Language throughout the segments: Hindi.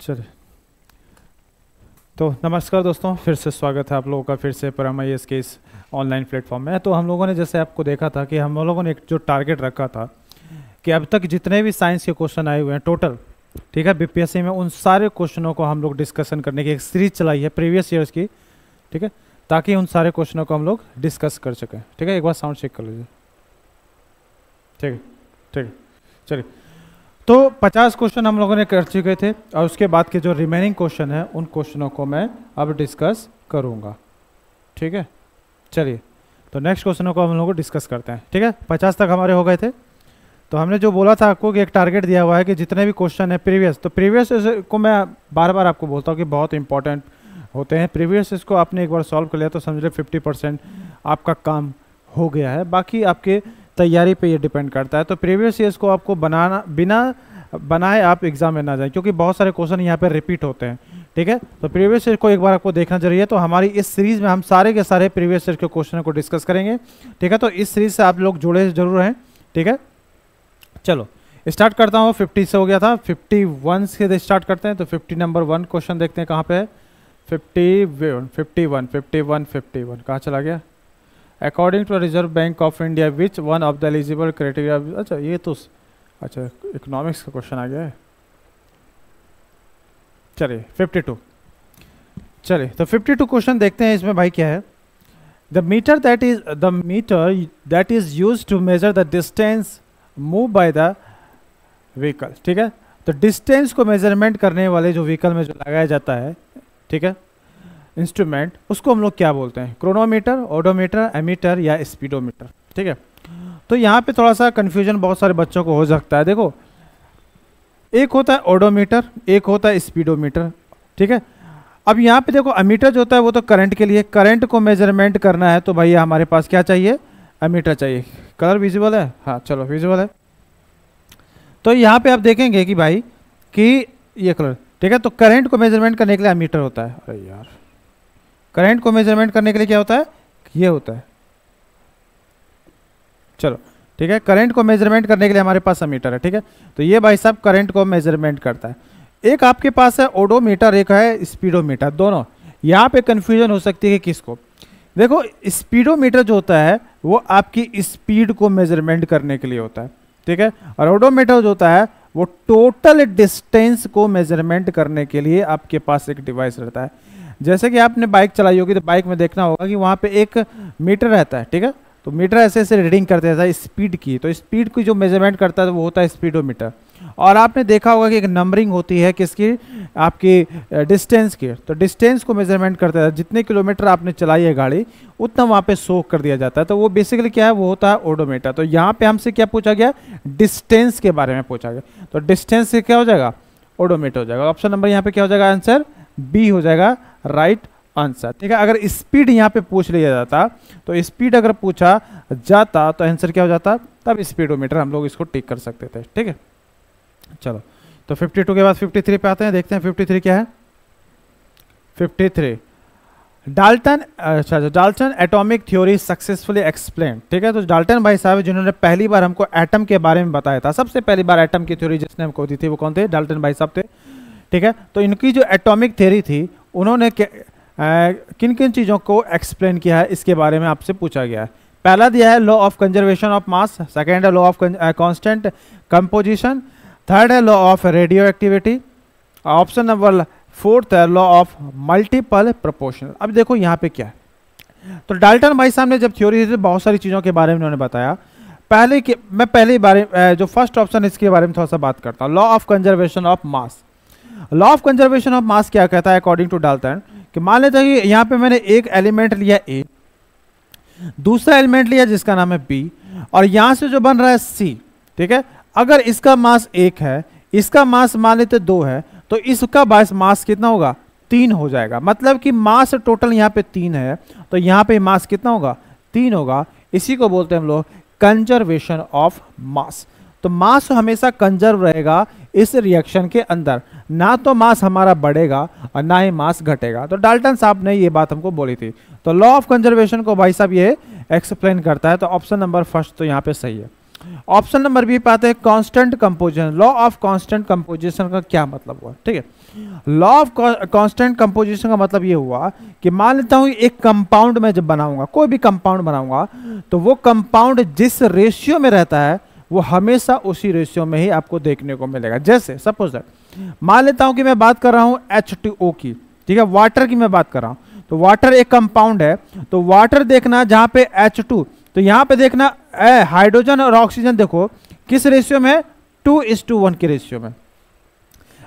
चलिए, तो नमस्कार दोस्तों, फिर से स्वागत है आप लोगों का फिर से परम-IAS के इस ऑनलाइन प्लेटफॉर्म में। तो हम लोगों ने जैसे आपको देखा था कि हम लोगों ने एक जो टारगेट रखा था कि अब तक जितने भी साइंस के क्वेश्चन आए हुए हैं टोटल, ठीक है, बीपीएससी में, उन सारे क्वेश्चनों को हम लोग डिस्कशन करने की एक सीरीज चलाई है प्रीवियस ईयर्स की, ठीक है, ताकि उन सारे क्वेश्चनों को हम लोग डिस्कस कर सकें। ठीक है, एक बार साउंड चेक कर लीजिए। ठीक है, ठीक है, चलिए। तो 50 क्वेश्चन हम लोगों ने कर चुके थे और उसके बाद के जो रिमेनिंग क्वेश्चन है उन क्वेश्चनों को मैं अब डिस्कस करूंगा। ठीक है, चलिए, तो नेक्स्ट क्वेश्चनों को हम लोग डिस्कस करते हैं। ठीक है, 50 तक हमारे हो गए थे। तो हमने जो बोला था आपको कि एक टारगेट दिया हुआ है कि जितने भी क्वेश्चन है प्रीवियस, तो प्रीवियस को मैं बार बार आपको बोलता हूँ कि बहुत इंपॉर्टेंट होते हैं। प्रीवियस इसको आपने एक बार सॉल्व कर लिया तो समझ लो 50% आपका काम हो गया है। बाकी आपके तैयारी पे ये डिपेंड करता है। तो प्रीवियस ईयर्स को आपको बनाना, बिना बनाए आप एग्जाम में ना जाए, क्योंकि बहुत सारे क्वेश्चन यहाँ पे रिपीट होते हैं। ठीक है, तो प्रीवियस ईयर को एक बार आपको देखना जरूरी है। तो हमारी इस सीरीज में हम सारे के सारे प्रीवियस ईयर के क्वेश्चन को डिस्कस करेंगे। ठीक है, तो इस सीरीज से आप लोग जुड़े जरूर हैं। ठीक है, चलो स्टार्ट करता हूँ। 50 से हो गया था, 51 से स्टार्ट करते हैं। तो 50 नंबर 1 क्वेश्चन देखते हैं कहाँ पे है। 51 कहाँ चला गया। According to Reserve Bank of India which one of the eligible criteria. अच्छा, ये तो अच्छा इकोनॉमिक्स का क्वेश्चन आ गया है। चलिए 52, चलिए तो 52 क्वेश्चन देखते हैं। इसमें भाई क्या है। The metre that is used to measure the distance move by the vehicle. ठीक है, तो डिस्टेंस को मेजरमेंट करने वाले जो व्हीकल में जो लगाया जाता है, ठीक है, इंस्ट्रूमेंट, उसको हम लोग क्या बोलते हैं। क्रोनोमीटर, ओडोमीटर, एमीटर या स्पीडोमीटर। ठीक है, तो यहाँ पे थोड़ा सा कंफ्यूजन बहुत सारे बच्चों को हो सकता है। देखो, एक होता है ओडोमीटर, एक होता है स्पीडोमीटर। ठीक है, अब यहाँ पे देखो एमीटर जो होता है वो तो करंट के लिए, करंट को मेजरमेंट करना है तो भैया हमारे पास क्या चाहिए, एमीटर चाहिए। कलर विजुअल है, हाँ चलो विजुअल है। तो यहाँ पे आप देखेंगे कि भाई कि ये कलर, ठीक है, तो करंट को मेजरमेंट करने के लिए एमीटर होता है। अरे यार, करंट को मेजरमेंट करने के लिए क्या होता है, ये होता है। चलो ठीक है, करंट को मेजरमेंट करने के लिए हमारे पास एमीटर है। ठीक है, तो ये भाई साहब करंट को मेजरमेंट करता है। एक आपके पास है ओडोमीटर, एक है स्पीडोमीटर। दोनों यहाँ पे कंफ्यूजन हो सकती है कि किसको। देखो, स्पीडोमीटर जो होता है वो आपकी स्पीड को मेजरमेंट करने के लिए होता है। ठीक है, और ओडोमीटर जो होता है वो टोटल डिस्टेंस को मेजरमेंट करने के लिए आपके पास एक डिवाइस रहता है। जैसे कि आपने बाइक चलाई होगी तो बाइक में देखना होगा कि वहाँ पे एक मीटर रहता है। ठीक है, तो मीटर ऐसे ऐसे रीडिंग करते रहता है स्पीड की, तो स्पीड की जो मेजरमेंट करता है वो होता है स्पीडोमीटर। और आपने देखा होगा कि एक नंबरिंग होती है किसकी, आपकी डिस्टेंस की। तो डिस्टेंस को मेजरमेंट करता है, जितने किलोमीटर आपने चलाई है गाड़ी उतना वहाँ पे शो कर दिया जाता है। तो वो बेसिकली क्या है, वो होता है ओडोमीटर। तो यहाँ पे हमसे क्या पूछा गया, डिस्टेंस के बारे में पूछा गया। तो डिस्टेंस से क्या हो जाएगा, ओडोमीटर हो जाएगा। ऑप्शन नंबर यहाँ पे क्या हो जाएगा, आंसर बी हो जाएगा, राइट आंसर। ठीक है, अगर स्पीड यहाँ पे पूछ लिया जाता, तो स्पीड अगर पूछा जाता तो आंसर क्या हो जाता, तब स्पीडोमीटर हम लोग इसको टिक कर सकते थे। ठीक है, चलो तो 52 के बाद 53 पे आते हैं, देखते हैं 53 क्या है। 53 डाल्टन, अच्छा Dalton atomic theory successfully explain. ठीक है, तो डाल्टन भाई साहब जिन्होंने पहली बार हमको एटम के बारे में बताया था, सबसे पहली बार एटम की थ्योरी जिसने हमको दी थी वो कौन थे, डाल्टन भाई साहब थे। ठीक है, तो इनकी जो एटॉमिक थ्योरी थी उन्होंने किन किन चीज़ों को एक्सप्लेन किया है इसके बारे में आपसे पूछा गया है। पहला दिया है law of conservation of mass, second है law of constant composition, third है law of radioactivity, option number 4 है लॉ ऑफ मल्टीपल प्रोपोर्शनल। अब देखो यहाँ पे क्या है, तो डाल्टन भाई साहब ने जब थ्योरी दी बहुत सारी चीज़ों के बारे में उन्होंने बताया। मैं पहले बारे जो फर्स्ट ऑप्शन इसके बारे में थोड़ा सा बात करता हूँ, law of conservation of mass. Law of conservation of मास क्या कहता है अकॉर्डिंग टू डाल्टन, कि मान लेते हैं कि यहाँ पे मैंने एक एलिमेंट लिया ए, दूसरा एलिमेंट लिया जिसका नाम है बी, और यहां से जो बन रहा है सी। ठीक है, अगर इसका मास 1 है, इसका मास मान लेते 2 है, तो इसका मास कितना होगा, 3 हो जाएगा। मतलब कि मास टोटल यहाँ पे 3 है, तो यहाँ पे मास कितना होगा, 3 होगा। इसी को बोलते हैं हम लोग कंजर्वेशन ऑफ मास। तो मास हमेशा कंजर्व रहेगा इस रिएक्शन के अंदर, ना तो मास हमारा बढ़ेगा और ना ही मास घटेगा। तो डाल्टन साहब ने ये बात हमको बोली थी। तो लॉ ऑफ कंजर्वेशन को भाई साहब ये एक्सप्लेन करता है। तो ऑप्शन नंबर फर्स्ट तो यहाँ पे सही है। ऑप्शन नंबर बी पे आते हैं constant composition. Law of constant composition का क्या मतलब हुआ, ठीक है। लॉ ऑफ कांस्टेंट कंपोजिशन का मतलब ये हुआ कि मान लेता हूं एक कंपाउंड में जब बनाऊंगा, कोई भी कंपाउंड बनाऊंगा, तो वो कंपाउंड जिस रेशियो में रहता है वो हमेशा उसी रेशियो में ही आपको देखने को मिलेगा। जैसे सपोज मान लेता हूं कि मैं बात कर रहा हूं H2O की, ठीक है, वाटर की मैं बात कर रहा हूं, तो वाटर एक कंपाउंड है, तो वाटर देखना जहां पे H2, तो यहां पे देखना हाइड्रोजन और ऑक्सीजन देखो किस रेशियो में, 2:1 के रेशियो में।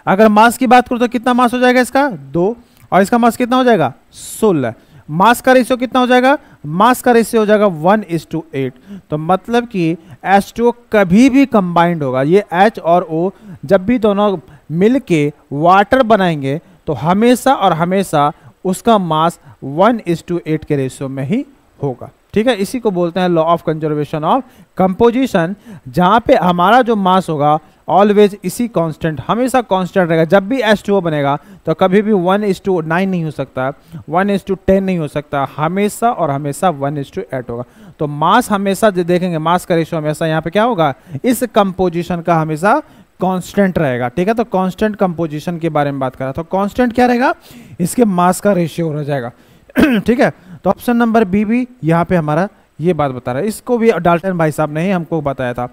अगर मास की बात करूं तो कितना मास हो जाएगा इसका 2, और इसका मास कितना हो जाएगा 16। मास का रेशियो कितना हो जाएगा, मास का रेशियो हो जाएगा 1:8। तो मतलब कि H2O कभी भी कंबाइंड होगा, ये H और O जब भी दोनों मिलके वाटर बनाएंगे तो हमेशा और हमेशा उसका मास 1:8 के रेशियो में ही होगा, ठीक है। इसी को बोलते हैं law of conservation of composition, जहां पे हमारा जो मास होगा ऑलवेज इसी कांस्टेंट, हमेशा कांस्टेंट रहेगा। जब भी H2O बनेगा तो कभी भी 1:9 नहीं हो सकता, 1:10 नहीं हो सकता, हमेशा और हमेशा 1:8 होगा। तो मास हमेशा जो देखेंगे, मास का रेशियो हमेशा यहाँ पे क्या होगा, इस कंपोजिशन का हमेशा कांस्टेंट रहेगा, ठीक है। तो कांस्टेंट कंपोजिशन के बारे में बात करा, तो कांस्टेंट क्या रहेगा, इसके मास का रेशियो रह जाएगा ठीक है। तो ऑप्शन नंबर बी भी यहाँ पे हमारा ये बात बता रहा है, इसको भी डाल्टन भाई साहब ने ही हमको बताया था।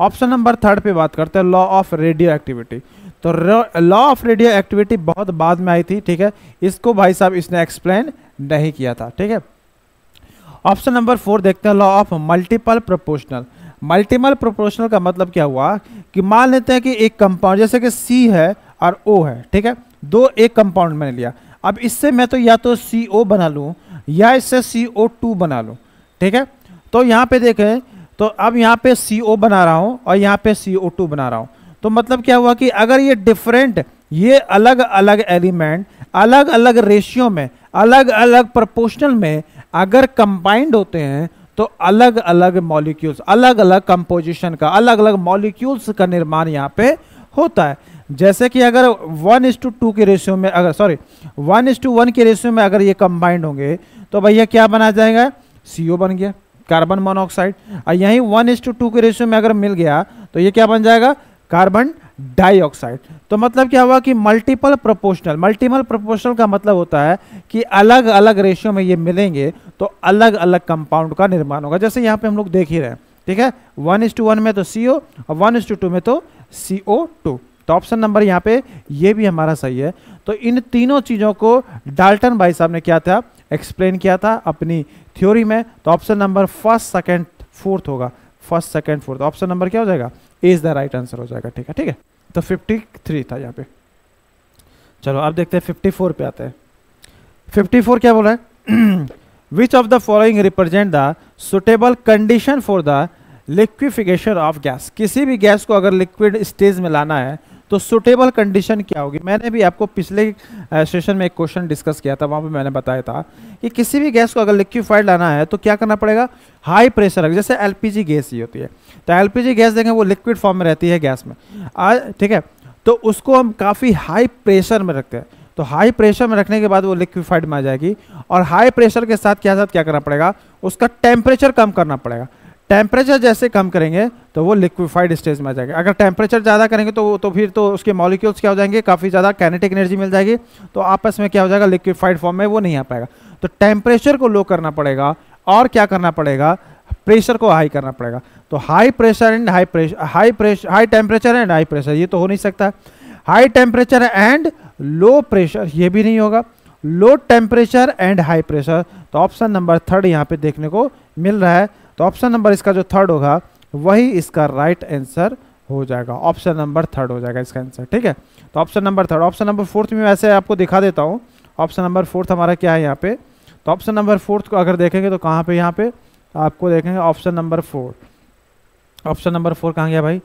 ऑप्शन नंबर 3 पे बात करते हैं लॉ ऑफ रेडियो एक्टिविटी। तो लॉ ऑफ रेडियो एक्टिविटी बहुत बाद में आई थी, ठीक है, इसको भाई साहब इसने एक्सप्लेन नहीं किया था, ठीक है। ऑप्शन नंबर 4 देखते हैं law of multiple proportional. Multiple proportional का मतलब क्या हुआ कि मान लेते हैं कि एक कंपाउंड जैसे कि C है और O है, ठीक है, दो एक कंपाउंड मैंने लिया, अब इससे मैं तो या तो CO बना लूं या इससे CO2 बना लूं, ठीक है। तो यहाँ पे देखें, तो अब यहाँ पे CO बना रहा हूँ और यहाँ पे CO2 बना रहा हूँ, तो मतलब क्या हुआ कि अगर ये डिफरेंट, ये अलग अलग एलिमेंट अलग अलग रेशियो में, अलग अलग प्रोपोर्शनल में अगर कंबाइंड होते हैं तो अलग अलग मॉलिक्यूल्स, अलग अलग कंपोजिशन का, अलग अलग मॉलिक्यूल्स का निर्माण यहाँ पे होता है। जैसे कि अगर 1:2 के रेशियो में, अगर सॉरी 1:1 के रेशियो में अगर ये कंबाइंड होंगे तो भैया क्या बना जाएगा, CO बन गया, कार्बन मोनोऑक्साइड। और यहीं 1:2 के रेशियो में अगर मिल गया तो ये क्या बन जाएगा, कार्बन डाइऑक्साइड। तो मतलब क्या हुआ कि मल्टीपल प्रोपोर्शनल, मल्टीपल प्रोपोर्शनल का मतलब होता है कि अलग अलग रेशियो में ये मिलेंगे तो अलग अलग कंपाउंड का निर्माण होगा। जैसे यहाँ पे हम लोग देख ही रहे हैं, ठीक है, 1:1 में तो CO और 1:2 में तो CO2। तो ऑप्शन नंबर यहाँ पे ये भी हमारा सही है। तो इन तीनों चीजों को डाल्टन भाई साहब ने क्या था, एक्सप्लेन किया था अपनी थ्योरी में। तो option number 1st, 2nd, 4th होगा, 1st, 2nd, 4th। Option number क्या हो जाएगा, ए इज द राइट आंसर हो जाएगा, ठीक है, ठीक है। तो 53 था यहाँ पे। चलो अब देखते हैं 54 पे आते हैं। 54 क्या बोला है विच of the following represent the suitable condition for the liquefaction of gas. किसी भी गैस को अगर लिक्विड स्टेज में लाना है तो सुटेबल कंडीशन क्या होगी। मैंने भी आपको पिछले सेशन में एक क्वेश्चन डिस्कस किया था, वहां पे मैंने बताया था कि किसी भी गैस को अगर लिक्विफाइड लाना है तो क्या करना पड़ेगा, हाई प्रेशर, जैसे LPG गैस ही होती है। तो LPG गैस देखें वो लिक्विड फॉर्म में रहती है गैस में, ठीक है, तो उसको हम काफ़ी हाई प्रेशर में रखते हैं। तो हाई प्रेशर में रखने के बाद वो लिक्विफाइड में आ जाएगी, और हाई प्रेशर के साथ क्या करना पड़ेगा, उसका टेम्परेचर कम करना पड़ेगा। टेम्परेचर जैसे कम करेंगे तो वो लिक्विफाइड स्टेज में आ जाएगा। अगर टेम्परेचर ज़्यादा करेंगे तो फिर तो उसके मॉलिक्यूल्स क्या हो जाएंगे, काफ़ी ज़्यादा काइनेटिक एनर्जी मिल जाएगी, तो आपस में क्या हो जाएगा, लिक्विफाइड फॉर्म में वो नहीं आ पाएगा। तो टेम्परेचर को लो करना पड़ेगा और क्या करना पड़ेगा, प्रेशर को हाई करना पड़ेगा। तो high pressure and high temperature and high pressure, ये तो हो नहीं सकता। High temperature and low pressure, ये भी नहीं होगा। Low temperature and high pressure, तो ऑप्शन नंबर 3 यहाँ पे देखने को मिल रहा है। तो ऑप्शन नंबर इसका जो 3rd होगा वही इसका राइट आंसर हो जाएगा, ऑप्शन नंबर 3rd हो जाएगा इसका आंसर, ठीक है। तो option number 3rd। Option number 4th में वैसे आपको दिखा देता हूँ, ऑप्शन नंबर 4th हमारा क्या है यहाँ पे। तो ऑप्शन नंबर 4th को अगर देखेंगे तो कहाँ पे, यहाँ पे आपको देखेंगे ऑप्शन नंबर 4। ऑप्शन नंबर 4 कहाँ गया भाई,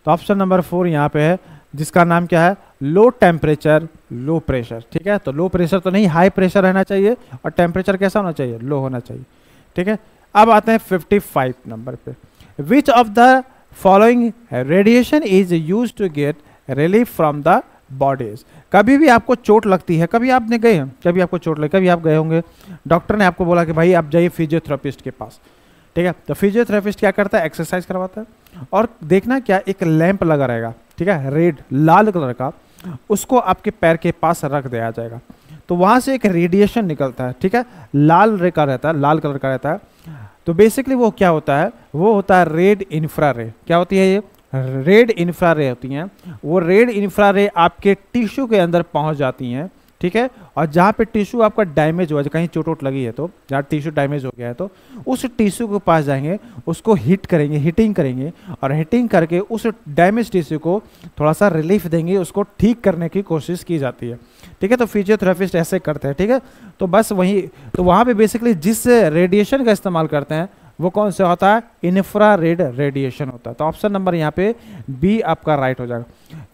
तो ऑप्शन नंबर 4 यहाँ पे है, जिसका नाम क्या है, लो टेम्परेचर लो प्रेशर, ठीक है। तो लो प्रेशर तो नहीं, हाई प्रेशर रहना चाहिए, और टेम्परेचर कैसा होना चाहिए, लो होना चाहिए, ठीक है। अब आते हैं 55 नंबर पे। Which of the following radiation is use to get relief from the bodies. कभी भी आपको चोट लगती है, कभी आपने गए हैं, कभी आपको चोट लगी, कभी आप गए होंगे, डॉक्टर ने आपको बोला कि भाई आप जाइए फिजियोथेरेपिस्ट के पास, ठीक है। तो फिजियोथेरेपिस्ट क्या करता है, एक्सरसाइज करवाता है। और देखना क्या, एक लैंप लगा रहेगा, ठीक है, रेड लाल कलर का, उसको आपके पैर के पास रख दिया जाएगा, तो वहाँ से एक रेडिएशन निकलता है, ठीक है, लाल रे का रहता है, लाल कलर का रहता है। तो बेसिकली वो क्या होता है, वो होता है रेड इंफ्रारेड। क्या होती है ये, रेड इंफ्रारेड होती हैं। वो रेड इंफ्रारेड आपके टिश्यू के अंदर पहुंच जाती हैं, ठीक है, और जहाँ पे टिश्यू आपका डैमेज हुआ है, कहीं चोट वोट लगी है, तो जहाँ टिश्यू डैमेज हो गया है, तो उस टिश्यू के पास जाएंगे, उसको हिट करेंगे, हीटिंग करेंगे, और हीटिंग करके उस डैमेज टिश्यू को थोड़ा सा रिलीफ देंगे, उसको ठीक करने की कोशिश की जाती है, ठीक है। तो फिजियोथेरेपिस्ट ऐसे करते हैं, ठीक है। तो बस वही, तो वहाँ पे बेसिकली जिस रेडिएशन का इस्तेमाल करते हैं वो कौन सा होता है, इंफ्रारेड रेडिएशन होता है। तो ऑप्शन नंबर यहाँ पे बी आपका राइट हो जाएगा,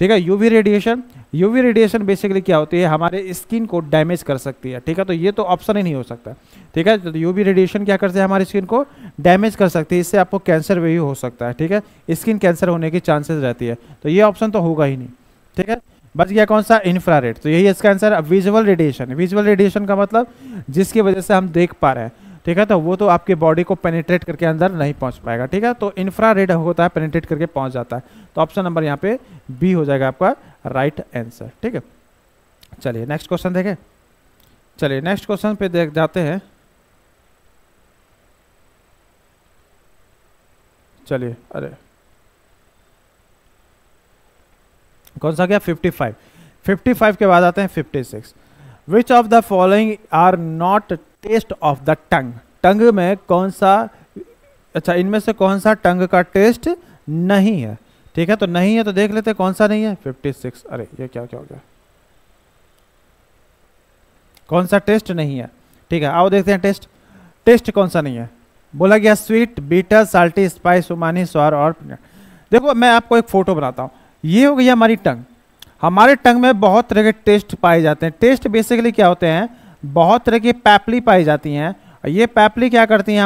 ठीक है। UV radiation, UV radiation basically क्या होती है, हमारे स्किन को डैमेज कर सकती है, ठीक है। तो ये तो ऑप्शन ही नहीं हो सकता, ठीक है। तो यूवी रेडिएशन क्या करते हैं, हमारी स्किन को डैमेज कर सकती है, इससे आपको कैंसर भी हो सकता है, ठीक है, स्किन कैंसर होने की चांसेस रहती है। तो ये ऑप्शन तो होगा ही नहीं, ठीक है। बच गया कौन सा, इंफ्रारेड, तो यही इसका answer. Visual radiation, visual radiation का मतलब जिसकी वजह से हम देख पा रहे हैं, ठीक है, तो वो तो आपके बॉडी को पेनिट्रेट करके अंदर नहीं पहुंच पाएगा, ठीक है। तो इंफ्रारेड होता है, पेनिट्रेट करके पहुंच जाता है। तो ऑप्शन नंबर यहाँ पे बी हो जाएगा आपका राइट आंसर, ठीक है। चलिए नेक्स्ट क्वेश्चन देखें, चलिए नेक्स्ट क्वेश्चन पे देख जाते हैं। चलिए, अरे कौन सा गया, 55, 55 के बाद आते हैं 56। Which of the following are not taste of the tongue, tongue में कौन सा, अच्छा इनमें से कौन सा टंग का टेस्ट नहीं है, ठीक है। तो नहीं है तो देख लेते हैं कौन सा नहीं है, 56। अरे ये क्या क्या हो गया, कौन सा टेस्ट नहीं है, ठीक है, आओ देखते हैं टेस्ट, टेस्ट कौन सा नहीं है। बोला गया स्वीट, बीटर, साल्टी, स्पाइस, उमानी, स्वार और देखो मैं आपको एक फोटो बनाता हूँ। ये हो गई हमारी टंग, हमारे टंग में बहुत तरह के टेस्ट पाए जाते हैं। टेस्ट बेसिकली क्या होते हैं, बहुत तरह की पैपली पाई जाती हैं, और ये पैपली क्या करती हैं,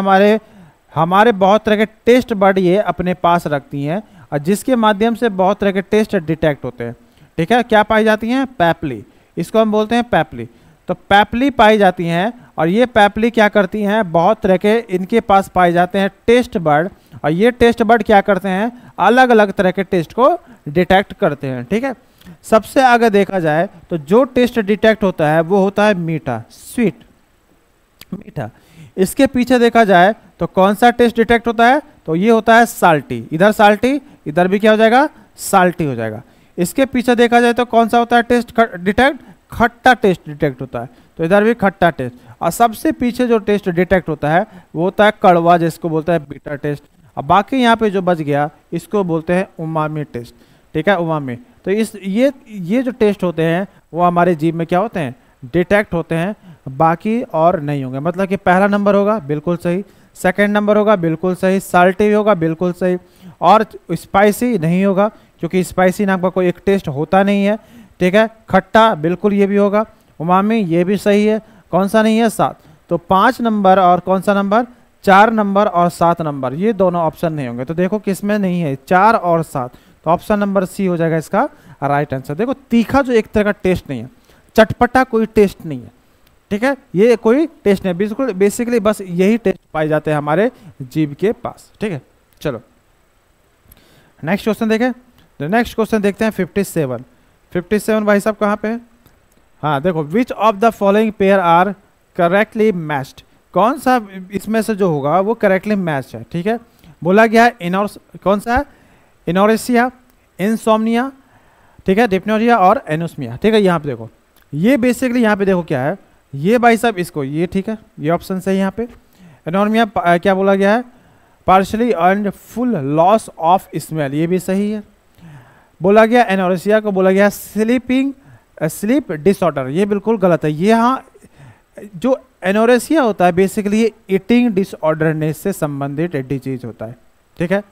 हमारे बहुत तरह के टेस्ट बड ये अपने पास रखती हैं, और जिसके माध्यम से बहुत तरह के टेस्ट डिटेक्ट होते हैं, ठीक है। क्या पाई जाती हैं, पैपली, इसको हम बोलते हैं पैपली। तो पैपली पाई जाती हैं, और ये पैपली क्या करती हैं, बहुत तरह के इनके पास पाए जाते हैं टेस्ट बर्ड, और ये टेस्ट बर्ड क्या करते हैं, अलग अलग तरह के टेस्ट को डिटेक्ट करते हैं, ठीक है। सबसे आगे देखा जाए तो जो टेस्ट डिटेक्ट होता है वो होता है मीठा, स्वीट, मीठा। इसके पीछे देखा जाए तो कौन सा टेस्ट डिटेक्ट होता है, तो ये होता है साल्टी, इधर साल्टी, इधर भी क्या हो जाएगा, साल्टी हो जाएगा। इसके पीछे देखा जाए तो कौन सा होता है टेस्ट डिटेक्ट, खट्टा टेस्ट डिटेक्ट होता है, तो इधर भी खट्टा टेस्ट। और सबसे पीछे जो टेस्ट डिटेक्ट होता है वो होता है कड़वा, जिसको बोलते हैं बीटा टेस्ट। और बाकी यहाँ पे जो बच गया इसको बोलते हैं उमामी टेस्ट, ठीक है, उमामी। तो ये जो टेस्ट होते हैं वो हमारे जीभ में क्या होते हैं, डिटेक्ट होते हैं, बाकी और नहीं होंगे। मतलब कि पहला नंबर होगा बिल्कुल सही, सेकंड नंबर होगा बिल्कुल सही, साल्टी होगा बिल्कुल सही, और स्पाइसी नहीं होगा क्योंकि स्पाइसी नाम का कोई एक टेस्ट होता नहीं है, ठीक है। खट्टा बिल्कुल ये भी होगा, उमामी ये भी सही है, कौन सा नहीं है, 7। तो 5 नंबर और कौन सा नंबर, 4 नंबर और 7 नंबर, ये दोनों ऑप्शन नहीं होंगे। तो देखो किसमें नहीं है, 4 और 7, तो ऑप्शन नंबर सी हो जाएगा इसका राइट आंसर। देखो तीखा जो एक तरह का टेस्ट नहीं है, चटपटा कोई टेस्ट नहीं है, ठीक है, ये कोई टेस्ट नहीं, बिल्कुल बेसिकली बस यही टेस्ट पाए जाते हैं हमारे जीभ के पास, ठीक है। चलो नेक्स्ट क्वेश्चन देखें, तो नेक्स्ट क्वेश्चन देखते हैं 57। 57 भाई साहब कहाँ पे है, हाँ देखो, which of the following pair are correctly matched, कौन सा इसमें से जो होगा वो करेक्टली मैच है, ठीक है। बोला गया है कौन सा है, इनोरेसिया, इंसोम्निया, ठीक है, डिप्नोरिया और एनोस्मिया, ठीक है। यहाँ पे देखो, ये बेसिकली यहाँ पे देखो क्या है, ये भाई साहब इसको, ये ठीक है, ये ऑप्शन सही है यहाँ पे। एनोर्मिया क्या बोला गया है, partially and full loss of smell, ये भी सही है। बोला गया एनोरेसिया को बोला गया स्लीप डिसऑर्डर, ये बिल्कुल गलत है। ये हाँ, जो एनोरेसिया होता है बेसिकली ये ईटिंग डिसऑर्डरनेस से संबंधित डिजीज होता है, ठीक है।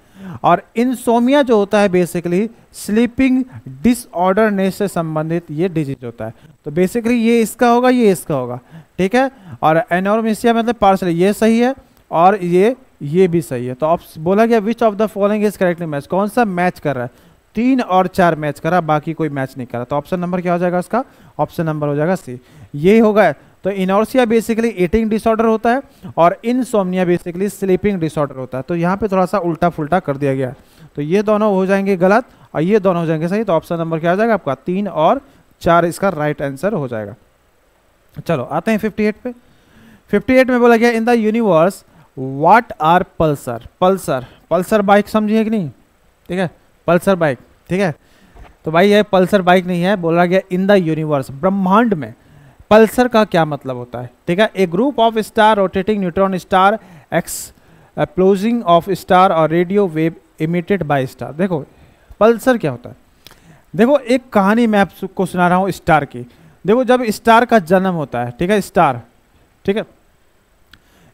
और इंसोमिया जो होता है बेसिकली स्लीपिंग डिसऑर्डरनेस से संबंधित ये डिजीज होता है। तो बेसिकली ये इसका होगा, ये इसका होगा, ठीक है। और एनोरेसिया मतलब पार्शली, ये सही है, और ये भी सही है। तो अब बोला गया विच of the following is correctly match, कौन सा मैच कर रहा है, 3 और 4 मैच करा, बाकी कोई मैच नहीं करा। तो ऑप्शन नंबर क्या हो जाएगा उसका, ऑप्शन नंबर हो जाएगा सी, ये होगा। तो इनोर्सिया बेसिकली ईटिंग डिसऑर्डर होता है, और इनसोम्निया बेसिकली स्लीपिंग डिसऑर्डर होता है। तो यहाँ पे थोड़ा सा उल्टा फुल्टा कर दिया गया है। तो ये दोनों हो जाएंगे गलत और ये दोनों हो जाएंगे सही। तो ऑप्शन नंबर क्या हो जाएगा आपका 3 और 4 इसका राइट आंसर हो जाएगा। चलो आते हैं 58 पे। 58 में बोला गया in the universe what are pulsar. Pulsar bike समझिए कि नहीं, ठीक है, पल्सर बाइक, ठीक है। तो भाई ये पल्सर बाइक नहीं है, बोला गया इन द यूनिवर्स, ब्रह्मांड में पल्सर का क्या मतलब होता है, ठीक है। A group of star rotating neutron star exploding of star और radio wave emitted by star. देखो पल्सर क्या होता है, देखो एक कहानी मैं आपको सुना रहा हूँ स्टार की। देखो जब स्टार का जन्म होता है, ठीक है, स्टार, ठीक है,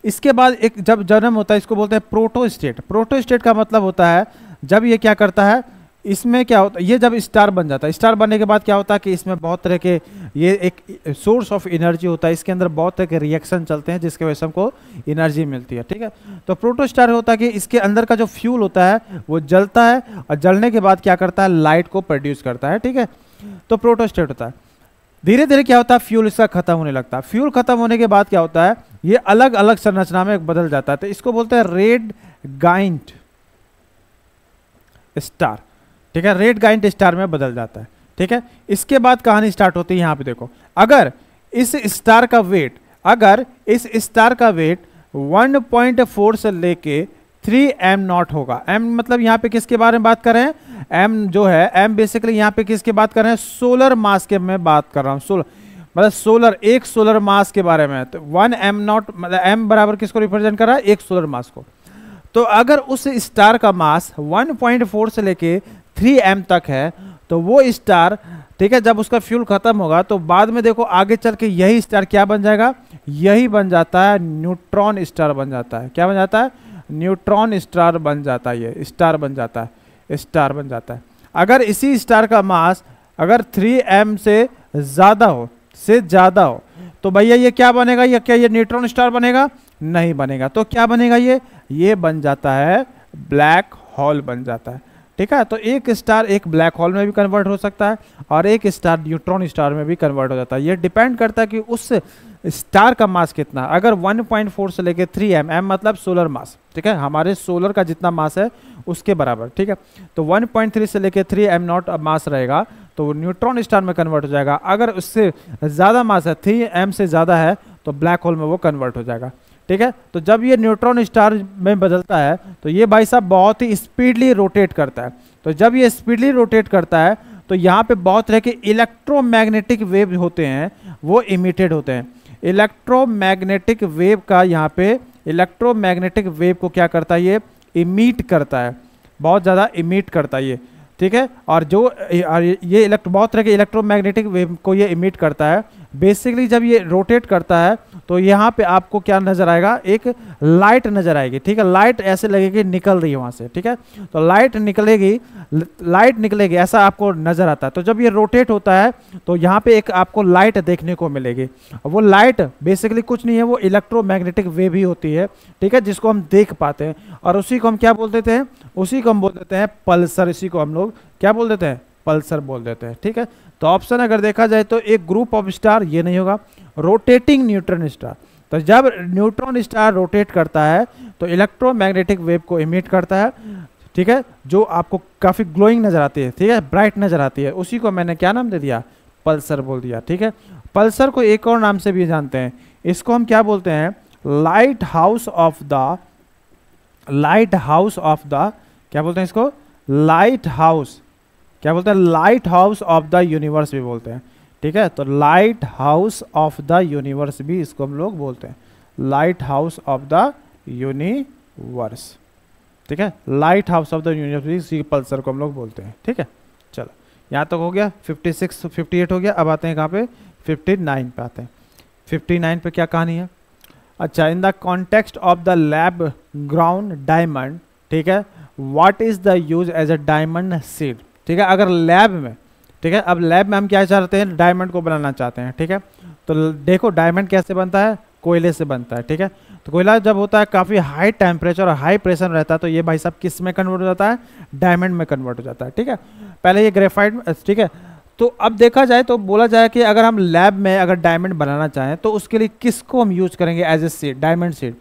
इसके बाद एक जब जन्म होता है इसको बोलते हैं प्रोटोस्टेट। प्रोटोस्टेट का मतलब होता है जब ये क्या करता है, इसमें क्या होता है, ये जब स्टार बन जाता है, स्टार बनने के बाद क्या होता है कि इसमें बहुत तरह के, ये एक सोर्स ऑफ एनर्जी होता है, इसके अंदर बहुत तरह के रिएक्शन चलते हैं जिसकी वजह से हमको एनर्जी मिलती है, ठीक है। तो प्रोटोस्टार होता है कि इसके अंदर का जो फ्यूल होता है वो जलता है और जलने के बाद क्या करता है, लाइट को प्रोड्यूस करता है, ठीक है। तो प्रोटोस्टेट होता है। धीरे धीरे क्या होता है, फ्यूल इसका खत्म होने लगता है। फ्यूल खत्म होने के बाद क्या होता है, ये अलग अलग संरचना में बदल जाता है। तो इसको बोलते हैं रेड गाइंट स्टार, ठीक है, रेड गाइंट स्टार में बदल जाता है, ठीक है। इसके बाद कहानी स्टार्ट होती है। यहां पे देखो, अगर इस स्टार का वेट 1.4 से लेके 3 m0 होगा। m मतलब यहाँ पे किसके बारे में बात कर रहे हैं, m जो है, m बेसिकली यहाँ पे किसके बात कर रहे हैं, सोलर मास के मैं बात कर रहा हूँ। सोलर मतलब सोलर, एक सोलर मास के बारे में। तो 1 m0 मतलब m बराबर किसको रिप्रेजेंट कर रहा है, एक सोलर मास को। तो अगर उस स्टार का मास 1.4 से लेके 3 m तक है तो वो स्टार, ठीक है, जब उसका फ्यूल खत्म होगा तो बाद में देखो आगे चल के यही स्टार क्या बन जाएगा, यही बन जाता है न्यूट्रॉन स्टार बन जाता है। क्या बन जाता है, न्यूट्रॉन स्टार बन जाता है, ये स्टार बन जाता है, स्टार बन जाता है। अगर इसी स्टार का मास अगर 3 m से ज्यादा हो तो भैया ये क्या बनेगा, ये क्या ये न्यूट्रॉन स्टार बनेगा, नहीं बनेगा। तो क्या बनेगा, ये बन जाता है ब्लैक होल बन जाता है, ठीक है। तो एक स्टार एक ब्लैक होल में भी कन्वर्ट हो सकता है और एक स्टार न्यूट्रॉन स्टार में भी कन्वर्ट हो जाता है। ये डिपेंड करता है कि उस स्टार का मास कितना। अगर 1.4 से लेके 3 m, m मतलब सोलर मास, ठीक है, हमारे सोलर का जितना मास है उसके बराबर, ठीक है। तो 1.3 से लेके 3 m0 मास रहेगा तो वो न्यूट्रॉन स्टार में कन्वर्ट हो जाएगा। अगर उससे ज़्यादा मास है, 3 m से ज़्यादा है, तो ब्लैक होल में वो कन्वर्ट हो जाएगा, ठीक है। तो जब ये न्यूट्रॉन स्टार में बदलता है तो ये भाई साहब बहुत ही स्पीडली रोटेट करता है। तो जब ये स्पीडली रोटेट करता है तो यहाँ पे बहुत तरह के इलेक्ट्रोमैग्नेटिक वेव होते हैं, वो इमिटेड होते हैं। इलेक्ट्रोमैग्नेटिक वेव का यहाँ पे, इलेक्ट्रोमैग्नेटिक वेव को क्या करता है, ये इमिट करता है, बहुत ज़्यादा इमिट करता है ये, ठीक है। और जो ये बहुत तरह के इलेक्ट्रोमैग्नेटिक वेव को ये इमिट करता है। बेसिकली जब ये रोटेट करता है तो यहाँ पे आपको क्या नजर आएगा, एक लाइट नजर आएगी, ठीक है। लाइट ऐसे लगेगी निकल रही है वहां से, ठीक है। तो लाइट निकलेगी ऐसा आपको नजर आता है। तो जब ये रोटेट होता है तो यहाँ पे एक आपको लाइट देखने को मिलेगी। वो लाइट बेसिकली कुछ नहीं है, वो इलेक्ट्रोमैग्नेटिक वेव ही होती है, ठीक है, जिसको हम देख पाते हैं। और उसी को हम क्या बोल देते हैं, उसी को हम बोल देते हैं पल्सर। इसी को हम लोग क्या बोल देते हैं, पल्सर बोल देते हैं, ठीक है। तो ऑप्शन अगर देखा जाए तो एक ग्रुप ऑफ स्टार, ये नहीं होगा, रोटेटिंग न्यूट्रॉन स्टार। तो जब न्यूट्रॉन स्टार रोटेट करता है तो इलेक्ट्रोमैग्नेटिक वेव को इमिट करता है, ठीक है, जो आपको काफी ग्लोइंग नजर आती है, ठीक है, ब्राइट नजर आती है। उसी को मैंने क्या नाम दे दिया, पल्सर बोल दिया, ठीक है। पल्सर को एक और नाम से भी जानते हैं, इसको हम क्या बोलते हैं, लाइट हाउस ऑफ द क्या बोलते हैं इसको, लाइट हाउस, क्या बोलते हैं, light house of the universe भी बोलते हैं, ठीक है। तो light house of the universe भी इसको हम लोग बोलते हैं, light house of the universe, ठीक है। Light house of the universe भी पल्सर को हम लोग बोलते हैं, ठीक है। चलो यहाँ तक हो गया, 56 58 हो गया। अब आते हैं कहाँ पे, 59 पे आते हैं। 59 पे क्या कहानी है, अच्छा, in the context of the lab ground diamond, ठीक है, what is the use as a diamond seed, ठीक है। अगर लैब में, ठीक है, अब लैब में हम क्या चाहते हैं, डायमंड को बनाना चाहते हैं, ठीक है। तो देखो डायमंड कैसे बनता है, कोयले से बनता है, ठीक है। तो कोयला जब होता है काफ़ी हाई टेम्परेचर और हाई प्रेशर रहता है तो ये भाई साहब किस में कन्वर्ट हो जाता है, डायमंड में कन्वर्ट हो जाता है, ठीक है। पहले ये ग्रेफाइट में, ठीक है। तो अब देखा जाए तो बोला जाए कि अगर हम लैब में अगर डायमंड बनाना चाहें तो उसके लिए किसको हम यूज करेंगे as a seed, diamond seed,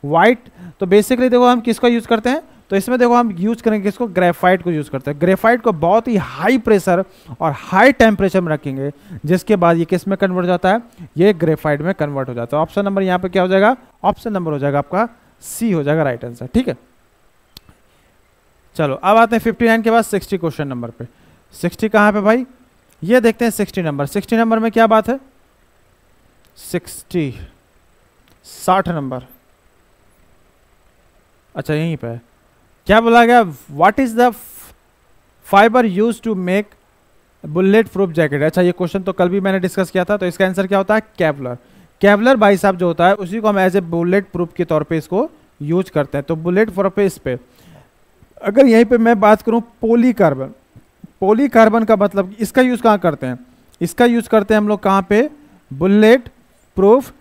white. तो बेसिकली देखो हम किसका यूज करते हैं, तो इसमें देखो हम यूज करेंगे इसको, ग्रेफाइट को यूज करते हैं। ग्रेफाइट को बहुत ही हाई प्रेशर और हाई टेम्परेचर में रखेंगे, जिसके बाद ये किस में कन्वर्ट हो जाता है, ये ग्रेफाइट में कन्वर्ट हो जाता है। ऑप्शन नंबर यहाँ पे क्या हो जाएगा, ऑप्शन नंबर हो जाएगा आपका सी हो जाएगा राइट आंसर। ठीक है, चलो अब आते हैं 59 के बाद 60 क्वेश्चन नंबर पे। 60 कहाँ पे भाई, ये देखते हैं 60 नंबर। 60 नंबर में क्या बात है, 60 नंबर, अच्छा यहीं पे है। क्या बोला गया, what is the fibre use to make bullet proof jacket. अच्छा ये क्वेश्चन तो कल भी मैंने डिस्कस किया था, तो इसका आंसर क्या होता है, केवलर। केवलर भाई साहब जो होता है उसी को हम एज ए बुलेट प्रूफ के तौर पे इसको यूज करते हैं। तो बुलेट प्रूफ पे इस पे अगर यहीं पे मैं बात करूं पॉलीकार्बन, पॉलीकार्बन का मतलब इसका यूज कहाँ करते हैं, इसका यूज करते हैं हम लोग कहाँ पे, बुलेट प्रूफ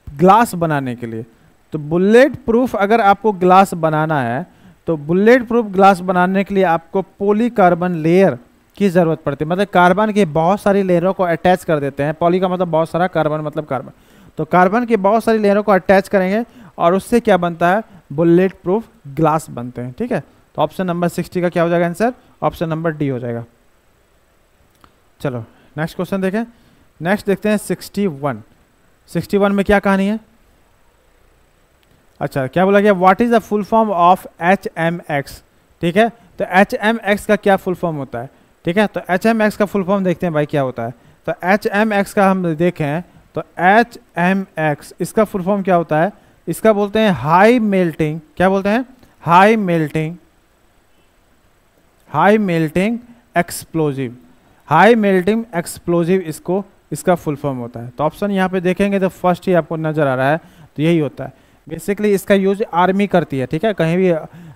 ग्लास बनाने के लिए। तो बुलेट प्रूफ अगर आपको ग्लास बनाना है तो बुलेट प्रूफ ग्लास बनाने के लिए आपको पॉलीकार्बन लेयर की जरूरत पड़ती है। मतलब कार्बन के बहुत सारी लेयरों को अटैच कर देते हैं, पॉली का मतलब बहुत सारा, कार्बन मतलब कार्बन, तो कार्बन की बहुत सारी लेयरों को अटैच करेंगे और उससे क्या बनता है, बुलेट प्रूफ ग्लास बनते हैं। ठीक है, तो ऑप्शन नंबर 60 का क्या हो जाएगा आंसर, ऑप्शन नंबर डी हो जाएगा। चलो नेक्स्ट क्वेश्चन देखें। नेक्स्ट देखते हैं 61। 61 में क्या कहानी है, अच्छा क्या बोला गया, what is the full form of HMX। ठीक है, तो HMX का क्या फुल फॉर्म होता है। ठीक है, तो HMX का फुल फॉर्म देखते हैं भाई क्या होता है। तो HMX का हम देखें तो HMX इसका फुल फॉर्म क्या होता है, इसका बोलते हैं हाई मेल्टिंग, क्या बोलते हैं, high melting, high melting explosive, high melting explosive इसको इसका फुल फॉर्म होता है। तो ऑप्शन यहाँ पे देखेंगे तो फर्स्ट ही आपको नजर आ रहा है, तो यही होता है। बेसिकली इसका यूज आर्मी करती है। ठीक है, कहीं भी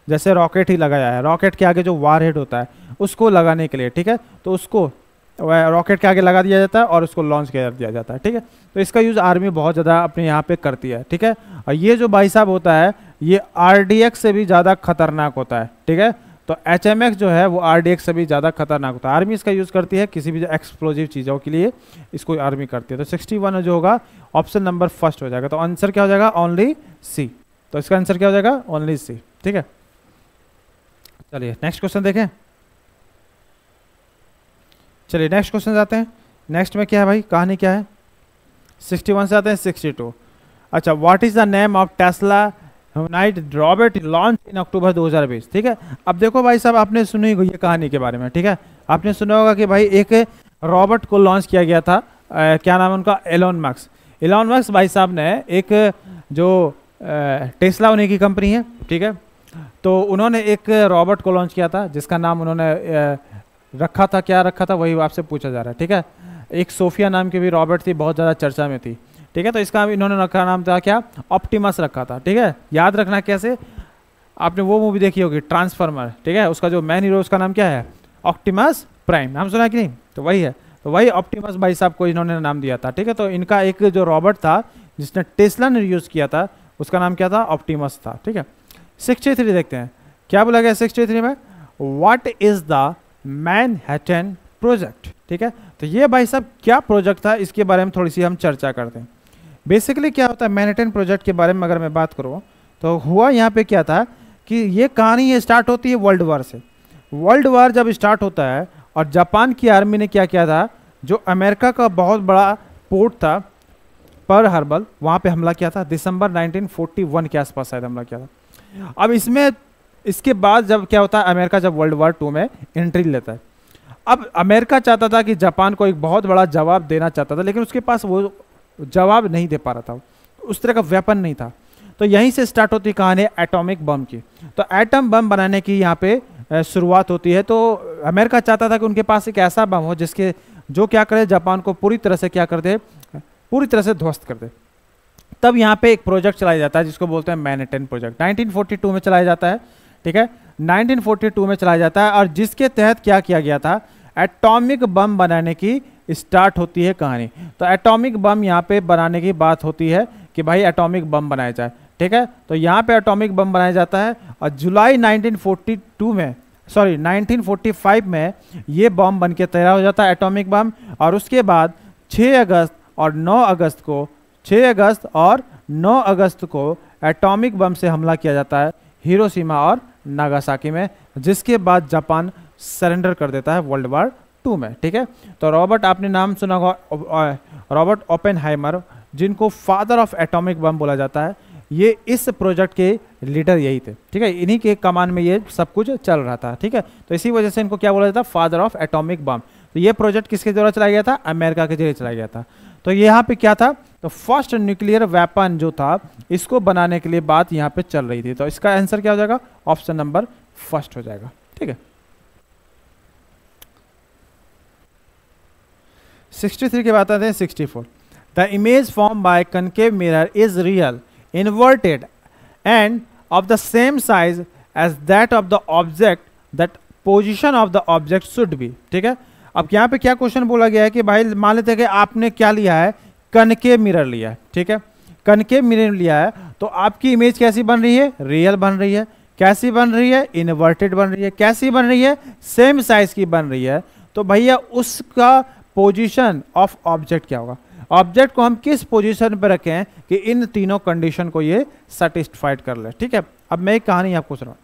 जैसे रॉकेट ही लगाया है, रॉकेट के आगे जो वार हेड होता है उसको लगाने के लिए, ठीक है, तो उसको रॉकेट के आगे लगा दिया जाता है और उसको लॉन्च किया दिया जाता है। ठीक है, तो इसका यूज आर्मी बहुत ज़्यादा अपने यहाँ पे करती है। ठीक है, और ये जो भाई साहब होता है ये RDX से भी ज़्यादा खतरनाक होता है। ठीक है, तो HMX जो है वो RDX से भी ज़्यादा खतरनाक होता है। आर्मी इसका यूज़ करती है किसी भी एक्सप्लोजिव चीज़ों के लिए, इसको आर्मी करती है। तो 61 जो होगा ऑप्शन नंबर फर्स्ट हो जाएगा। तो आंसर क्या हो जाएगा, ओनली सी। तो इसका आंसर क्या हो जाएगा, ओनली सी। ठीक है, चलिए नेक्स्ट क्वेश्चन देखें। चलिए नेक्स्ट क्वेश्चन जाते हैं। नेक्स्ट में क्या है भाई, कहानी क्या है, 61 से आते हैं 62। अच्छा, what is the name of Tesla humanoid robot launch in October 2020। ठीक है, अब देखो भाई साहब आपने सुनी होगी ये कहानी के बारे में। ठीक है, आपने सुना होगा कि भाई एक रॉबोट को लॉन्च किया गया था, क्या नाम है उनका, एलोन मस्क। एलोन मस्क भाई साहब ने एक जो टेस्ला उन्हीं की कंपनी है। ठीक है, तो उन्होंने एक रॉबोट को लॉन्च किया था जिसका नाम उन्होंने रखा था, क्या रखा था वही आपसे पूछा जा रहा है। ठीक है, एक सोफिया नाम की भी रॉबोट थी, बहुत ज़्यादा चर्चा में थी। ठीक है, तो इसका इन्होंने रखा नाम था क्या, ऑप्टिमस रखा था। ठीक है, याद रखना कैसे, आपने वो मूवी देखी होगी ट्रांसफार्मर। ठीक है, उसका जो मैन हीरो उसका नाम क्या है, ऑप्टिमस प्राइम, नाम सुना कि नहीं, तो वही है। तो वही ऑप्टिमस भाई साहब को इन्होंने नाम दिया था। ठीक है, तो इनका एक जो रॉबोट था जिसने टेस्ला ने यूज़ किया था उसका नाम क्या था, ऑप्टिमस था। ठीक है, 63 देखते हैं क्या बोला गया 63 में, what is the Manhattan project. ठीक है, तो ये भाई साहब क्या प्रोजेक्ट था, इसके बारे में थोड़ी सी हम चर्चा करते हैं। बेसिकली क्या होता है मैनहट्टन प्रोजेक्ट के बारे में अगर मैं बात करूँ तो हुआ यहाँ पे क्या था कि ये कहानी स्टार्ट होती है वर्ल्ड वार से। वर्ल्ड वार जब स्टार्ट होता है और जापान की आर्मी ने क्या किया था, जो अमेरिका का बहुत बड़ा पोर्ट था पर्ल हार्बर, वहाँ पे हमला किया था। दिसंबर 1941 के आसपास शायद हमला किया था। अब इसमें इसके बाद जब क्या होता है, अमेरिका जब वर्ल्ड वार 2 में एंट्री लेता है, अब अमेरिका चाहता था कि जापान को एक बहुत बड़ा जवाब देना चाहता था, लेकिन उसके पास वो जवाब नहीं दे पा रहा था, उस तरह का वेपन नहीं था। तो यहीं से स्टार्ट होती कहानी एटॉमिक बम की। तो एटम बम बनाने की यहाँ पे शुरुआत होती है। तो अमेरिका चाहता था कि उनके पास एक ऐसा बम हो जिसके जो क्या करे, जापान को पूरी तरह से क्या कर दे, पूरी तरह से ध्वस्त कर दे। तब यहाँ पे एक प्रोजेक्ट चलाया जाता है जिसको बोलते हैं मैनहट्टन प्रोजेक्ट। 1942 में चलाया जाता है। ठीक है, 1942 में चलाया जाता है और जिसके तहत क्या किया गया था, एटॉमिक बम बनाने की स्टार्ट होती है कहानी। तो एटॉमिक बम यहाँ पे बनाने की बात होती है कि भाई एटॉमिक बम बनाया जाए। ठीक है, तो यहाँ पे एटॉमिक बम बनाया जाता है और जुलाई 1945 में ये बम बन के तैयार हो जाता है एटॉमिक बम। और उसके बाद 6 अगस्त और 9 अगस्त को एटॉमिक बम से हमला किया जाता है हिरोशिमा और नागासाकी में, जिसके बाद जापान सरेंडर कर देता है वर्ल्ड वार 2 में। ठीक है, तो रॉबर्ट, आपने नाम सुना होगा रॉबर्ट ओपेनहाइमर, जिनको फादर ऑफ एटॉमिक बम बोला जाता है, ये इस प्रोजेक्ट के लीडर यही थे। ठीक है, इन्हीं के कमान में ये सब कुछ चल रहा था। ठीक है, तो इसी वजह से इनको क्या बोला जाता है, फादर ऑफ एटॉमिक बम। तो ये प्रोजेक्ट किसके द्वारा चलाया गया था, अमेरिका के जरिए चलाया गया था। तो यहाँ पे क्या था, तो फर्स्ट न्यूक्लियर वेपन जो था इसको बनाने के लिए बात यहाँ पे चल रही थी। तो इसका आंसर क्या हो जाएगा, ऑप्शन नंबर फर्स्ट हो जाएगा। ठीक है, 63 के बाद आते हैं 64। The image form by concave mirror is real, inverted and of the same size as that of the object, that position of the object should be. ठीक है, अब यहाँ पे क्या क्वेश्चन बोला गया है कि भाई मान लेते हैं कि आपने क्या लिया है, कनकेव मिरर लिया है। ठीक है, कनकेव मिरर लिया है तो आपकी इमेज कैसी बन रही है, रियल बन रही है। कैसी बन रही है, इन्वर्टेड बन रही है। कैसी बन रही है, सेम साइज की बन रही है। तो भैया उसका पोजीशन ऑफ ऑब्जेक्ट क्या होगा, ऑब्जेक्ट को हम किस पोजीशन पर रखें कि इन तीनों कंडीशन को ये सेटिस्फाइड कर ले। ठीक है, अब मैं एक कहानी आपको सुना,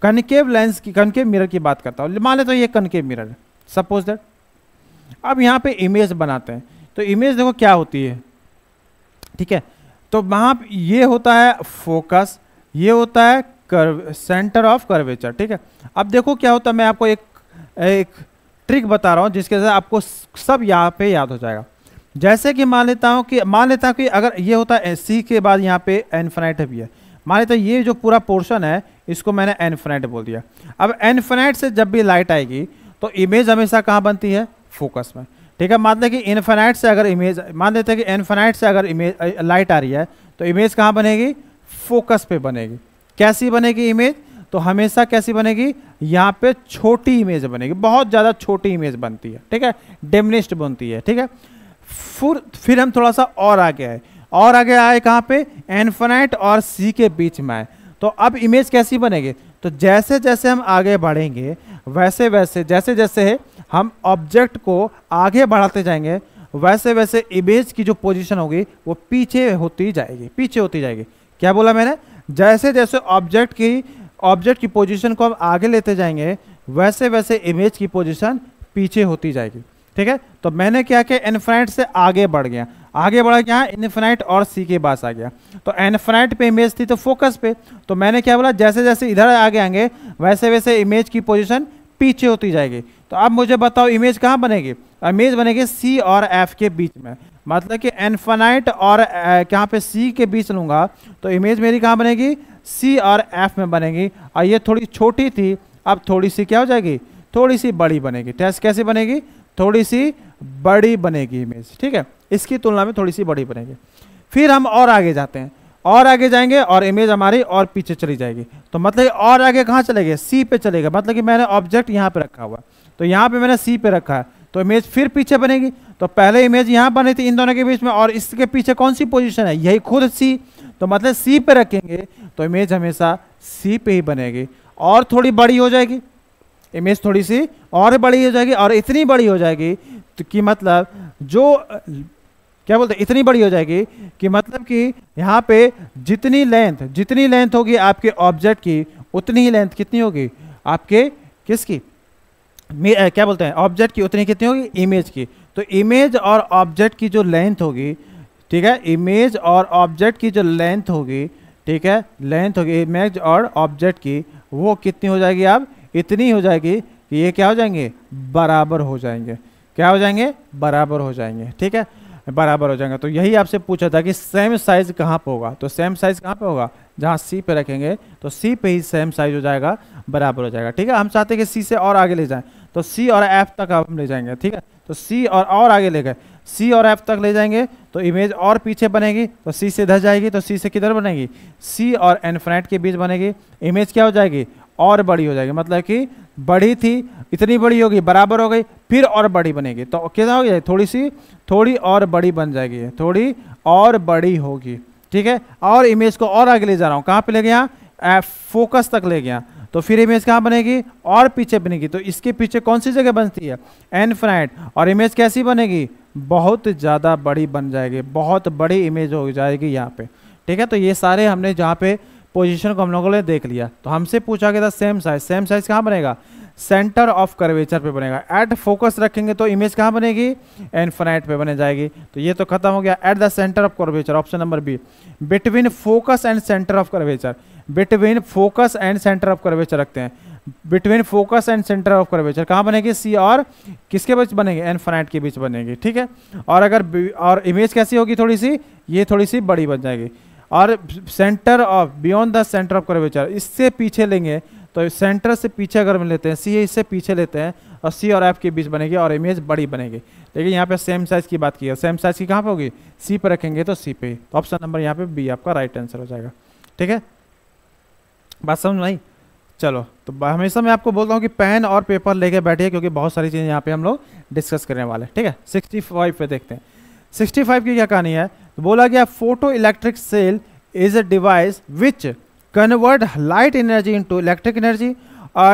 कनकेव लेंस की, कनकेव मिरर की बात करता हूँ। मान लेते तो ये कनकेव मिरर है, सपोज दैट। अब यहाँ पे इमेज बनाते हैं, तो इमेज देखो क्या होती है। ठीक है, तो वहाँ ये होता है फोकस, ये होता है कर्व, सेंटर ऑफ कर्वेचर। ठीक है, अब देखो क्या होता है, मैं आपको एक ट्रिक बता रहा हूँ जिसके साथ आपको सब यहाँ पे याद हो जाएगा। जैसे कि मान लेता हूँ कि अगर ये होता है सी के बाद यहाँ पे इनफिनिट भी है, मान लेता ये जो पूरा पोर्शन है इसको मैंने इनफिनिट बोल दिया। अब इनफिनिट से जब भी लाइट आएगी तो इमेज हमेशा कहाँ बनती है, फोकस में। ठीक है, मान लें कि इनफिनिट से अगर इमेज, मान लेते हैं कि इनफिनिट से अगर इमेज लाइट आ रही है तो इमेज कहाँ बनेगी, फोकस पे बनेगी। कैसी बनेगी इमेज, तो हमेशा कैसी बनेगी, यहाँ पे छोटी इमेज बनेगी, बहुत ज़्यादा छोटी इमेज बनती है। ठीक है, डिमिनिश्ड बनती है। ठीक है, फिर हम थोड़ा सा और आगे आए, और आगे आए कहाँ पे, इनफिनिट और सी के बीच में आए। तो अब इमेज कैसी बनेगी, तो जैसे जैसे हम आगे बढ़ेंगे वैसे वैसे, जैसे जैसे हम ऑब्जेक्ट को आगे बढ़ाते जाएंगे वैसे वैसे इमेज की जो पोजीशन होगी वो पीछे होती जाएगी, पीछे होती जाएगी। क्या बोला मैंने, जैसे जैसे ऑब्जेक्ट की पोजीशन को हम आगे लेते जाएंगे वैसे वैसे इमेज की पोजीशन पीछे होती जाएगी। ठीक है, तो मैंने क्या किया, इनफिनिट से आगे बढ़ गया, आगे बढ़ा क्या, इनफिनिट और सी के पास आ गया। तो इनफिनिट पे इमेज थी तो फोकस पे, तो मैंने क्या बोला, जैसे जैसे इधर आगे आएंगे वैसे वैसे इमेज की पोजीशन पीछे होती जाएगी। तो अब मुझे बताओ इमेज कहाँ बनेगी, इमेज बनेगी सी और एफ के बीच में। मतलब कि इनफिनिट और कहाँ पे सी के बीच लूंगा तो इमेज मेरी कहाँ बनेगी, सी और एफ में बनेगी। और ये थोड़ी छोटी थी, अब थोड़ी सी क्या हो जाएगी, थोड़ी सी बड़ी बनेगी। टेस्ट कैसे बनेगी, थोड़ी सी बड़ी बनेगी इमेज। ठीक है, इसकी तुलना में थोड़ी सी बड़ी बनेगी। फिर हम और आगे जाते हैं, और आगे जाएंगे और इमेज हमारी और पीछे चली जाएगी। तो मतलब और आगे कहाँ चलेगा, सी पे चलेगा। मतलब कि मैंने ऑब्जेक्ट यहाँ पे रखा हुआ, तो यहाँ पे मैंने सी पे रखा है तो इमेज फिर पीछे बनेगी। तो पहले इमेज यहाँ बनी थी इन दोनों के बीच में, और इसके पीछे कौन सी पोजीशन है, यही खुद सी। तो मतलब सी पे रखेंगे तो इमेज हमेशा सी पे ही बनेगी। और थोड़ी बड़ी हो जाएगी इमेज, थोड़ी सी और बड़ी हो जाएगी, और इतनी बड़ी हो जाएगी तो कि मतलब जो क्या बोलते हैं, इतनी बड़ी हो जाएगी कि मतलब कि यहाँ पे जितनी लेंथ होगी आपके ऑब्जेक्ट की, उतनी ही लेंथ कितनी होगी आपके किसकी, क्या बोलते हैं, ऑब्जेक्ट की, उतनी कितनी होगी, इमेज की। तो इमेज और ऑब्जेक्ट की जो लेंथ होगी, ठीक है, इमेज और ऑब्जेक्ट की जो लेंथ होगी, ठीक है, लेंथ होगी इमेज और ऑब्जेक्ट की, वो कितनी हो जाएगी, अब इतनी हो जाएगी कि ये क्या हो जाएंगे, बराबर हो जाएंगे। क्या हो जाएंगे, बराबर हो जाएंगे। ठीक है, बराबर हो जाएंगे। तो यही आपसे पूछा था कि सेम साइज कहाँ पे होगा, तो सेम साइज कहाँ पे होगा, जहाँ सी पे रखेंगे तो सी पे ही सेम साइज हो जाएगा, बराबर हो जाएगा। ठीक है, हम चाहते हैं कि सी से और आगे ले जाएं, तो सी और एफ तक हम ले जाएंगे। ठीक है, तो सी और आगे ले गए, सी और एफ तक ले जाएंगे तो इमेज और पीछे बनेगी, तो सी से इधर जाएगी तो सी से किधर बनेगी, सी और इनफिनिट के बीच बनेगी। इमेज क्या हो जाएगी, और बड़ी हो जाएगी। मतलब कि बड़ी थी, इतनी बड़ी होगी, बराबर हो गई, फिर और बड़ी बनेगी। तो क्या हो जाएगी, थोड़ी और बड़ी बन जाएगी, थोड़ी और बड़ी होगी। ठीक है, और इमेज को और आगे ले जा रहा हूँ, कहाँ पे ले गया, फोकस तक ले गया, तो फिर इमेज कहाँ बनेगी, और पीछे बनेगी। तो इसके पीछे कौन सी जगह बनती है, इनफिनिट, और इमेज कैसी बनेगी, बहुत ज़्यादा बड़ी बन जाएगी, बहुत बड़ी इमेज हो जाएगी यहाँ पे। ठीक है, तो ये सारे हमने जहाँ पे पोजीशन को हम लोगों ने देख लिया। तो हमसे पूछा गया था सेम साइज कहाँ बनेगा, सेंटर ऑफ कर्वेचर पे बनेगा। एट फोकस रखेंगे तो इमेज कहाँ बनेगी, इनफिनाइट पे बने जाएगी। तो ये तो खत्म हो गया। At the centre of curvature, option number B. Between focus and centre of curvature, between focus and centre of curvature रखते हैं। Between focus and centre of curvature कहाँ बनेगी, सी और किसके बीच बनेगी, इनफिनाइट के बीच बनेगी, ठीक है। और अगर और इमेज कैसी होगी, थोड़ी सी, ये थोड़ी सी बड़ी बन जाएगी। और centre of, beyond the centre of curvature, इससे पीछे लेंगे तो सेंटर से पीछे अगर हम लेते हैं, सी इससे पीछे लेते हैं और सी और एफ के बीच बनेगी और इमेज बड़ी बनेगी। लेकिन यहाँ पे सेम साइज की बात की है, सेम साइज की कहाँ पे होगी, सी पर रखेंगे तो सी पे। तो ऑप्शन नंबर यहाँ पे बी आपका राइट आंसर हो जाएगा, ठीक है। बात समझ नहीं, चलो। तो हमेशा मैं आपको बोलता हूँ कि पेन और पेपर लेके बैठिए, क्योंकि बहुत सारी चीज़ें यहाँ पे हम लोग डिस्कस करने वाले, ठीक है। 65 पे देखते हैं। 65 की क्या कहानी है, तो बोला गया photoelectric cell is a device which convert light energy into electric energy or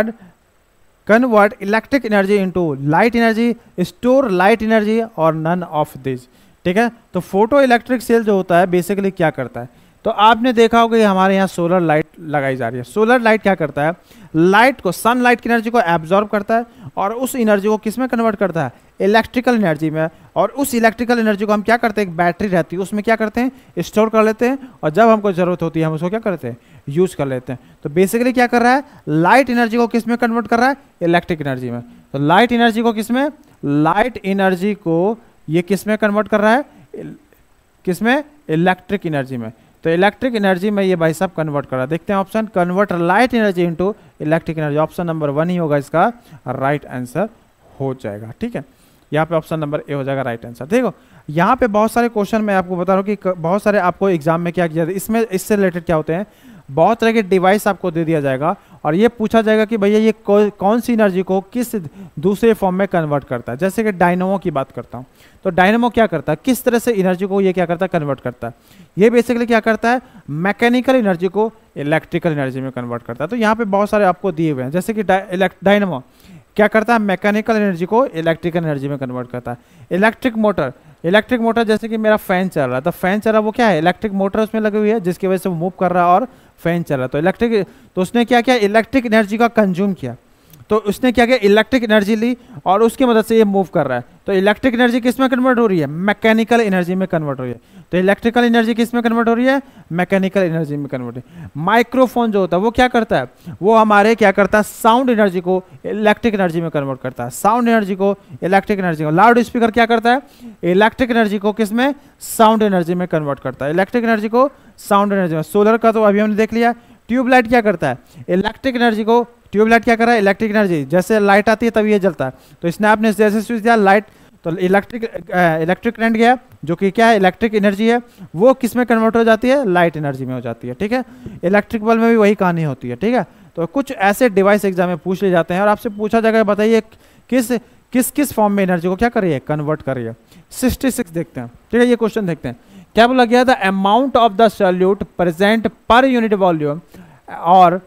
convert electric energy into light energy, store light energy or none of these, ठीक है। तो फोटो इलेक्ट्रिक सेल जो होता है बेसिकली क्या करता है, तो आपने देखा होगा कि हमारे यहाँ सोलर लाइट लगाई जा रही है। सोलर लाइट क्या करता है, लाइट को, सनलाइट की एनर्जी को एब्जॉर्ब करता है और उस एनर्जी को किस में कन्वर्ट करता है, इलेक्ट्रिकल एनर्जी में। और उस इलेक्ट्रिकल एनर्जी को हम क्या करते हैं, एक बैटरी रहती है उसमें क्या करते हैं, स्टोर कर लेते हैं और जब हमको जरूरत होती है हम उसको क्या करते हैं, यूज कर लेते हैं। तो बेसिकली क्या कर रहा है, लाइट एनर्जी को किस में कन्वर्ट कर रहा है, इलेक्ट्रिक एनर्जी में। तो लाइट एनर्जी को किस में, लाइट एनर्जी को ये किस में कन्वर्ट कर रहा है, किस में, इलेक्ट्रिक एनर्जी में। तो इलेक्ट्रिक एनर्जी में ये भाई साहब कन्वर्ट कर रहा है। देखते हैं option, convert light energy into electric energy. Option number 1 ही होगा इसका राइट आंसर हो जाएगा, ठीक है। यहाँ पे ऑप्शन नंबर ए हो जाएगा राइट आंसर। देखो यहाँ पे बहुत सारे क्वेश्चन मैं आपको बता रहा हूँ कि बहुत सारे आपको एग्जाम में क्या किया जाता है, इसमें इससे रिलेटेड क्या होते हैं, बहुत तरह के डिवाइस आपको दे दिया जाएगा और ये पूछा जाएगा कि भैया ये कौन सी एनर्जी को किस दूसरे फॉर्म में कन्वर्ट करता है। जैसे कि डायनामो की बात करता हूँ, तो डायनामो क्या करता है, किस तरह से एनर्जी को ये क्या करता है, कन्वर्ट करता है। ये बेसिकली क्या करता है, मैकेनिकल एनर्जी को इलेक्ट्रिकल एनर्जी में कन्वर्ट करता है। तो यहाँ पे बहुत सारे आपको दिए हुए हैं, जैसे कि डायनामो क्या करता है, मैकेनिकल एनर्जी को इलेक्ट्रिकल एनर्जी में कन्वर्ट करता है। इलेक्ट्रिक मोटर जैसे कि मेरा फैन चल रहा है, तो फैन चल रहा है वो क्या है, इलेक्ट्रिक मोटर उसमें लगी हुई है जिसकी वजह से वो मूव कर रहा है और फैन चल रहा है। तो इलेक्ट्रिक, तो उसने क्या किया, इलेक्ट्रिक एनर्जी का कंज्यूम किया। तो उसने क्या किया, इलेक्ट्रिक एनर्जी ली और उसकी मदद से ये मूव कर रहा है। तो इलेक्ट्रिक एनर्जी किस में कन्वर्ट हो रही है, मैकेनिकल एनर्जी में कन्वर्ट हो रही है। तो इलेक्ट्रिकल एनर्जी किस में कन्वर्ट हो रही है, मैकेनिकल एनर्जी में कन्वर्ट हो रही है। माइक्रोफोन जो होता है वो क्या करता है, वो हमारे क्या करता है, साउंड एनर्जी को इलेक्ट्रिक एनर्जी में कन्वर्ट करता है। साउंड एनर्जी को इलेक्ट्रिक एनर्जी को। लाउड स्पीकर क्या करता है, इलेक्ट्रिक एनर्जी को किस में, साउंड एनर्जी में कन्वर्ट करता है। इलेक्ट्रिक एनर्जी को साउंड एनर्जी में। सोलर का तो अभी हमने देख लिया। ट्यूबलाइट क्या करता है, इलेक्ट्रिक एनर्जी को, ट्यूबलाइट क्या कर रहा है, इलेक्ट्रिक एनर्जी, जैसे लाइट आती है तभी ये जलता है। तो इसने आपने जैसे स्विच दिया लाइट, तो इलेक्ट्रिक करंट गया जो कि क्या है, इलेक्ट्रिक एनर्जी है, वो किस में कन्वर्ट हो जाती है, लाइट एनर्जी में हो जाती है, ठीक है। इलेक्ट्रिक बल्ब में भी वही कहानी होती है, ठीक है। तो कुछ ऐसे डिवाइस एग्जाम में पूछ ले जाते हैं और आपसे पूछा जाएगा बताइए किस फॉर्म में एनर्जी को क्या कर रही है, कन्वर्ट कर रही है। 66 देखते हैं, ठीक है। ये क्वेश्चन देखते हैं, क्या बोला गया था, amount of the solute present per unit volume और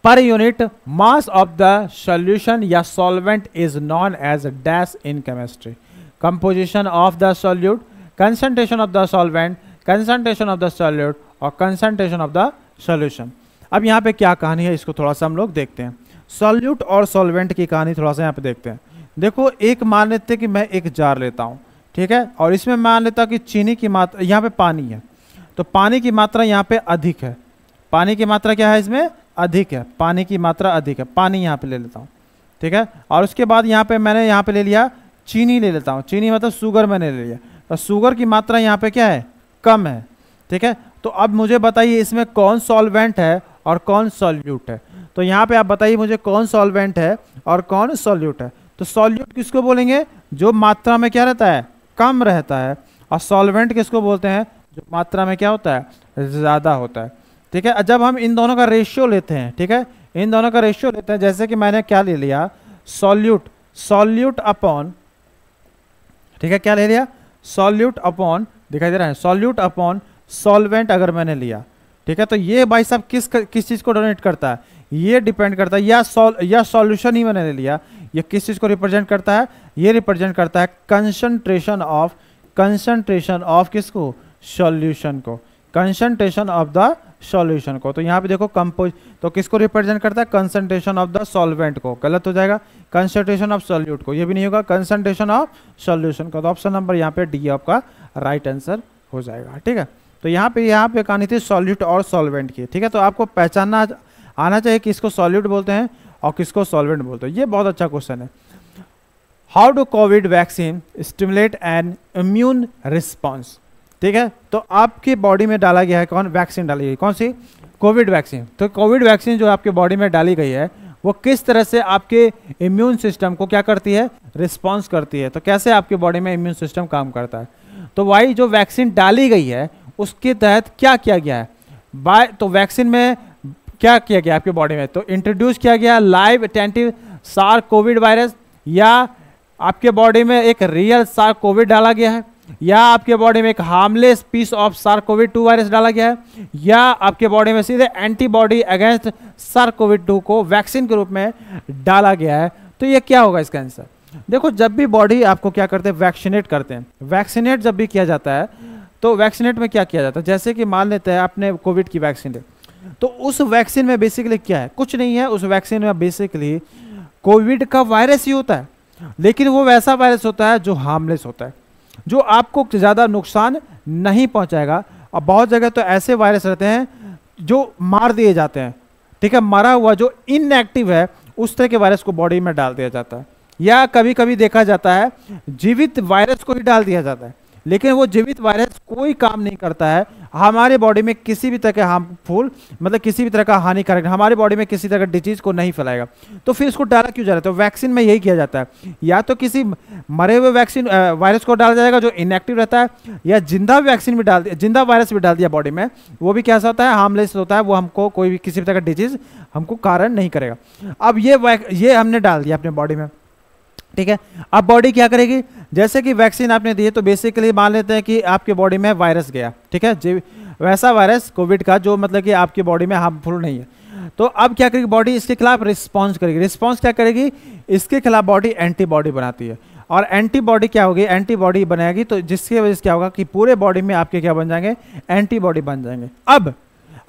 per unit mass of the solution या solvent is known as dash in chemistry. Composition of the solute, concentration of the solvent, concentration of the solute और कंसंट्रेशन ऑफ द सॉल्यूशन। अब यहाँ पे क्या कहानी है इसको थोड़ा सा हम लोग देखते हैं। सॉल्यूट और सॉल्वेंट की कहानी थोड़ा सा यहाँ पे देखते हैं। देखो एक मान लेते हैं कि मैं एक जार लेता हूँ, ठीक है, और इसमें मान लेता हूँ कि चीनी की मात्रा, यहाँ पे पानी है, तो पानी की मात्रा यहाँ पे अधिक है। पानी की मात्रा क्या है, इसमें अधिक है, पानी की मात्रा अधिक है, पानी यहाँ पे ले लेता हूँ, ठीक है। और उसके बाद यहाँ पे मैंने यहाँ पे ले लिया चीनी, ले लेता हूँ, चीनी मतलब शुगर मैंने ले लिया, तो शुगर की मात्रा यहाँ पे क्या है, कम है, ठीक है। तो अब मुझे बताइए इसमें कौन सॉल्वेंट है और कौन सॉल्यूट है। तो यहाँ पे आप बताइए मुझे कौन सॉल्वेंट है और कौन सॉल्यूट है। तो सॉल्यूट किसको बोलेंगे, जो मात्रा में क्या रहता है, कम रहता है, और सॉल्वेंट किसको बोलते हैं, जो मात्रा में क्या होता है, ज़्यादा होता है, ठीक है। जब हम इन दोनों का रेशियो लेते हैं, ठीक है, इन दोनों का रेशियो लेते हैं, जैसे कि मैंने क्या ले लिया, सॉल्यूट अपॉन, ठीक है, क्या ले लिया, सॉल्यूट अपॉन, दिखाई दे रहा है, सॉल्यूट अपॉन सॉल्वेंट अगर मैंने लिया, ठीक है, तो ये भाई साहब किस चीज़ को डोनेट करता है, ये डिपेंड करता है, या सॉल्यूशन ही मैंने ले लिया, ये किस चीज़ को रिप्रेजेंट करता है, ये रिप्रेजेंट करता है कंसंट्रेशन ऑफ किसको, सॉल्यूशन को, कंसंट्रेशन ऑफ द सॉल्यूशन को। तो यहाँ पे देखो कंपोज, तो किसको रिप्रेजेंट करता है, कंसंट्रेशन ऑफ द सॉल्वेंट को, गलत हो जाएगा, कंसंट्रेशन ऑफ सॉल्यूट को, ये भी नहीं होगा, कंसंट्रेशन ऑफ सॉल्यूशन को। तो ऑप्शन नंबर यहाँ पे डी आपका राइट आंसर हो जाएगा। ठीक है, तो यहाँ पे कहानी थी सॉल्यूट और सॉल्वेंट की। ठीक है, तो आपको पहचानना आना चाहिए किसको सॉल्यूट बोलते हैं और किसको सॉल्वेंट बोलते हैं। ये बहुत अच्छा क्वेश्चन है। How do Covid vaccine stimulate N immune response. ठीक है, तो आपकी बॉडी में डाला गया है, कौन वैक्सीन डाली गई, कौन सी, कोविड वैक्सीन। तो कोविड वैक्सीन जो आपके बॉडी में डाली गई है वो किस तरह से आपके इम्यून सिस्टम को क्या करती है, रिस्पॉन्स करती है। तो कैसे आपके बॉडी में इम्यून सिस्टम काम करता है। तो वाई जो वैक्सीन डाली गई है उसके तहत क्या किया गया है, बाय तो वैक्सीन में क्या किया गया आपके बॉडी में, तो इंट्रोड्यूस किया गया लाइव अटेंटिव सार कोविड वायरस, या आपके बॉडी में एक रियल सार कोविड डाला गया है, या आपके बॉडी में एक हार्मलेस पीस ऑफ सार कोविड 2 वायरस डाला गया है, या आपके बॉडी में सीधे एंटीबॉडी अगेंस्ट सार कोविड 2 को वैक्सीन के रूप में डाला गया है। तो ये क्या होगा इसका आंसर। देखो जब भी बॉडी आपको क्या करते हैं, वैक्सीनेट करते हैं, वैक्सीनेट जब भी किया जाता है तो वैक्सीनेट में क्या किया जाता है, जैसे कि मान लेते हैं आपने कोविड की वैक्सीन ली, तो उस वैक्सीन में बेसिकली क्या है, कुछ नहीं है, उस वैक्सीन में बेसिकली कोविड का वायरस ही होता है, लेकिन वो वैसा वायरस होता है जो हार्मलेस होता है, जो आपको ज़्यादा नुकसान नहीं पहुंचाएगा। और बहुत जगह तो ऐसे वायरस रहते हैं जो मार दिए जाते हैं। ठीक है, मरा हुआ जो इनएक्टिव है उस तरह के वायरस को बॉडी में डाल दिया जाता है, या कभी कभी देखा जाता है जीवित वायरस को ही डाल दिया जाता है, लेकिन वो जीवित वायरस कोई काम नहीं करता है हमारे बॉडी में किसी भी तरह का हार्मफुल, मतलब किसी भी तरह का हानिकारक, हमारे बॉडी में किसी तरह का डिजीज को नहीं फैलाएगा। तो फिर इसको डाला क्यों जा रहा है, तो वैक्सीन में यही किया जाता है, या तो किसी मरे हुए वैक्सीन वायरस को डाला जाएगा जो इनएक्टिव रहता है, या जिंदा वैक्सीन भी डाल दिया, जिंदा वायरस भी डाल दिया बॉडी में, वो भी कैसा होता है, हार्मलेस होता है, वो हमको कोई भी किसी भी तरह का डिजीज हमको कारण नहीं करेगा। अब ये हमने डाल दिया अपने बॉडी में। ठीक है, अब बॉडी क्या करेगी, जैसे कि वैक्सीन आपने दी है तो बेसिकली मान लेते हैं कि आपके बॉडी में वायरस गया। ठीक है, जी वैसा वायरस कोविड का जो मतलब कि आपकी बॉडी में हार्मफुल नहीं है, तो अब क्या करेगी बॉडी, इसके खिलाफ रिस्पॉन्स करेगी। रिस्पॉन्स क्या करेगी, इसके खिलाफ बॉडी एंटीबॉडी बनाती है, और एंटीबॉडी क्या होगी, एंटीबॉडी बनाएगी, तो जिसकी वजह से क्या होगा कि पूरे बॉडी में आपके क्या बन जाएंगे, एंटीबॉडी बन जाएंगे। अब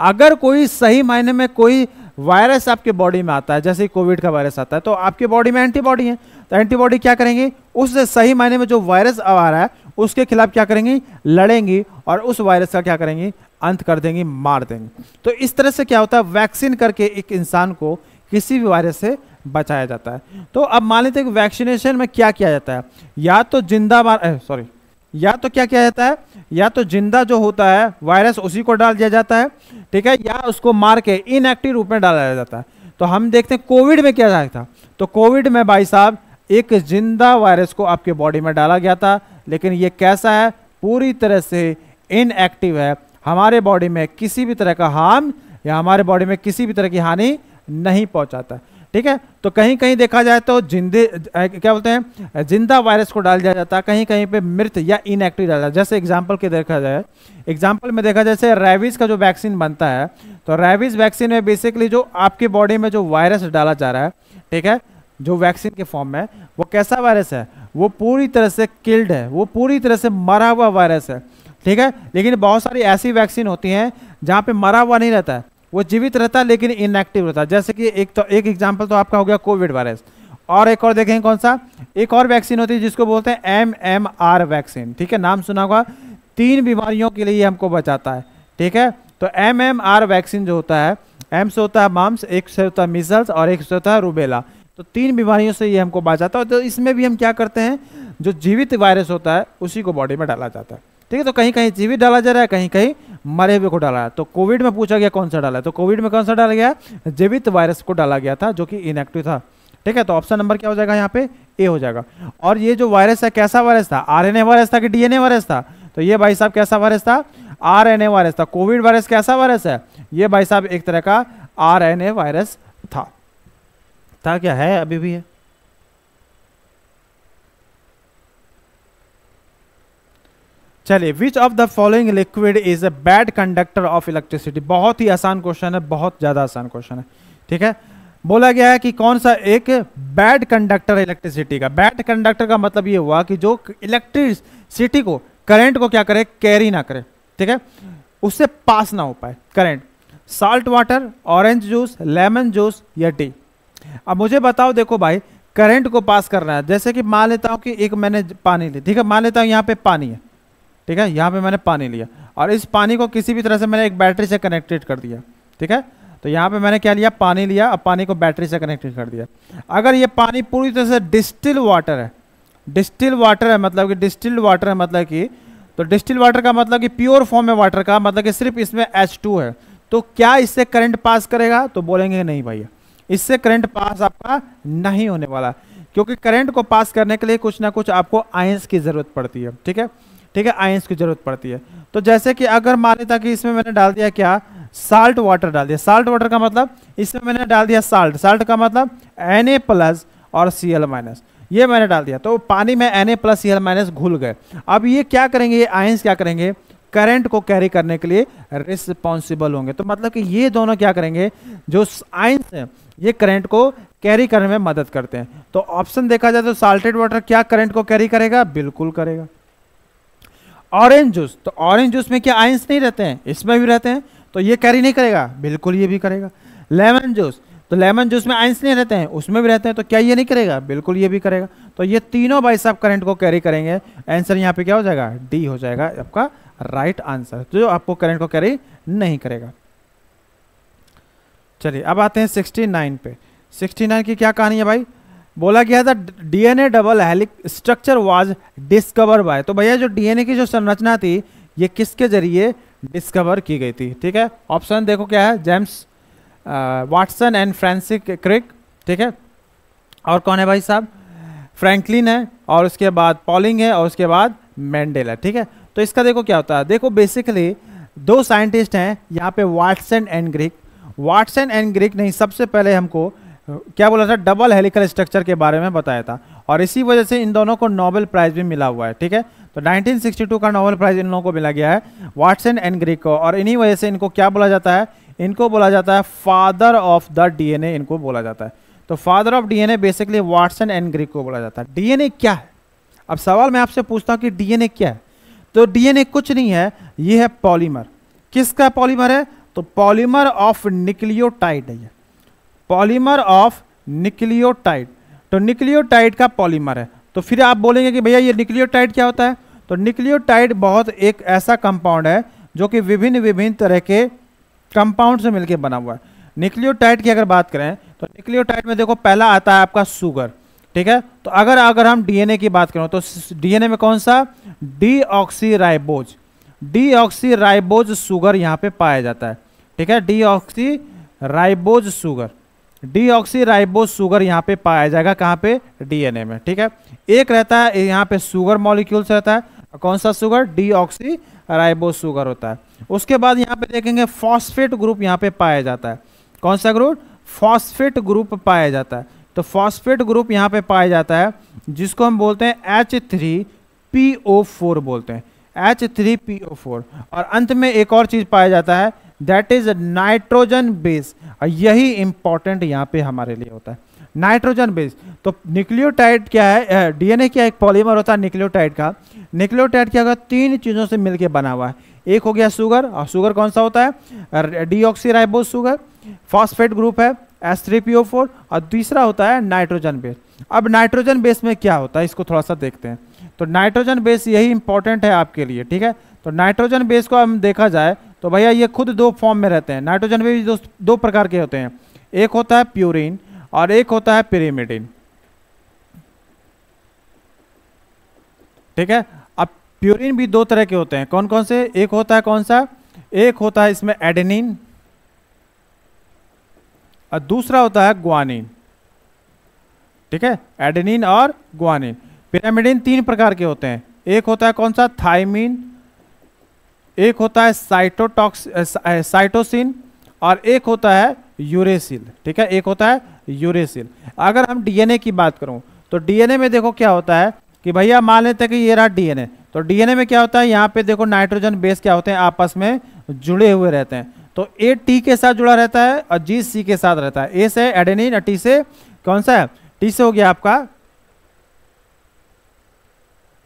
अगर कोई सही मायने में कोई वायरस आपके बॉडी में आता है, जैसे कोविड का वायरस आता है, तो आपके बॉडी में एंटीबॉडी है, तो एंटीबॉडी क्या करेंगी, उस सही मायने में जो वायरस आ रहा है उसके खिलाफ क्या करेंगी, लड़ेंगी, और उस वायरस का क्या करेंगी, अंत कर देंगी, मार देंगी। तो इस तरह से क्या होता है, वैक्सीन करके एक इंसान को किसी भी वायरस से बचाया जाता है। तो अब मान लेते हैं कि वैक्सीनेशन में क्या किया जाता है, या तो या तो क्या किया जाता है, या तो जिंदा जो होता है वायरस उसी को डाल दिया जाता है, ठीक है, या उसको मार के इनएक्टिव रूप में डाला जाता है। तो हम देखते हैं कोविड में क्या था, तो कोविड में भाई साहब एक जिंदा वायरस को आपके बॉडी में डाला गया था, लेकिन ये कैसा है, पूरी तरह से इनएक्टिव है, हमारे बॉडी में किसी भी तरह का हार्म या हमारे बॉडी में किसी भी तरह की हानि नहीं पहुंचाता। ठीक है, तो कहीं कहीं देखा जाए तो क्या बोलते हैं, जिंदा वायरस को डाल दिया जाता है, कहीं कहीं पे मृत या इनएक्टिव डाला जाता है। जैसे एग्जांपल में देखा जाए, जैसे रैबीज का जो वैक्सीन बनता है, तो रैबीज वैक्सीन में बेसिकली जो आपके बॉडी में जो वायरस डाला जा रहा है, ठीक है, जो वैक्सीन के फॉर्म में, वो कैसा वायरस है, वो पूरी तरह से किल्ड है, वो पूरी तरह से मरा हुआ वायरस है। ठीक है, लेकिन बहुत सारी ऐसी वैक्सीन होती हैं जहाँ पे मरा हुआ नहीं रहता है, वो जीवित रहता है लेकिन इनएक्टिव रहता है। जैसे कि एक एग्जांपल तो आपका हो गया कोविड वायरस, और एक और देखेंगे कौन सा, एक और वैक्सीन होती है जिसको बोलते हैं MMR वैक्सीन। ठीक है, नाम सुना होगा, 3 बीमारियों के लिए हमको बचाता है। ठीक है, तो MMR वैक्सीन जो होता है, M से होता है मम्स, एक से होता है मीजल्स, और एक से होता है रूबेला, तो 3 बीमारियों से ये हमको बचाता है। तो इसमें भी हम क्या करते हैं, जो जीवित वायरस होता है उसी को बॉडी में डाला जाता है। ठीक है, तो कहीं कहीं जीवित डाला जा रहा है, कहीं कहीं मरे हुए को डाला है। तो कोविड में पूछा गया कौन सा डाला है, तो कोविड में कौन सा डाला गया, जीवित वायरस को डाला गया था जो कि इनएक्टिव था। ठीक है, तो ऑप्शन नंबर क्या हो जाएगा यहाँ पे, ए हो जाएगा। और ये जो वायरस है कैसा वायरस था, RNA वायरस था कि DNA वायरस था, तो ये भाई साहब कैसा वायरस था, RNA वायरस था। कोविड वायरस कैसा वायरस है, ये भाई साहब एक तरह का RNA वायरस था क्या, है अभी भी है। चलिए, विच of the following liquid is a bad conductor of electricity. बहुत ही आसान क्वेश्चन है, बहुत ज्यादा आसान क्वेश्चन है। ठीक है, बोला गया है कि कौन सा एक बैड कंडक्टर है इलेक्ट्रिसिटी का। बैड कंडक्टर का मतलब ये हुआ कि जो इलेक्ट्रिसिटी को, करंट को क्या करे, कैरी ना करे, ठीक है, उससे पास ना हो पाए current. Salt water, orange juice, lemon juice या टी। अब मुझे बताओ, देखो भाई करंट को पास करना है, जैसे कि मान लेता हूँ कि एक मैंने पानी ली, ठीक है, मान लेता हूँ यहाँ पे पानी है, ठीक है, यहाँ पे मैंने पानी लिया और इस पानी को किसी भी तरह से मैंने एक बैटरी से कनेक्टेड कर दिया, ठीक है। तो यहाँ पे मैंने क्या लिया, पानी लिया, अब पानी को बैटरी से कनेक्टेड कर दिया। अगर ये पानी पूरी तरह से डिस्टिल वाटर है, डिस्टिल वाटर है मतलब कि डिस्टिल्ड वाटर है मतलब कि, तो डिस्टिल वाटर का मतलब कि प्योर फॉर्म में वाटर का मतलब कि सिर्फ इसमें H2 है, तो क्या इससे करंट पास करेगा? तो बोलेंगे नहीं भैया, इससे करंट पास आपका नहीं होने वाला, क्योंकि करंट को पास करने के लिए कुछ ना कुछ आपको आयंस की जरूरत पड़ती है, ठीक है, ठीक है, आयंस की जरूरत पड़ती है। तो जैसे कि अगर मान लेता कि इसमें मैंने डाल दिया क्या, साल्ट वाटर डाल दिया, साल्ट वाटर का मतलब इसमें मैंने डाल दिया साल्ट, साल्ट का मतलब Na+ और Cl-, ये मैंने डाल दिया, तो पानी में Na+ Cl- घुल गए। अब ये क्या करेंगे, ये आयंस क्या करेंगे, करंट को कैरी करने के लिए रिस्पॉन्सिबल होंगे। तो मतलब कि ये दोनों क्या करेंगे, जो आयंस हैं ये करंट को कैरी करने में मदद करते हैं। तो ऑप्शन देखा जाए तो साल्टेड वाटर क्या करंट को कैरी करेगा? बिल्कुल करेगा। ऑरेंज जूस, तो ऑरेंज जूस में क्या आयंस नहीं रहते हैं? इसमें भी रहते हैं, तो ये कैरी नहीं करेगा? बिल्कुल ये भी करेगा। लेमन जूस, तो लेमन जूस में आयंस नहीं रहते हैं, उसमें भी रहते हैं, तो क्या ये नहीं करेगा? बिल्कुल ये भी करेगा। तो ये तीनों भाई साहब करंट को कैरी करेंगे। आंसर यहाँ पे क्या हो जाएगा? डी हो जाएगा आपका राइट आंसर, जो आपको करंट को कैरी नहीं करेगा। चलिए अब आते हैं 69 पे। 69 की क्या कहानी है भाई? बोला गया था DNA double helix structure was discover by, तो भैया जो डीएनए की जो संरचना थी ये किसके जरिए डिस्कवर की गई थी? ठीक है, ऑप्शन देखो क्या है, James Watson and Francis Crick, ठीक है, और कौन है भाई साहब? फ्रैंकलिन है, और उसके बाद पॉलिंग है, और उसके बाद मेंडल है, ठीक है। तो इसका देखो क्या होता है, देखो बेसिकली दो साइंटिस्ट हैं यहाँ पे, Watson and Crick. Watson and Crick ने सबसे पहले हमको क्या बोला था, डबल हेलिकल स्ट्रक्चर के बारे में बताया था, और इसी वजह से इन दोनों को नोबेल प्राइज भी मिला हुआ है, ठीक है। तो 1962 का नोबेल प्राइज इन लोगों को मिला गया है, वाटसन एंड क्रिक को, और इन्हीं वजह से इनको क्या बोला जाता है? इनको बोला जाता है फादर ऑफ द डीएनए, इनको बोला जाता है। तो father of DNA basically Watson and Crick को बोला जाता है। डीएनए क्या है? अब सवाल मैं आपसे पूछता हूँ कि डीएनए क्या है, तो डीएनए कुछ नहीं है, ये है पॉलीमर। किसका पॉलीमर है? तो पॉलीमर ऑफ न्यूक्लियोटाइड है, पॉलीमर ऑफ न्यूक्लियोटाइड। तो न्यूक्लियोटाइड का पॉलीमर है। तो फिर आप बोलेंगे कि भैया ये न्यूक्लियोटाइड क्या होता है? तो न्यूक्लियोटाइड बहुत एक ऐसा कंपाउंड है जो कि विभिन्न विभिन्न तरह के कंपाउंड से मिलकर बना हुआ है। न्यूक्लियोटाइड की अगर बात करें तो न्यूक्लियोटाइड में देखो पहला आता है आपका शुगर, ठीक है। तो अगर हम डीएनए की बात करें तो डीएनए में कौन सा? डीऑक्सीराइबोज, डीऑक्सीराइबोज शुगर यहाँ पे पाया जाता है, ठीक है, डीऑक्सीराइबोज शुगर, डीऑक्सीराइबोज शुगर यहाँ पे पाया जाएगा, कहाँ पे? डीएनए में, ठीक है। एक रहता है यहाँ पे शुगर मॉलिक्यूल्स रहता है, कौन सा शुगर? डीऑक्सीराइबोज शुगर होता है। उसके बाद यहाँ पे देखेंगे फॉस्फेट ग्रुप यहाँ पे पाया जाता है, कौन सा ग्रुप? फॉस्फेट ग्रुप पाया जाता है। तो फॉस्फेट ग्रुप यहाँ पे पाया जाता है जिसको हम बोलते हैं H3PO4 बोलते हैं, H3PO4। और अंत में एक और चीज पाया जाता है, दैट इज नाइट्रोजन बेस, और यही इंपॉर्टेंट यहाँ पे हमारे लिए होता है, नाइट्रोजन बेस। तो न्यूक्लियोटाइड क्या है? डीएनए क्या एक पॉलीमर होता है न्यूक्लियोटाइड का। न्यूक्लियोटाइड क्या होगा? तीन चीजों से मिलकर बना हुआ है। एक हो गया शुगर, और शुगर कौन सा होता है? Deoxyribose sugar. फॉस्फेट ग्रुप है H3PO4, और तीसरा होता है नाइट्रोजन बेस। अब नाइट्रोजन बेस में क्या होता है इसको थोड़ा सा देखते हैं। तो नाइट्रोजन बेस यही इंपॉर्टेंट है आपके लिए, ठीक है। तो नाइट्रोजन बेस को हम देखा जाए तो भैया ये खुद दो फॉर्म में रहते हैं। नाइट्रोजन बेस दो प्रकार के होते हैं, एक होता है प्यूरिन और एक होता है पिरिमिडिन, ठीक है। अब प्यूरिन भी दो तरह के होते हैं, कौन कौन से? एक होता है कौन सा? एक होता है इसमें एडेनिन, और दूसरा होता है ग्वानिन, ठीक है, एडेनिन और ग्वानिन। पिरामिडिन तीन प्रकार के होते हैं, एक होता है कौन सा? थाइमिन, एक होता है साइटोसिन, और एक होता है यूरेसिल, ठीक है, एक होता है यूरेसिल। अगर हम डीएनए की बात करूं तो डीएनए में देखो क्या होता है कि भैया मान लेते हैं कि ये रहा डीएनए। तो डीएनए में क्या होता है? यहाँ पे देखो नाइट्रोजन बेस क्या होते हैं? आपस में जुड़े हुए रहते हैं। तो ए टी के साथ जुड़ा रहता है और जी सी के साथ रहता है। ए से एडेनिन और टी से कौन सा है? टी से हो गया आपका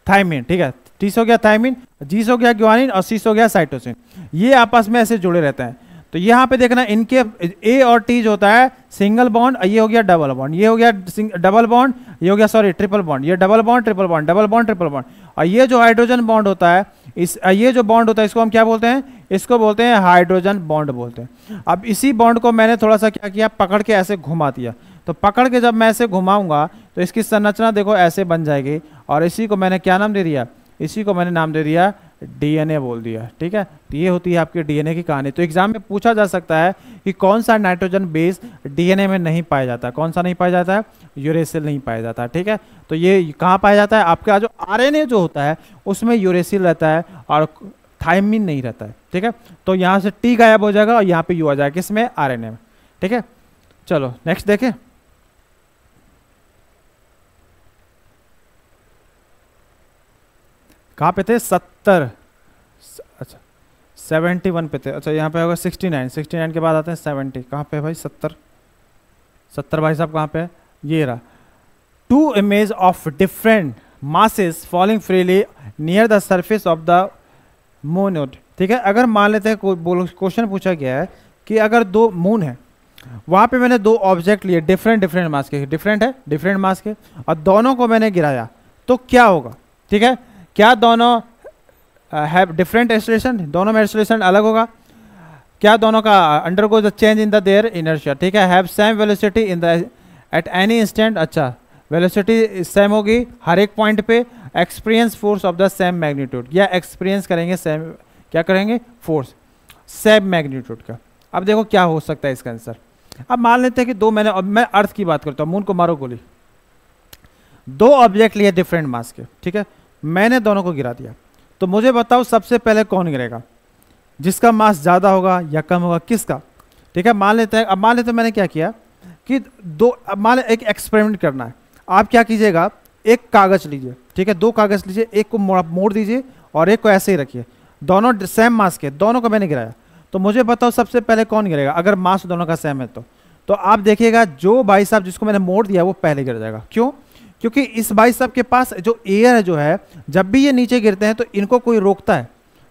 थाइमिन, ठीक है, टी से हो गया थाइमिन, जी से हो गया ग्वानिन, और सी से हो गया साइटोसिन। ये आपस में ऐसे जुड़े रहते हैं। तो यहाँ पे देखना इनके ए और टी जो होता है सिंगल बॉन्ड, ये हो गया डबल बॉन्ड, ये हो गया डबल बॉन्ड, ये हो गया सॉरी ट्रिपल बॉन्ड, ये double bond triple bond, double bond triple bond. और ये जो हाइड्रोजन बॉन्ड होता है ये जो बॉन्ड होता है इसको हम क्या बोलते हैं, इसको बोलते हैं हाइड्रोजन बॉन्ड बोलते हैं। अब इसी बॉन्ड को मैंने थोड़ा सा क्या किया, पकड़ के ऐसे घुमा दिया। तो पकड़ के जब मैं ऐसे घुमाऊंगा तो इसकी संरचना देखो ऐसे बन जाएगी, और इसी को मैंने क्या नाम दे दिया, इसी को मैंने नाम दे दिया डीएनए बोल दिया। ठीक है, तो ये होती है आपकी डीएनए की कहानी। तो एग्जाम में पूछा जा सकता है कि कौन सा नाइट्रोजन बेस डीएनए में नहीं पाया जाता, कौन सा नहीं पाया जाता है, यूरेसिल नहीं पाया जाता। ठीक है, तो ये कहाँ पाया जाता है, आपका जो आरएनए जो होता है उसमें यूरेसिल रहता है और थायमिन नहीं रहता है। ठीक है, तो यहाँ से टी गायब हो जाएगा और यहाँ पे यू आ जाएगा, किसमें, आरएनए में। ठीक है, चलो नेक्स्ट देखें। कहाँ पे थे, 70, अच्छा 71 पे थे। अच्छा यहाँ पे होगा 69, 69 के बाद आते हैं 70। कहाँ पे भाई 70, 70 भाई साहब कहाँ पे है, ये रहा। 2 image of different masses falling freely near the surface of the moon. ठीक है, अगर मान लेते हैं क्वेश्चन पूछा गया है कि अगर 2 मून है, वहाँ पे मैंने 2 ऑब्जेक्ट लिए डिफरेंट डिफरेंट मास के, डिफरेंट है डिफरेंट मास के, और दोनों को मैंने गिराया तो क्या होगा। ठीक है, क्या दोनों हैव डिफरेंट एक्सेलरेशन, दोनों में एक्सेलरेशन अलग होगा, क्या दोनों का undergo the change in the their inertia. ठीक है, have same velocity in the at any instant, अच्छा वेलोसिटी सेम होगी हर एक पॉइंट पे, experience force of the same magnitude, या एक्सपीरियंस करेंगे सेम, क्या करेंगे, फोर्स सेम मैग्नीट्यूड का। अब देखो क्या हो सकता है इसका आंसर। अब मान लेते हैं कि मैं अर्थ की बात करता हूँ, मून को मारो गोली, 2 ऑब्जेक्ट लिए डिफरेंट मास के। ठीक है, मैंने दोनों को गिरा दिया, तो मुझे बताओ सबसे पहले कौन गिरेगा, जिसका मास ज़्यादा होगा या कम होगा, किसका। ठीक है, मान लेते हैं, अब मान लेते हैं मैंने क्या किया कि अब मान एक एक्सपेरिमेंट करना है। आप क्या कीजिएगा, एक कागज़ लीजिए, ठीक है, 2 कागज़ लीजिए, एक को मोड़ दीजिए और एक को ऐसे ही रखिए, दोनों सेम मास के, दोनों को मैंने गिराया। तो मुझे बताओ सबसे पहले कौन गिरेगा, अगर मास दोनों का सेम है तो आप देखिएगा जो भाई साहब जिसको मैंने मोड़ दिया वो पहले गिर जाएगा। क्यों, क्योंकि इस भाई साहब के पास जो एयर जो है, जब भी ये नीचे गिरते हैं तो इनको कोई रोकता है,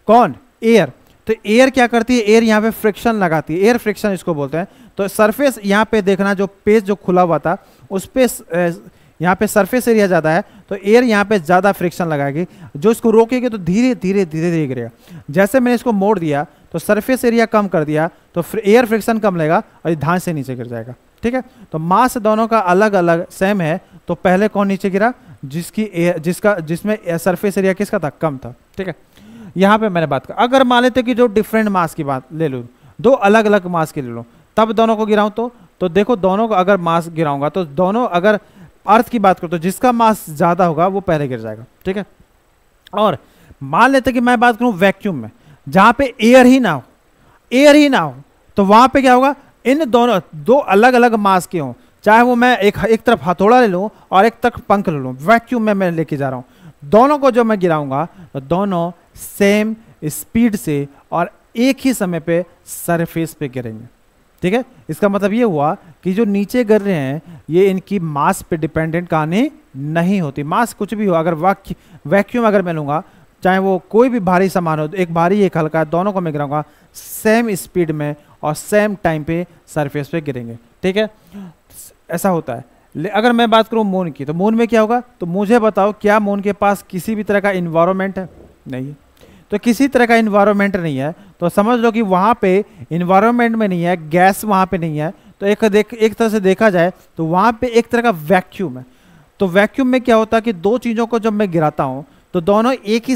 कौन, एयर। तो एयर क्या करती है, एयर यहाँ पे फ्रिक्शन लगाती है, एयर फ्रिक्शन इसको बोलते हैं। तो सरफेस यहाँ पे देखना, जो पेज जो खुला हुआ था उस पे यहाँ पे सरफेस एरिया ज़्यादा है, तो एयर यहाँ पे ज़्यादा फ्रिक्शन लगाएगी, जो इसको रोकेगी तो धीरे धीरे धीरे धीरे गिरेगा। जैसे मैंने इसको मोड़ दिया तो सरफेस एरिया कम कर दिया, तो एयर फ्रिक्शन कम लेगा और ये धांस से नीचे गिर जाएगा। ठीक है, तो मास दोनों का अलग अलग सेम है, तो पहले कौन नीचे गिरा, जिसमें सरफेस एरिया किसका था, कम था। ठीक है, यहाँ पे मैंने बात कर, अगर मान लेते कि जो डिफरेंट मास की बात ले लूँ, 2 अलग अलग मास के ले लूँ, तब दोनों को गिराऊं तो देखो दोनों को अगर मास गिराऊंगा तो दोनों, अगर अर्थ की बात करो तो जिसका मास ज़्यादा होगा वो पहले गिर जाएगा। ठीक है, और मान लेते कि मैं बात करूँ वैक्यूम में, जहाँ पे एयर ही ना हो, तो वहाँ पे क्या होगा, इन दोनों 2 अलग अलग मास के हों, चाहे वो मैं एक तरफ हथौड़ा ले लूँ और एक तरफ पंख ले लूँ, वैक्यूम में मैं लेके जा रहा हूँ, दोनों को जो मैं गिराऊंगा तो दोनों सेम स्पीड से और एक ही समय पे सरफेस पे गिरेंगे। ठीक है, इसका मतलब ये हुआ कि जो नीचे गिर रहे हैं ये इनकी मास पे डिपेंडेंट कहानी नहीं होती। मास कुछ भी हो, अगर वैक्यूम अगर मैं लूँगा, चाहे वो कोई भी भारी सामान हो, एक भारी एक हल्का, दोनों को मैं गिराऊंगा सेम स्पीड में और सेम टाइम पे सरफेस पे गिरेंगे। ठीक है, ऐसा होता है। अगर मैं बात करूँ मून की, तो मून में क्या होगा, तो मुझे बताओ क्या मून के पास किसी भी तरह का इन्वायरमेंट है, नहीं है। तो किसी तरह का इन्वायरमेंट नहीं है तो समझ लो कि वहाँ पे इन्वायरमेंट में नहीं है, गैस वहाँ पे नहीं है, तो एक तरह से देखा जाए तो वहाँ पे एक तरह का वैक्यूम है। तो वैक्यूम में क्या होता है कि 2 चीज़ों को जब मैं गिराता हूँ तो दोनों एक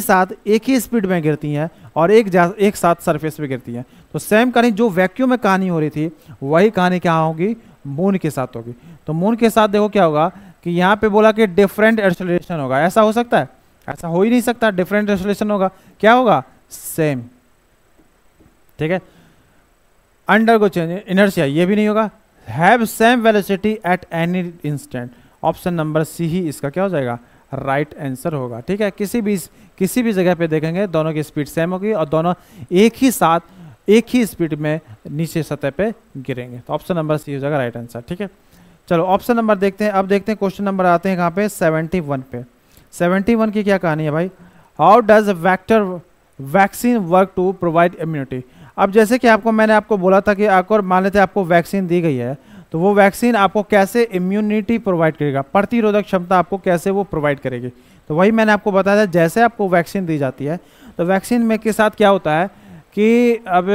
ही स्पीड में गिरती हैं और एक साथ सरफेस पे गिरती हैं। तो सेम कहानी जो वैक्यूम में कहानी हो रही थी वही कहानी क्या होगी, मून के साथ होगी। तो मून के साथ देखो क्या होगा कि यहाँ पे बोला कि डिफरेंट एक्सेलरेशन होगा, ऐसा हो सकता है, ऐसा हो ही नहीं सकता, डिफरेंट एक्सेलरेशन होगा, क्या होगा, सेम। ठीक है, अंडरगो चेंज इनर्शिया, ये भी नहीं होगा, have same velocity at any instant, option number C ही इसका क्या हो जाएगा, राइट आंसर होगा। ठीक है, किसी भी जगह पे देखेंगे दोनों की स्पीड सेम होगी और दोनों एक ही स्पीड में नीचे सतह पे गिरेंगे, तो ऑप्शन नंबर सी हो जाएगा राइट आंसर। ठीक है, चलो ऑप्शन नंबर देखते हैं। अब देखते हैं क्वेश्चन नंबर आते हैं कहाँ पे, 71 पे। 71 की क्या कहानी है भाई, how does vaccine work to provide immunity. अब जैसे कि मैंने आपको बोला था कि अगर मान लेते आपको वैक्सीन दी गई है, तो वो वैक्सीन आपको कैसे इम्यूनिटी प्रोवाइड करेगा, प्रतिरोधक क्षमता आपको कैसे वो प्रोवाइड करेगी। तो वही मैंने आपको बताया था, जैसे आपको वैक्सीन दी जाती है तो वैक्सीन में के साथ क्या होता है कि अब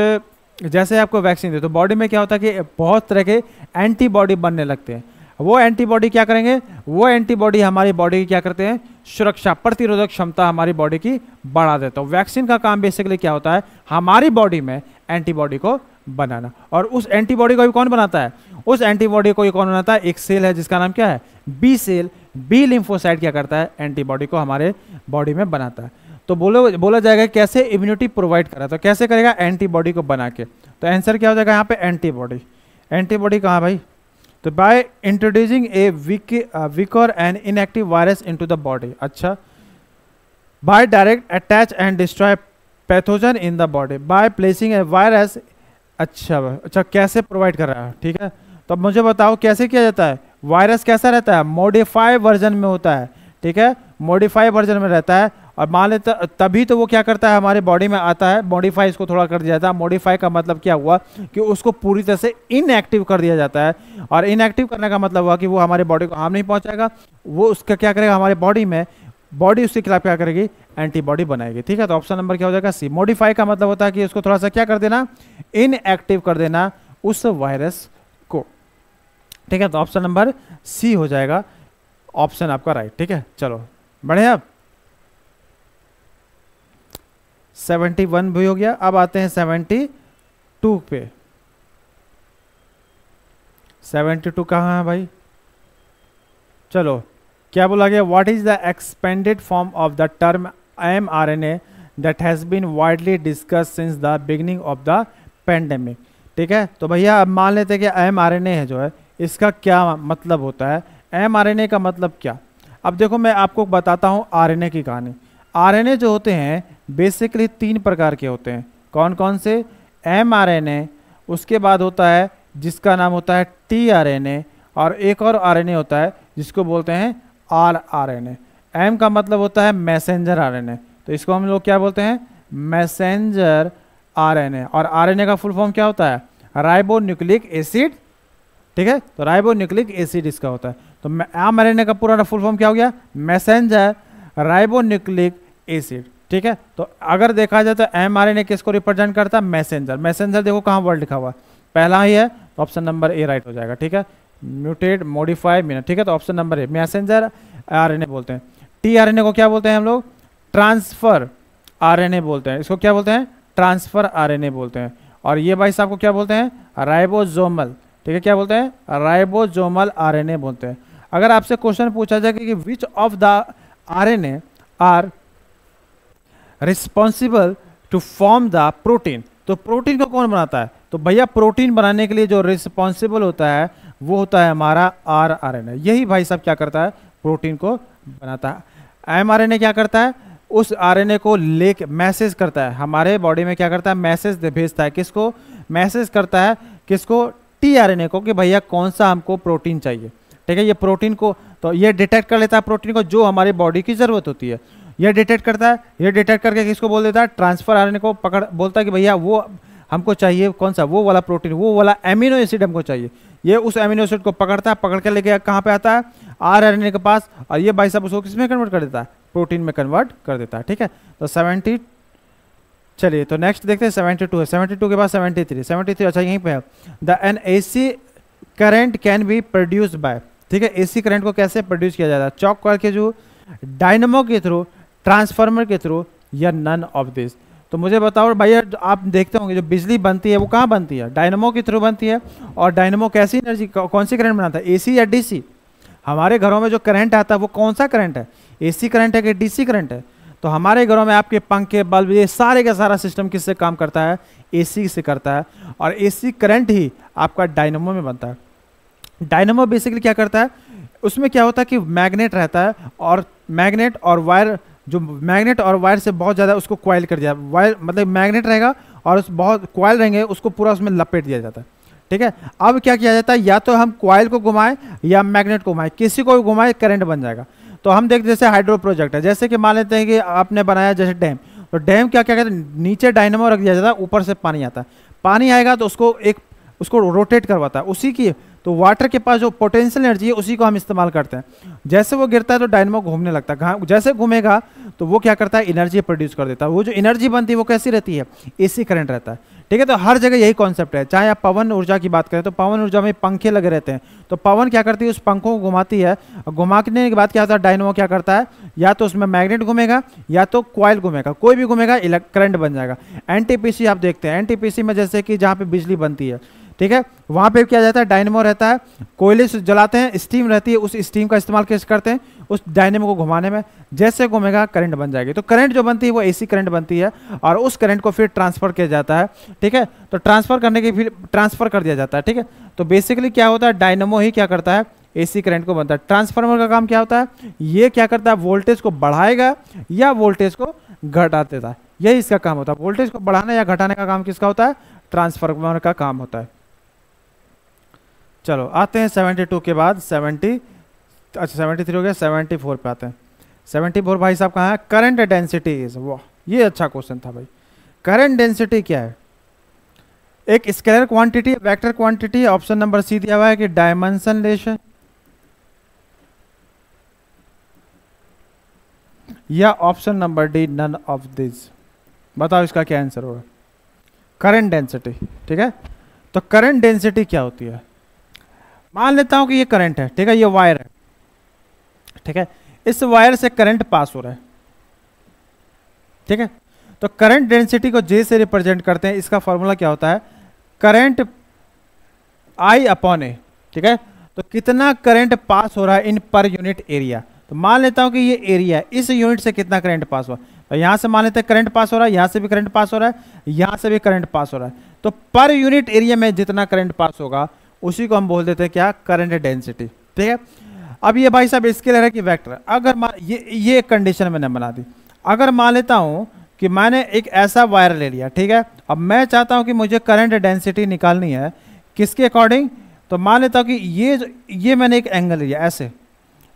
जैसे आपको वैक्सीन दे तो बॉडी में क्या होता है कि बहुत तरह के एंटीबॉडी बनने लगते हैं। वो एंटीबॉडी क्या करेंगे, वो एंटीबॉडी हमारी बॉडी की क्या करते हैं, सुरक्षा प्रतिरोधक क्षमता हमारी बॉडी की बढ़ा देता है। वैक्सीन का काम बेसिकली क्या होता है, हमारी बॉडी में एंटीबॉडी को बनाना। और उस एंटीबॉडी को भी कौन बनाता है, उस एंटीबॉडी को कौन बनाता है, एक सेल है जिसका नाम क्या है, बी सेल। बी लिम्फोसाइट क्या करता है, एंटीबॉडी को हमारे बॉडी में बनाता है। तो बोला जाएगा कैसे इम्यूनिटी प्रोवाइड करा, तो कैसे करेगा, एंटीबॉडी को बना के। तो आंसर क्या हो जाएगा यहाँ पे, एंटीबॉडी। एंटीबॉडी कहाँ भाई, तो by introducing a weaker and inactive virus into the body. अच्छा, by direct attach and destroy pathogen in the body by placing a virus. अच्छा कैसे प्रोवाइड कर रहा है, ठीक है। तो अब मुझे बताओ कैसे किया जाता है, वायरस कैसा रहता है, मॉडिफाई वर्जन में होता है, ठीक है, मॉडिफाई वर्जन में रहता है। और मान लेते तभी तो वो क्या करता है, हमारे बॉडी में आता है, मॉडिफाई इसको थोड़ा कर दिया जाता है। मॉडिफाई का मतलब क्या हुआ कि उसको पूरी तरह से इनएक्टिव कर दिया जाता है। और इनएक्टिव करने का मतलब हुआ कि वो हमारे बॉडी को हार्म नहीं पहुंचाएगा, वो उसका क्या करेगा, हमारे बॉडी में बॉडी उसके खिलाफ क्या करेगी, एंटीबॉडी बनाएगी, ठीक है। तो ऑप्शन नंबर क्या हो जाएगा, सी। मॉडिफाई का मतलब होता है कि उसको थोड़ा सा क्या कर देना, इनएक्टिव कर देना उस वायरस को, ठीक है। तो ऑप्शन नंबर सी हो जाएगा ऑप्शन आपका राइट, ठीक है। चलो बढ़े, अब 71 भी हो गया। अब आते हैं 72 पे। 72 कहाँ है भाई, चलो क्या बोला गया, what is the expanded form of the term mRNA that has been widely discuss since the beginning of the pandemic, ठीक है। तो भैया अब मान लेते हैं कि mRNA है जो है, इसका क्या मतलब होता है, mRNA का मतलब क्या। अब देखो मैं आपको बताता हूँ आरएनए की कहानी। आरएनए जो होते हैं बेसिकली 3 प्रकार के होते हैं, कौन कौन से, mRNA, उसके बाद होता है जिसका नाम होता है tRNA, और एक और आरएनए होता है जिसको बोलते हैं rRNA। M का मतलब होता है मैसेंजर आरएनए, तो इसको हम लोग क्या बोलते हैं, मैसेंजर आरएनए। और आरएनए का फुल फॉर्म क्या होता है, राइबो न्यूक्लिक एसिड, ठीक है। तो राइबो न्यूक्लिक एसिड इसका होता है। तो mRNA का पूरा फुल फॉर्म क्या हो गया, मैसेंजर राइबो न्यूक्लिक एसिड, ठीक है। तो अगर देखा जाए तो mRNA किसको रिप्रेजेंट करता है, मैसेंजर। मैसेंजर देखो कहाँ वर्ड लिखा हुआ है, पहला ही है, तो ऑप्शन नंबर ए राइट हो जाएगा, ठीक है। म्यूटेड मॉडिफाई मिनट, ठीक है। तो option number A messenger RNA बोलते हैं। tRNA को क्या बोलते हैं हम लोग, ट्रांसफर आरएनए बोलते हैं। इसको क्या बोलते हैं, ट्रांसफर आरएनए बोलते हैं। और ये भाई साहब को क्या बोलते हैं, राइबोसोमल, ठीक है, क्या बोलते हैं, राइबोसोमल आरएनए बोलते हैं। अगर आपसे क्वेश्चन पूछा जाए कि which of the RNA are responsible to form the protein, तो प्रोटीन को कौन बनाता है, तो भैया प्रोटीन बनाने के लिए जो रिस्पॉन्सिबल होता है वो होता है हमारा rRNA। यही भाई साहब क्या करता है, प्रोटीन को बनाता है। mRNA क्या करता है, उस आरएनए को लेके मैसेज करता है, हमारे बॉडी में क्या करता है, मैसेज भेजता है, किसको, मैसेज करता है किसको, tRNA को, कि भैया कौन सा हमको प्रोटीन चाहिए, ठीक है। ये प्रोटीन को, तो ये डिटेक्ट कर लेता है प्रोटीन को जो हमारी बॉडी की जरूरत होती है, ये डिटेक्ट करता है। ये डिटेक्ट करके किसको बोल देता है, ट्रांसफर आरएनए को पकड़, बोलता है कि भैया वो हमको चाहिए कौन सा, वो वाला प्रोटीन, वो वाला एमिनो एसिड हमको चाहिए। ये उस एमिनो एसिड को पकड़ता है, पकड़ के लेके कहाँ पे आता है, आरएनए के पास, और ये भाई साहब उसको किसमें कन्वर्ट कर देता है, प्रोटीन में कन्वर्ट कर देता है, ठीक है। तो 70, चलिए तो नेक्स्ट देखते हैं 72 है। 72 के बाद 73, अच्छा यहीं पे है, the N AC current can be produce by, ठीक है। एसी करंट को कैसे प्रोड्यूस किया जाता है, चॉक कॉइल के जो, डायनेमो के थ्रू, ट्रांसफार्मर के थ्रू, या नन ऑफ दिस। तो मुझे बताओ भैया, आप देखते होंगे जो बिजली बनती है वो कहाँ बनती है, डायनेमो के थ्रू बनती है। और डायनेमो कैसी एनर्जी, कौन सी करंट बनाता है, एसी या डीसी। हमारे घरों में जो करंट आता है वो कौन सा करंट है, एसी करंट है कि डीसी करंट है। तो हमारे घरों में आपके पंखे, बल्ब, ये सारे का सारा सिस्टम किससे काम करता है, एसी से करता है। और एसी करंट ही आपका डायनेमो में बनता है। डायनेमो बेसिकली क्या करता है, उसमें क्या होता है कि मैग्नेट रहता है, और मैग्नेट और वायर, जो मैग्नेट और वायर से बहुत ज़्यादा उसको क्वाइल कर दिया, वायर मतलब मैग्नेट रहेगा और उस बहुत क्वाइल रहेंगे, उसको पूरा उसमें लपेट दिया जाता है, ठीक है। अब क्या किया जाता है, या तो हम क्वाइल को घुमाएं या मैग्नेट को घुमाएं, किसी को भी घुमाएं करंट बन जाएगा। तो हम देखते जैसे हाइड्रो प्रोजेक्ट है, जैसे कि मान लेते हैं कि आपने बनाया जैसे डैम, तो डैम क्या क्या कहते हैं, नीचे डायनेमो रख दिया जाता है, ऊपर से पानी आता है, पानी आएगा तो उसको रोटेट करवाता है, उसी की तो वाटर के पास जो पोटेंशियल एनर्जी है उसी को हम इस्तेमाल करते हैं। जैसे वो गिरता है तो डायनेमो घूमने लगता है, जैसे घूमेगा तो वो क्या करता है, एनर्जी प्रोड्यूस कर देता है। वो जो एनर्जी बनती है वो कैसी रहती है, एसी करंट रहता है। ठीक है, तो हर जगह यही कॉन्सेप्ट है। चाहे आप पवन ऊर्जा की बात करें तो पवन ऊर्जा में पंखे लगे रहते हैं, तो पवन क्या करती है, उस पंखों को घुमाती है, और घुमाने के बाद क्या होता है, डायनेमो क्या करता है, या तो उसमें मैग्नेट घूमेगा या तो कॉइल घूमेगा, कोई भी घूमेगा करंट बन जाएगा। एनटीपीसी आप देखते हैं, एनटीपीसी में जैसे कि जहाँ पे बिजली बनती है, ठीक है, वहां पे क्या जाता है, डायनेमो रहता है, कोयले से जलाते हैं, स्टीम रहती है, उस स्टीम का इस्तेमाल कैसे करते हैं, उस डायनेमो को घुमाने में, जैसे घूमेगा करंट बन जाएगी। तो करंट जो बनती है वो एसी करंट बनती है, और उस करंट को फिर ट्रांसफर किया जाता है। ठीक है, तो ट्रांसफर करने के फिर ट्रांसफर कर दिया जाता है। ठीक है, तो बेसिकली क्या होता है, डायनेमो ही क्या करता है, एसी करंट को बनता है। ट्रांसफार्मर का काम क्या होता है, ये क्या करता है, वोल्टेज को बढ़ाएगा या वोल्टेज को घटा देता है, यही इसका काम होता है। वोल्टेज को बढ़ाने या घटाने का काम किसका होता है, ट्रांसफार्मर का काम होता है। चलो आते हैं 72 के बाद 73 हो गया, 74 पे आते हैं। 74 भाई साहब कहाँ है, करंट डेंसिटी इज, वाह ये अच्छा क्वेश्चन था भाई। करंट डेंसिटी क्या है, एक scalar quantity, vector quantity, option number C दिया हुआ है कि डायमेंशनलेशन, या option number D none of this. बताओ इसका क्या आंसर होगा, करंट डेंसिटी। ठीक है, तो करंट डेंसिटी क्या होती है, मान लेता हूं कि ये करंट है, ठीक है, ये वायर है, ठीक है, इस वायर से करंट पास हो रहा है। ठीक है, तो करंट डेंसिटी को जे से रिप्रेजेंट करते हैं, इसका फॉर्मूला क्या होता है, करंट आई अपॉन ए। ठीक है, तो कितना करंट पास हो रहा है इन पर यूनिट एरिया। तो मान लेता हूं कि ये एरिया है, इस यूनिट से कितना करंट पास हुआ, तो यहां से मान लेते हैं करंट पास हो रहा है, यहां से भी करंट पास हो रहा है, यहां से भी करंट पास हो रहा है, तो पर यूनिट एरिया में जितना करंट पास होगा उसी को हम बोल देते हैं क्या, करंट डेंसिटी। ठीक है, अब ये भाई साहब स्केलर है कि वेक्टर, अगर ये कंडीशन मैंने बना दी। अगर मान लेता हूं कि मैंने एक ऐसा वायर ले लिया, ठीक है, अब मैं चाहता हूं कि मुझे करंट डेंसिटी निकालनी है, किसके अकॉर्डिंग, तो मान लेता हूं कि ये मैंने एक एंगल लिया, ऐसे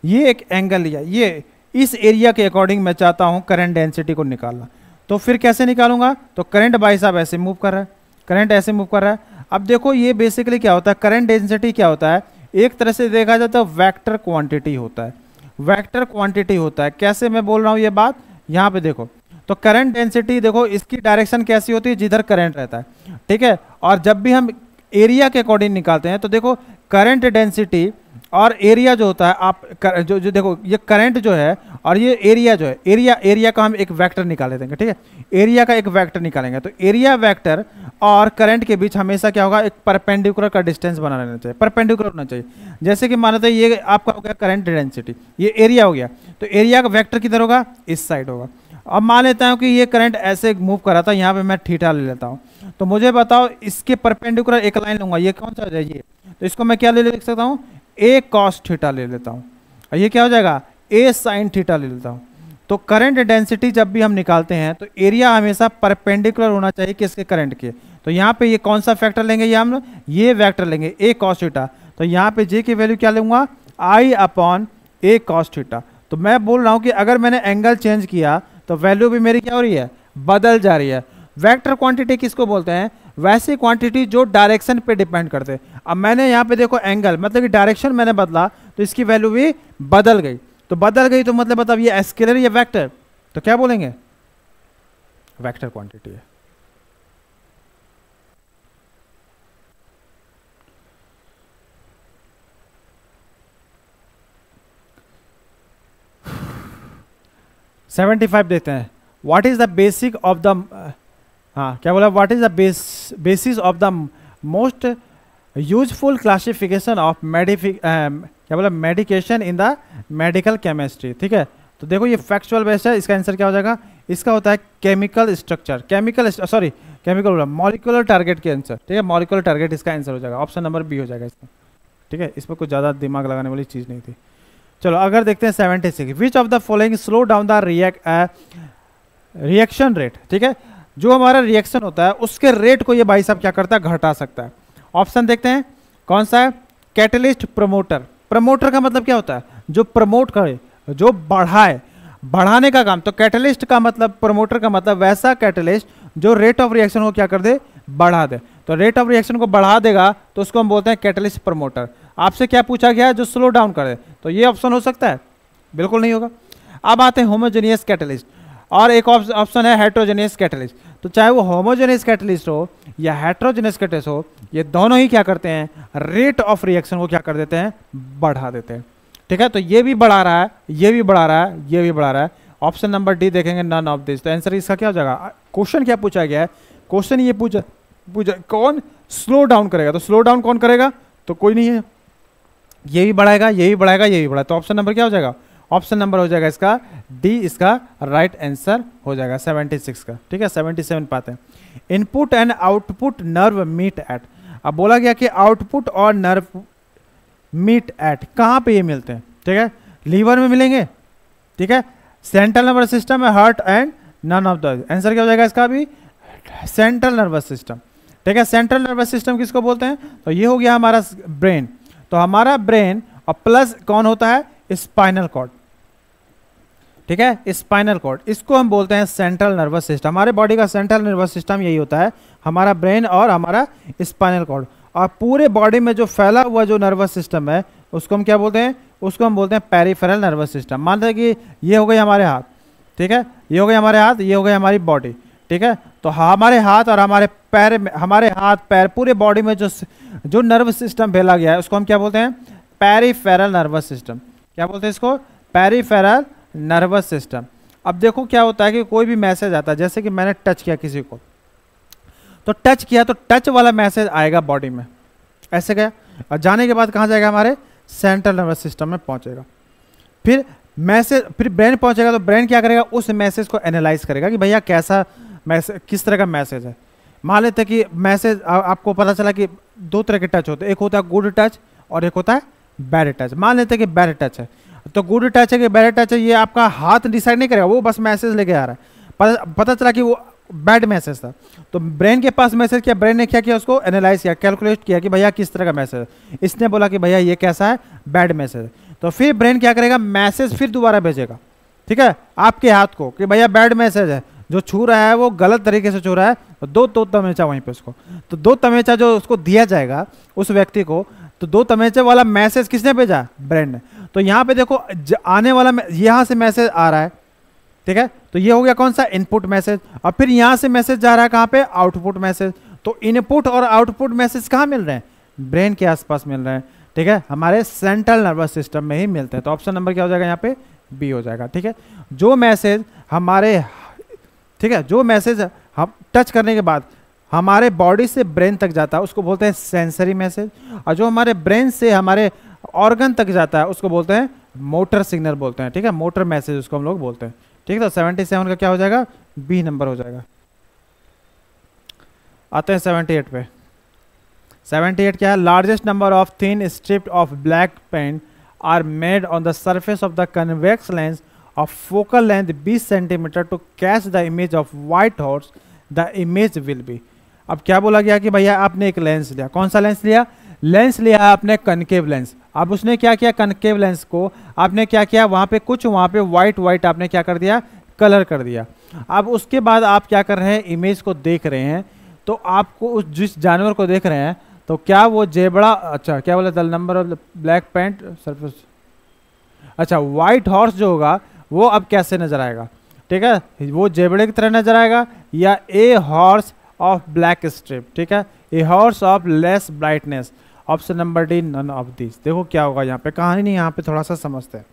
ये एक एंगल लिया, ये इस एरिया के अकॉर्डिंग मैं चाहता हूं करंट डेंसिटी को निकालना। तो फिर कैसे निकालूंगा, तो करंट भाई साहब ऐसे मूव कर रहा है, करंट ऐसे मूव कर रहा है। अब देखो ये बेसिकली क्या होता है, करंट डेंसिटी क्या होता है, एक तरह से देखा जाए तो वेक्टर क्वांटिटी होता है, वेक्टर क्वांटिटी होता है। कैसे मैं बोल रहा हूं ये बात, यहां पे देखो, तो करंट डेंसिटी देखो इसकी डायरेक्शन कैसी होती है, जिधर करंट रहता है। ठीक है, और जब भी हम एरिया के अकॉर्डिंग निकालते हैं तो देखो करंट डेंसिटी और एरिया जो होता है, आप जो देखो ये करंट जो है और ये एरिया जो है, एरिया का हम एक वेक्टर निकाल देंगे। ठीक है, एरिया का एक वेक्टर निकालेंगे, तो एरिया वेक्टर और करंट के बीच हमेशा क्या होगा, एक परपेंडिकुलर का डिस्टेंस बना लेना चाहिए, परपेंडिकुलर होना चाहिए। जैसे कि मान लेते हैं ये आपका हो गया करंट डेंसिटी, ये एरिया हो गया, तो एरिया का वेक्टर किधर होगा, इस साइड होगा। अब मान लेता हूं कि ये करंट ऐसे मूव कर रहा था, यहाँ पे मैं थीटा ले लेता हूँ, तो मुझे बताओ इसके परपेंडिकुलर एक लाइन लूंगा, ये कौन सा हो जाएगी, तो इसको मैं क्या लिख सकता हूँ, ए कॉस थीटा ले लेता हूँ, और ये क्या हो जाएगा, ए साइन थीटा ले लेता हूँ। तो करंट डेंसिटी जब भी हम निकालते हैं तो एरिया हमेशा परपेंडिकुलर होना चाहिए किसके, करंट के। तो यहाँ पे ये कौन सा फैक्टर लेंगे, ये हम ये वेक्टर लेंगे ए कॉस थीटा, तो यहाँ पे जे की वैल्यू क्या लूंगा, आई अपॉन ए कॉस थीटा। तो मैं बोल रहा हूँ कि अगर मैंने एंगल चेंज किया तो वैल्यू भी मेरी क्या हो रही है, बदल जा रही है। वेक्टर क्वांटिटी किसको बोलते हैं, वैसी क्वांटिटी जो डायरेक्शन पे डिपेंड करते हैं। अब मैंने यहाँ पे देखो एंगल, मतलब कि डायरेक्शन मैंने बदला तो इसकी वैल्यू भी बदल गई, तो बदल गई तो मतलब ये स्केलर या वेक्टर, तो क्या बोलेंगे, वेक्टर क्वांटिटी है। $75 देते हैं, what is the basic of the, हाँ क्या बोला, what is the basis of the most useful classification of क्या बोला, medication in the medical chemistry. ठीक है, तो देखो ये फैक्चुअल बेस्ड है, इसका आंसर क्या हो जाएगा, इसका होता है chemical structure, chemical molecular target के आंसर। ठीक है, मॉलिक्यूलर टारगेट इसका आंसर हो जाएगा, ऑप्शन नंबर बी हो जाएगा इसका। ठीक है, इसमें कुछ ज़्यादा दिमाग लगाने वाली चीज़ नहीं थी। चलो अगर देखते हैं 76, विच of the following slow down the reaction rate. ठीक है, जो हमारा रिएक्शन होता है उसके रेट को ये भाई साहब क्या करता है, घटा सकता है। ऑप्शन देखते हैं कौन सा है, कैटलिस्ट, प्रमोटर। प्रमोटर का मतलब क्या होता है, जो प्रमोट करे, जो बढ़ाए। बढ़ाने का काम। तो कैटलिस्ट का मतलब, प्रमोटर का मतलब वैसा कैटलिस्ट जो रेट ऑफ रिएक्शन को क्या कर दे, बढ़ा दे। तो रेट ऑफ रिएक्शन को बढ़ा देगा तो उसको हम बोलते हैं कैटलिस्ट प्रमोटर। आपसे क्या पूछा गया है, जो स्लो डाउन करे, तो ये ऑप्शन हो सकता है, बिल्कुल नहीं होगा। अब आते हैं होमोजेनियस कैटलिस्ट, और एक ऑप्शन है हेट्रोजेनियस कैटलिस्ट। तो चाहे वो होमोजेनियस कैटलिस्ट हो या हेट्रोजेनियस कैटलिस्ट हो, ये दोनों ही क्या करते हैं, रेट ऑफ रिएक्शन को क्या कर देते हैं, बढ़ा देते हैं। ठीक है, तो ये भी बढ़ा रहा है, ये भी बढ़ा रहा है, ये भी बढ़ा रहा है। ऑप्शन नंबर डी देखेंगे, नन ऑफ दिस। तो आंसर इसका क्या हो जाएगा। क्वेश्चन क्या पूछा गया है, क्वेश्चन ये पूछा कौन स्लो डाउन करेगा, तो स्लो डाउन कौन करेगा, तो कोई नहीं है। ये भी बढ़ाएगा, ये भी बढ़ाएगा, ये भी बढ़ाएगा। तो ऑप्शन नंबर क्या हो जाएगा, ऑप्शन नंबर हो जाएगा इसका डी, इसका राइट आंसर हो जाएगा 76 का। ठीक है, 77 पाते हैं। Input and output nerve meet at. अब बोला गया कि आउटपुट और नर्व मीट एट, कहाँ पे ये मिलते हैं, ठीक है, लीवर में मिलेंगे। ठीक है, सेंट्रल नर्वस सिस्टम है, heart and none of the. Answer क्या हो जाएगा इसका भी, सेंट्रल नर्वस सिस्टम। ठीक है, सेंट्रल नर्वस सिस्टम किसको बोलते हैं, तो ये हो गया हमारा ब्रेन। तो हमारा ब्रेन और प्लस कौन होता है, स्पाइनल कॉर्ड। ठीक है, स्पाइनल कॉर्ड, इसको हम बोलते हैं सेंट्रल नर्वस सिस्टम। हमारे बॉडी का सेंट्रल नर्वस सिस्टम यही होता है, हमारा ब्रेन और हमारा स्पाइनल कॉर्ड। और पूरे बॉडी में जो फैला हुआ जो नर्वस सिस्टम है उसको हम क्या बोलते हैं, उसको हम बोलते हैं पेरिफेरल नर्वस सिस्टम। मान लें कि ये हो गए हमारे हाथ, ठीक है, ये हो गए हमारे हाथ, ये हो गई हमारी बॉडी। ठीक है, तो हमारे हाथ और हमारे पैर में, हमारे हाथ पैर पूरे बॉडी में जो नर्वस सिस्टम फैला गया है उसको हम क्या बोलते हैं, पेरिफेरल नर्वस सिस्टम। क्या बोलते हैं इसको, पेरिफेरल नर्वस सिस्टम। अब देखो क्या होता है कि कोई भी मैसेज आता है, जैसे कि मैंने टच किया किसी को, तो टच किया तो टच वाला मैसेज आएगा बॉडी में, ऐसे गया, और जाने के बाद कहाँ जाएगा, हमारे सेंट्रल नर्वस सिस्टम में पहुंचेगा। फिर मैसेज, फिर ब्रेन पहुंचेगा, तो ब्रेन क्या करेगा, उस मैसेज को एनालाइज करेगा कि भैया कैसा मैसेज, किस तरह का मैसेज है। मान लेते कि मैसेज, आपको पता चला कि दो तरह के टच होते हैं, एक होता है गुड टच और एक होता है बैड टच। मान लेते कि बैड टच है, तो गुड टच है कि बैड टच है, ये आपका हाथ डिसाइड नहीं करेगा, वो बस मैसेज लेके आ रहा है। पता चला कि वो बैड मैसेज था, तो ब्रेन के पास मैसेज किया, ब्रेन ने क्या किया, उसको एनालाइज किया, कैलकुलेट किया कि भैया किस तरह का मैसेज है। इसने बोला कि भैया ये कैसा है, बैड मैसेज है। तो फिर ब्रेन क्या करेगा, मैसेज फिर दोबारा भेजेगा, ठीक है, आपके हाथ को, कि भैया बैड मैसेज है, जो छू रहा है वो गलत तरीके से छू रहा है, तो दो तमेचा वहीं पे उसको, तो दो तमेचा जो उसको दिया जाएगा उस व्यक्ति को, तो दो तमेचे वाला मैसेज किसने भेजा, ब्रेन ने। तो यहाँ पे देखो आने वाला, यहाँ से मैसेज आ रहा है, ठीक है, तो ये हो गया कौन सा, इनपुट मैसेज। और फिर यहाँ से मैसेज जा रहा है कहाँ पे, आउटपुट मैसेज। तो इनपुट और आउटपुट मैसेज कहाँ मिल रहे हैं, ब्रेन के आसपास मिल रहे हैं, ठीक है, हमारे सेंट्रल नर्वस सिस्टम में ही मिलते हैं। तो ऑप्शन नंबर क्या हो जाएगा यहाँ पे, बी हो जाएगा। ठीक है, जो मैसेज हमारे, ठीक है, जो मैसेज हम टच करने के बाद हमारे बॉडी से ब्रेन तक जाता है उसको बोलते हैं सेंसरी मैसेज, और जो हमारे ब्रेन से हमारे ऑर्गन तक जाता है उसको बोलते हैं मोटर सिग्नल बोलते हैं। ठीक है, मोटर मैसेज उसको हम लोग बोलते हैं। ठीक है, तो 77 का क्या हो जाएगा, बी नंबर हो जाएगा। आते हैं 78 पे। 78 क्या है, largest number of thin strip of black paint are made on the surface of the convex lens of focal length 20 centimetre to catch the image of white horse, the image will be. अब क्या बोला गया कि भैया आपने एक लेंस लिया, कौन सा लेंस लिया, लेंस लिया आपने कनकेव लेंस। अब उसने क्या किया, कनकेव लेंस को आपने क्या किया, वहाँ पे कुछ वहाँ पे व्हाइट आपने क्या कर दिया, कलर कर दिया। अब उसके बाद आप क्या कर रहे हैं, इमेज को देख रहे हैं, तो आपको उस जिस जानवर को देख रहे हैं, तो क्या वो जेबड़ा, अच्छा क्या बोला, the number of black paint surface, अच्छा व्हाइट हॉर्स जो होगा वो अब कैसे नजर आएगा, ठीक है, वो जेबड़े की तरह नजर आएगा, या a horse of black strip, ठीक है, a horse of less brightness. Option number D, none of this. देखो क्या होगा यहाँ पे, कहानी नहीं, यहाँ पे थोड़ा सा समझते हैं।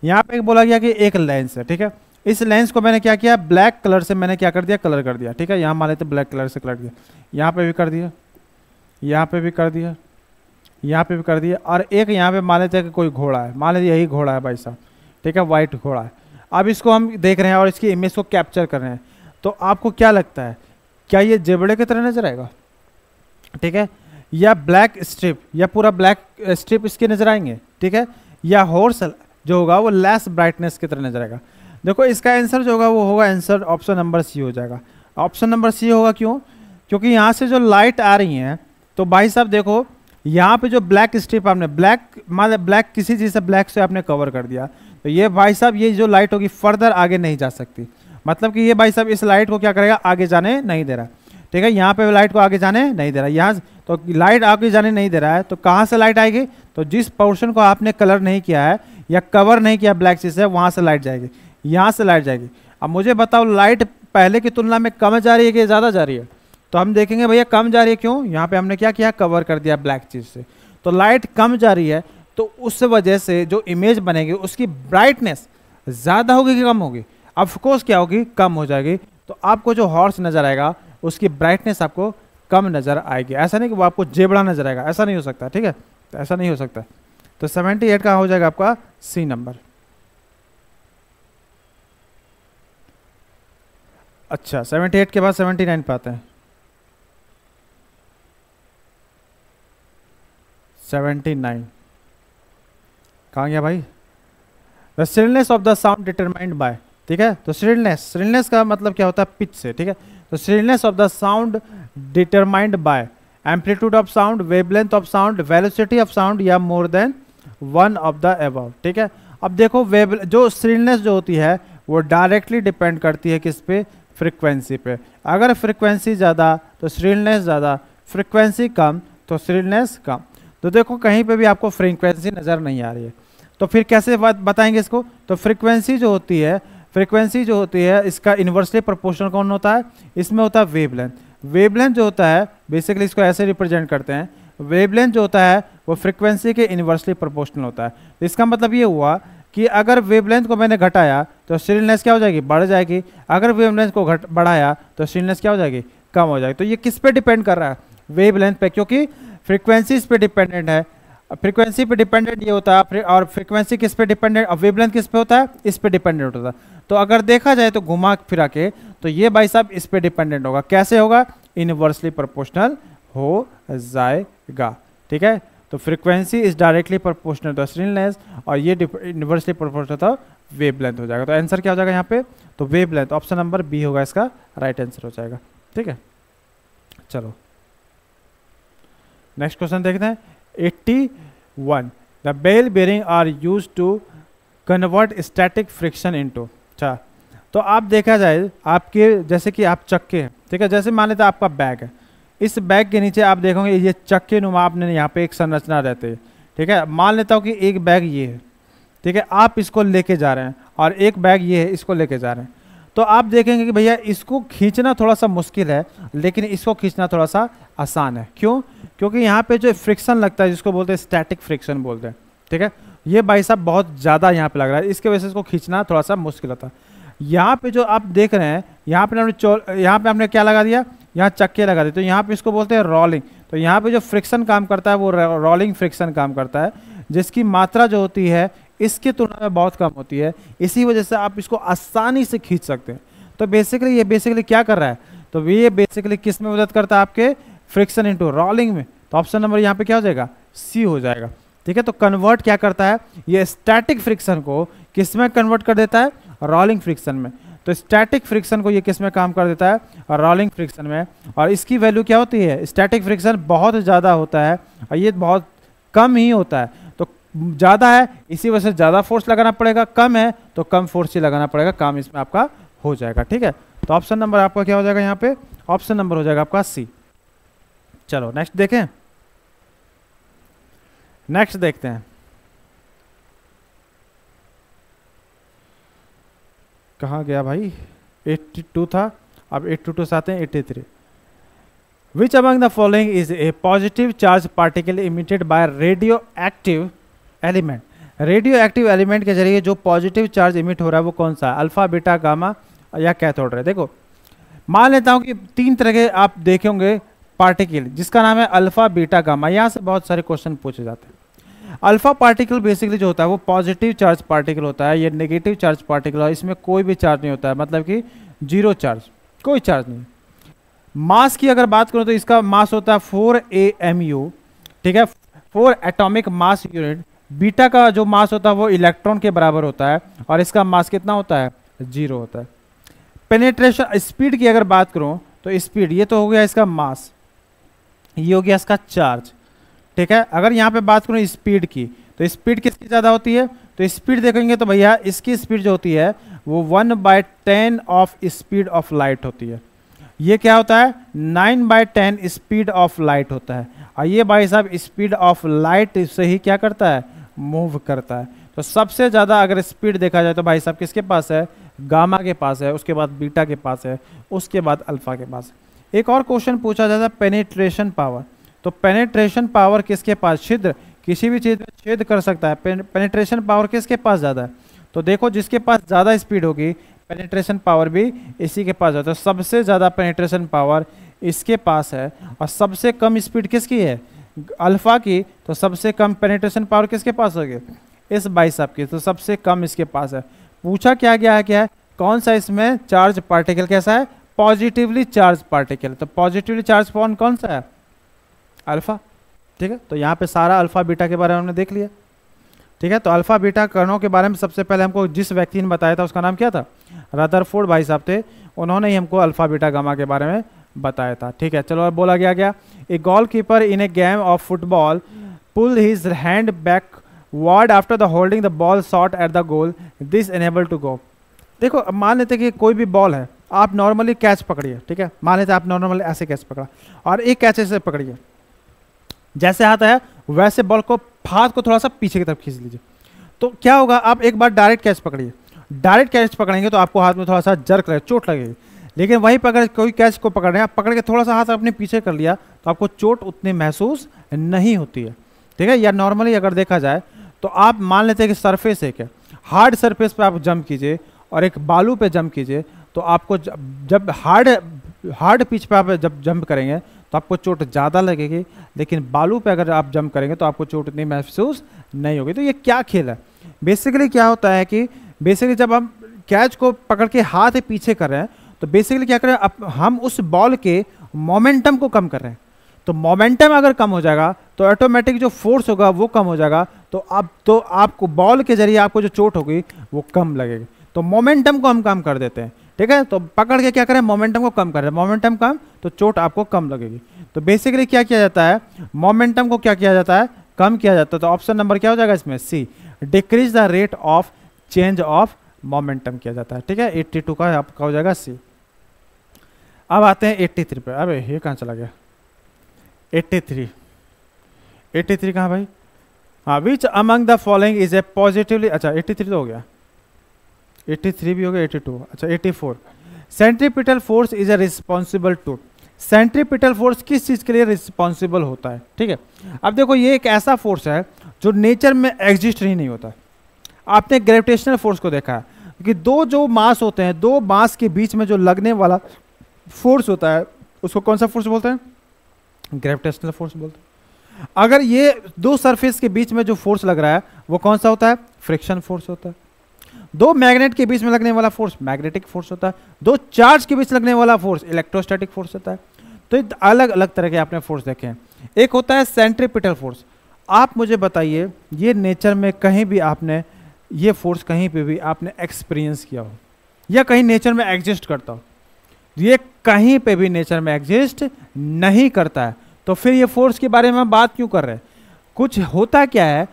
यहाँ पे बोला गया कि एक लेंस है, ठीक है, इस लेंस को मैंने क्या किया, ब्लैक कलर से मैंने क्या कर दिया, कलर कर दिया। ठीक है, यहाँ मान लेते ब्लैक कलर से कलर दिया, यहाँ पे भी कर दिया, यहाँ पे भी कर दिया, यहाँ पे भी कर दिया, और एक यहाँ पे मान लेते हैं कि कोई घोड़ा है, मान लेते यही घोड़ा है भाई साहब, ठीक है, व्हाइट घोड़ा है। अब इसको हम देख रहे हैं और इसकी इमेज को कैप्चर कर रहे हैं, तो आपको क्या लगता है, क्या ये जेबड़े की तरह नजर आएगा, ठीक है, या ब्लैक स्ट्रिप, या पूरा ब्लैक स्ट्रिप इसके नजर आएंगे, ठीक है, या हॉर्स जो होगा वो लेस ब्राइटनेस की तरह नजर आएगा। देखो इसका आंसर जो होगा वो होगा आंसर ऑप्शन नंबर सी हो जाएगा। ऑप्शन नंबर सी होगा, क्यों, क्योंकि यहाँ से जो लाइट आ रही है, तो भाई साहब देखो यहाँ पे जो ब्लैक स्ट्रिप आपने, ब्लैक मान ब्लैक किसी चीज़ से, ब्लैक से आपने कवर कर दिया, तो ये भाई साहब ये जो लाइट होगी फर्दर आगे नहीं जा सकती, मतलब कि ये भाई साहब इस लाइट को क्या करेगा, आगे जाने नहीं दे रहा। ठीक है, यहाँ पे लाइट को आगे जाने नहीं दे रहा, यहाँ तो लाइट आगे जाने नहीं दे रहा है, तो कहाँ से लाइट आएगी, तो जिस पोर्शन को आपने कलर नहीं किया है या कवर नहीं किया ब्लैक चीज से, वहां से लाइट जाएगी, यहाँ से लाइट जाएगी। अब मुझे बताओ लाइट पहले की तुलना में कम जा रही है कि ज्यादा जा रही है, तो हम देखेंगे भैया कम जा रही है। क्यों, यहाँ पे हमने क्या किया, कवर कर दिया ब्लैक चीज से, तो लाइट कम जा रही है, तो उस वजह से जो इमेज बनेगी उसकी ब्राइटनेस ज्यादा होगी कि कम होगी, ऑफकोर्स क्या होगी, कम हो जाएगी। तो आपको जो हॉर्स नजर आएगा उसकी ब्राइटनेस आपको कम नजर आएगी, ऐसा नहीं कि वो आपको जेबड़ा नजर आएगा, ऐसा नहीं हो सकता। ठीक है, तो ऐसा नहीं हो सकता। तो 78 का हो जाएगा आपका सी नंबर। अच्छा 78 के बाद 79 पे आते हैं। 79 कहाँ गया भाई, the shrillness of the sound determined bye. ठीक है, तो श्रिलनेस का मतलब क्या होता है, पिच से। ठीक है, तो shrillness of the sound determined by amplitude of sound, wavelength of sound, velocity of sound या more than one of the above. ठीक है, अब देखो वेव जो श्रिलनेस जो होती है वो डायरेक्टली डिपेंड करती है किस पे, फ्रीक्वेंसी पे। अगर फ्रीक्वेंसी ज़्यादा तो श्रिलनेस ज़्यादा, फ्रीक्वेंसी कम तो श्रिलनेस कम। तो देखो कहीं पे भी आपको फ्रीक्वेंसी नज़र नहीं आ रही है, तो फिर कैसे बताएंगे इसको, तो फ्रीक्वेंसी जो होती है इसका इन्वर्सली प्रोपोर्शनल कौन होता है, इसमें होता है वेवलेंथ। वेवलेंथ जो होता है बेसिकली इसको ऐसे रिप्रेजेंट करते हैं, वेवलेंथ जो होता है वो फ्रीक्वेंसी के इन्वर्सली प्रोपोर्शनल होता है। तो इसका मतलब ये हुआ कि अगर वेवलेंथ को मैंने घटाया तो श्रिलनेस क्या हो जाएगी, बढ़ जाएगी, अगर वेवलेंथ को बढ़ाया तो श्रिलनेस क्या हो जाएगी, कम हो जाएगी। तो ये किस पे डिपेंड कर रहा है, वेवलेंथ पे, क्योंकि फ्रीक्वेंसी इस पे डिपेंडेंट है, फ्रीक्वेंसी पे डिपेंडेंट ये होता है, और फ्रीक्वेंसी किस पे डिपेंडेंट, और वेवलेंथ किस पे होता है, इस पे डिपेंडेंट होता है। तो अगर देखा जाए तो घुमा फिरा के तो ये भाई साहब इस पे डिपेंडेंट होगा, कैसे होगा, इनवर्सली प्रोपोर्शनल हो जाएगा। ठीक है, तो frequency is directly proportional to shrillness और ये इनवर्सली प्रोपोर्शनल तो वेवलेंथ हो जाएगा। तो आंसर क्या हो जाएगा यहाँ पे, तो वेवलेंथ, ऑप्शन नंबर बी होगा इसका राइट आंसर हो जाएगा। ठीक है, चलो नेक्स्ट क्वेश्चन देखते हैं। 81 the ball bearing are use to convert static friction into. अच्छा, तो आप देखा जाए आपके जैसे कि आप चक्के हैं, ठीक है, जैसे मान लेते हैं आपका बैग है, इस बैग के नीचे आप देखोगे ये चक्के नुमा आपने यहाँ पे एक संरचना रहती है। ठीक है, मान लेता हूँ कि एक बैग ये है, ठीक है, आप इसको लेके जा रहे हैं और एक बैग ये है, इसको लेके जा रहे हैं। तो आप देखेंगे कि भैया इसको खींचना थोड़ा सा मुश्किल है, लेकिन इसको खींचना थोड़ा सा आसान है। क्यों, क्योंकि यहाँ पे जो फ्रिक्शन लगता है जिसको बोलते हैं स्टैटिक फ्रिक्शन बोलते हैं। ठीक है, ये भाई साहब बहुत ज़्यादा यहाँ पे लग रहा है, इसके वजह से इसको खींचना थोड़ा सा मुश्किल होता है। यहाँ पे जो आप देख रहे हैं यहाँ पे हमने क्या लगा दिया, यहाँ चक्के लगा दिए, तो यहाँ पे इसको बोलते हैं रोलिंग। तो यहाँ पे जो फ्रिक्शन काम करता है वो रोलिंग फ्रिक्शन काम करता है, जिसकी मात्रा जो होती है इसकी तुलना में बहुत कम होती है, इसी वजह से आप इसको आसानी से खींच सकते हैं। तो बेसिकली ये क्या कर रहा है, तो ये बेसिकली किस में मदद करता है, आपके फ्रिक्शन इनटू रोलिंग में। तो ऑप्शन नंबर यहाँ पे क्या हो जाएगा, सी हो जाएगा। ठीक है, तो कन्वर्ट क्या करता है, ये स्टैटिक फ्रिक्शन को किस में कन्वर्ट कर देता है, रोलिंग फ्रिक्शन में। तो स्टैटिक फ्रिक्शन को ये किस में काम कर देता है, रोलिंग फ्रिक्शन में। और इसकी वैल्यू क्या होती है, स्टैटिक फ्रिक्शन बहुत ज़्यादा होता है और ये बहुत कम ही होता है। तो ज़्यादा है इसी वजह से ज़्यादा फोर्स लगाना पड़ेगा, कम है तो कम फोर्स ही लगाना पड़ेगा, काम इसमें आपका हो जाएगा। ठीक है, तो ऑप्शन नंबर आपका क्या हो जाएगा यहाँ पे, ऑप्शन नंबर हो जाएगा आपका सी। चलो नेक्स्ट देखें, नेक्स्ट देखते हैं कहाँ गया भाई, 82 था, अब 82 से आते हैं 83। Which among the following is a positive charge particle emitted by radioactive element. Radioactive element के जरिए जो पॉजिटिव चार्ज इमिट हो रहा है वो कौन सा है, अल्फा बीटा गामा या कैथोड रे। देखो मान लेता हूँ कि 3 तरह के आप देखेंगे पार्टिकल जिसका नाम है अल्फा बीटा गामा, यहाँ से बहुत सारे क्वेश्चन पूछे जाते हैं। अल्फा पार्टिकल बेसिकली जो होता है वो पॉजिटिव चार्ज पार्टिकल होता है, ये नेगेटिव चार्ज पार्टिकल है, इसमें कोई भी चार्ज नहीं होता है, मतलब कि जीरो चार्ज, कोई चार्ज नहीं। मास की अगर बात करूं तो इसका मास होता है 4 AMU, ठीक है, 4 एटॉमिक मास यूनिट। बीटा का जो मास होता है वो इलेक्ट्रॉन के बराबर होता है और इसका मास कितना होता है, 0 होता है। पेनिट्रेशन स्पीड की अगर बात करूं तो स्पीड, ये तो हो गया इसका मास, ये हो गया इसका चार्ज। ठीक है, अगर यहाँ पे बात करूँ स्पीड की तो स्पीड किसकी ज़्यादा होती है, तो स्पीड देखेंगे तो भैया इसकी स्पीड जो होती है वो 1/10 ऑफ स्पीड ऑफ लाइट होती है। ये क्या होता है 9/10 स्पीड ऑफ लाइट होता है। और ये भाई साहब स्पीड ऑफ लाइट से ही क्या करता है मूव करता है। तो सबसे ज़्यादा अगर स्पीड देखा जाए तो भाई साहब किसके पास है, गामा के पास है, उसके बाद बीटा के पास है, उसके बाद अल्फा के पास है। एक और क्वेश्चन पूछा जाता है पेनिट्रेशन पावर। तो पेनिट्रेशन पावर किसके पास, छिद्र किसी भी चीज़ में छेद कर सकता है, पेनिट्रेशन पावर किसके पास ज़्यादा है। तो देखो जिसके पास ज़्यादा स्पीड होगी पेनिट्रेशन पावर भी इसी के पास जाता है। तो सबसे ज़्यादा पेनिट्रेशन पावर इसके पास है और सबसे कम स्पीड किसकी है अल्फा की। तो सबसे कम पेनिट्रेशन पावर किसके पास होगी इस भाई साहब की। तो सबसे कम इसके पास है। पूछा क्या गया है, क्या है कौन सा इसमें चार्ज पार्टिकल कैसा है, पॉजिटिवली चार्ज पार्टिकल। तो पॉजिटिवली चार्ज कौन सा है अल्फा। ठीक है, तो यहाँ पे सारा अल्फा बीटा के बारे में हमने देख लिया। ठीक है, तो अल्फा बीटा कणों के बारे में सबसे पहले हमको जिस व्यक्ति ने बताया था उसका नाम क्या था, रदरफोर्ड भाई साहब थे। उन्होंने ही हमको अल्फा बीटा गामा के बारे में बताया था। ठीक है, चलो अब बोला गया a goalkeeper in a game of football pull his hand backward after the holding the ball shot at the goal, this enable to go. देखो अब मान लेते कि कोई भी बॉल है, आप नॉर्मली कैच पकड़िए। ठीक है, मान लेते आप नॉर्मली ऐसे कैच पकड़ा और एक कैच ऐसे पकड़िए, जैसे हाथ है वैसे बॉल को हाथ को थोड़ा सा पीछे की तरफ खींच लीजिए। तो क्या होगा, आप एक बार डायरेक्ट कैच पकड़िए, डायरेक्ट कैच पकड़ेंगे तो आपको हाथ में थोड़ा सा जर्क लगे, चोट लगेगी। लेकिन वहीं पर अगर कोई कैच को पकड़ रहे हैं, आप पकड़ के थोड़ा सा हाथ अपने पीछे कर लिया तो आपको चोट उतनी महसूस नहीं होती है। ठीक है, या नॉर्मली अगर देखा जाए तो आप मान लेते हैं कि सरफेस एक है, हार्ड सरफेस पे आप जंप कीजिए और एक बालू पे जंप कीजिए, तो आपको जब हार्ड पिच पे आप जब जंप करेंगे तो आपको चोट ज़्यादा लगेगी, लेकिन बालू पे अगर आप जंप करेंगे तो आपको चोट इतनी महसूस नहीं होगी। तो ये क्या खेल है, बेसिकली क्या होता है कि बेसिकली जब हम कैच को पकड़ के हाथ पीछे कर रहे हैं तो बेसिकली क्या करें, हम उस बॉल के मोमेंटम को कम कर रहे हैं। तो मोमेंटम अगर कम हो जाएगा तो ऑटोमेटिक जो फोर्स होगा वो कम हो जाएगा, तो आपको बॉल के जरिए आपको जो चोट होगी वो कम लगेगी। तो मोमेंटम को हम कम कर देते हैं। ठीक है, तो पकड़ के क्या करें, मोमेंटम को कम करें, मोमेंटम कम तो चोट आपको कम लगेगी। तो बेसिकली क्या किया जाता है, मोमेंटम को क्या किया जाता है, कम किया जाता है। तो ऑप्शन नंबर क्या हो जाएगा इसमें, C, decrease the rate of change of momentum किया जाता है। ठीक है, 82 का आपका हो जाएगा सी। अब आते हैं 83 पे। अबे ये कहाँ चला गया, 83 कहाँ भाई, हाँ, विच among the following is A positively, अच्छा 83 तो हो गया, 83 भी हो गया, 82, अच्छा 84। Centripetal force is a responsible to, centripetal force किस चीज के लिए रिस्पॉन्सिबल होता है। ठीक है, अब देखो ये एक ऐसा फोर्स है जो नेचर में एग्जिस्ट ही नहीं होता। आपने ग्रेविटेशनल फोर्स को देखा है कि दो जो मास होते हैं, दो मास के बीच में जो लगने वाला फोर्स होता है उसको कौन सा फोर्स बोलते हैं, ग्रेविटेशनल फोर्स बोलते हैं। अगर ये दो सरफेस के बीच में जो फोर्स लग रहा है वो कौन सा होता है, फ्रिक्शन फोर्स होता है। दो मैग्नेट के बीच में लगने वाला फोर्स मैग्नेटिक फोर्स होता है। दो चार्ज के बीच लगने वाला फोर्स इलेक्ट्रोस्टैटिक फोर्स होता है। तो अलग अलग तरह के आपने फोर्स देखे हैं। एक होता है सेंट्रीपिटल फोर्स। आप मुझे बताइए ये नेचर में कहीं भी आपने ये फोर्स कहीं पे भी आपने एक्सपीरियंस किया हो या कहीं नेचर में एग्जिस्ट करता हो, ये कहीं पे भी नेचर में एग्जिस्ट नहीं करता है। तो फिर ये फोर्स के बारे में हम बात क्यों कर रहे हैं। कुछ होता क्या है,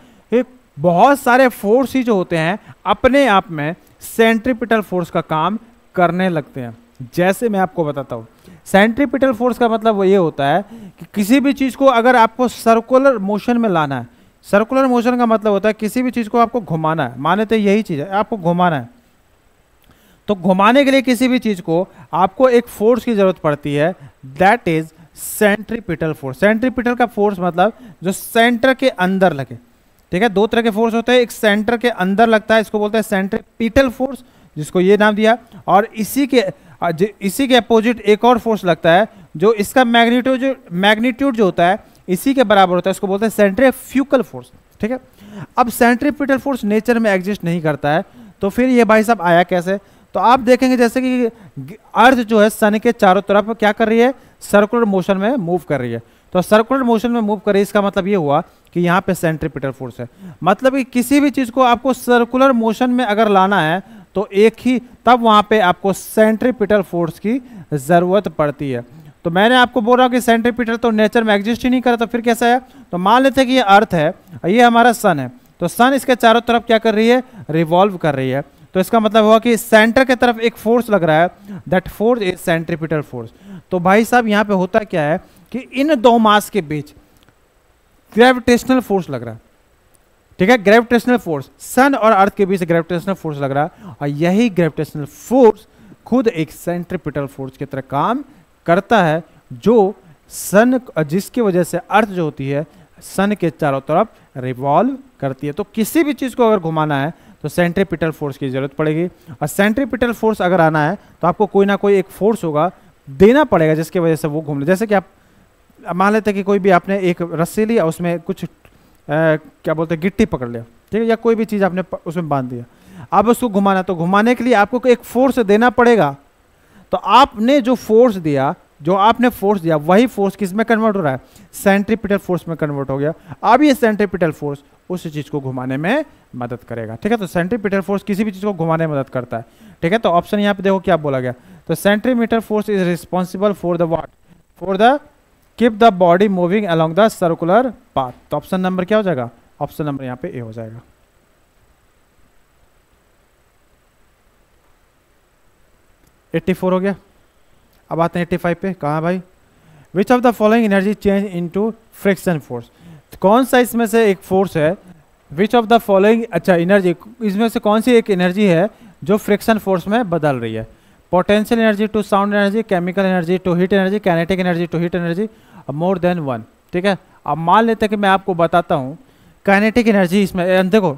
बहुत सारे फोर्स ही जो होते हैं अपने आप में सेंट्रीपिटल फोर्स का काम करने लगते हैं। जैसे मैं आपको बताता हूँ, सेंट्रीपिटल फोर्स का मतलब वो ये होता है कि किसी भी चीज़ को अगर आपको सर्कुलर मोशन में लाना है, सर्कुलर मोशन का मतलब होता है किसी भी चीज़ को आपको घुमाना है, माने तो यही चीज़ है आपको घुमाना है, तो घुमाने के लिए किसी भी चीज़ को आपको एक फोर्स की जरूरत पड़ती है, that is centripetal force. Centripetal का फोर्स मतलब जो सेंटर के अंदर लगे। ठीक है, दो तरह के फोर्स होते हैं, एक सेंटर के अंदर लगता है, इसको बोलते हैं सेंट्रीपिटल फोर्स, जिसको ये नाम दिया, और इसी के अपोजिट एक और फोर्स लगता है जो इसका मैग्नीट्यूड जो होता है इसी के बराबर होता है, इसको बोलते हैं सेंट्रीफ्यूगल फोर्स। ठीक है, अब सेंट्रीपिटल फोर्स नेचर में एग्जिस्ट नहीं करता है, तो फिर ये भाई साहब आया कैसे। तो आप देखेंगे जैसे कि अर्थ जो है सन के चारों तरफ क्या कर रही है, सर्कुलर मोशन में मूव कर रही है। तो सर्कुलर मोशन में मूव कर रही है, इसका मतलब ये हुआ कि यहाँ पे सेंट्रीपिटल फोर्स है। मतलब कि किसी भी चीज़ को आपको सर्कुलर मोशन में अगर लाना है तो एक ही तब वहाँ पे आपको सेंट्रीपिटल फोर्स की ज़रूरत पड़ती है। तो मैंने आपको बोल रहा हूँ कि सेंट्रीपिटल तो नेचर में एग्जिस्ट ही नहीं करता, तो फिर कैसा है। तो मान लेते हैं कि ये अर्थ है, ये हमारा सन है, तो सन इसके चारों तरफ क्या कर रही है, रिवॉल्व कर रही है। तो इसका मतलब हुआ कि सेंटर की तरफ एक फोर्स लग रहा है, that force is centripetal force. तो भाई साहब यहाँ पे होता क्या है कि इन दो मास के बीच ग्रेविटेशनल फोर्स लग रहा है, ठीक है, ग्रेविटेशनल फोर्स, सन और अर्थ के बीच ग्रेविटेशनल फोर्स लग रहा है, और यही ग्रेविटेशनल फोर्स खुद एक सेंट्रीपिटल फोर्स की तरह काम करता है, जो सन, जिसकी वजह से अर्थ जो होती है सन के चारों तरफ रिवॉल्व करती है। तो किसी भी चीज को अगर घुमाना है तो सेंट्रीपिटल फोर्स की जरूरत पड़ेगी, और सेंट्रीपिटल फोर्स अगर आना है तो आपको कोई ना कोई एक फोर्स होगा, देना पड़ेगा, जिसकी वजह से वो घूमने। जैसे कि आप मान लेते हैं कि कोई भी आपने एक रस्सी ली, उसमें कुछ क्या बोलते हैं गिट्टी पकड़ लिया, ठीक है, या कोई भी चीज़ आपने उसमें बांध दिया, अब उसको घुमाना, तो घुमाने के लिए आपको एक फोर्स देना पड़ेगा। तो आपने जो फोर्स दिया, वही फोर्स किस में कन्वर्ट हो रहा है, सेंट्रीपिटल फोर्स में कन्वर्ट हो गया। अब ये सेंट्रीपिटल फोर्स उस चीज को घुमाने में मदद करेगा, ठीक है। तो सेंट्रीपिटल फोर्स किसी भी चीज को घुमाने में मदद करता है, ठीक है। तो ऑप्शन यहाँ पे देखो क्या बोला गया, तो centripetal force is responsible for the what, for the keep the body moving along the circular path. तो ऑप्शन नंबर क्या हो जाएगा, ऑप्शन नंबर यहाँ पे ए हो जाएगा। एट्टी 84 हो गया। अब आते हैं 85 पे, कहाँ भाई, विच of the following energy change into friction force. कौन सा इसमें से एक फोर्स है, विच ऑफ द फॉलोइंग, अच्छा एनर्जी, इसमें से कौन सी एक एनर्जी है जो फ्रिक्शन फोर्स में बदल रही है। Potential energy to sound energy, chemical energy to heat energy, kinetic energy to heat energy, more than one, ठीक है। अब मान लेते हैं कि मैं आपको बताता हूँ काइनेटिक एनर्जी, इसमें देखो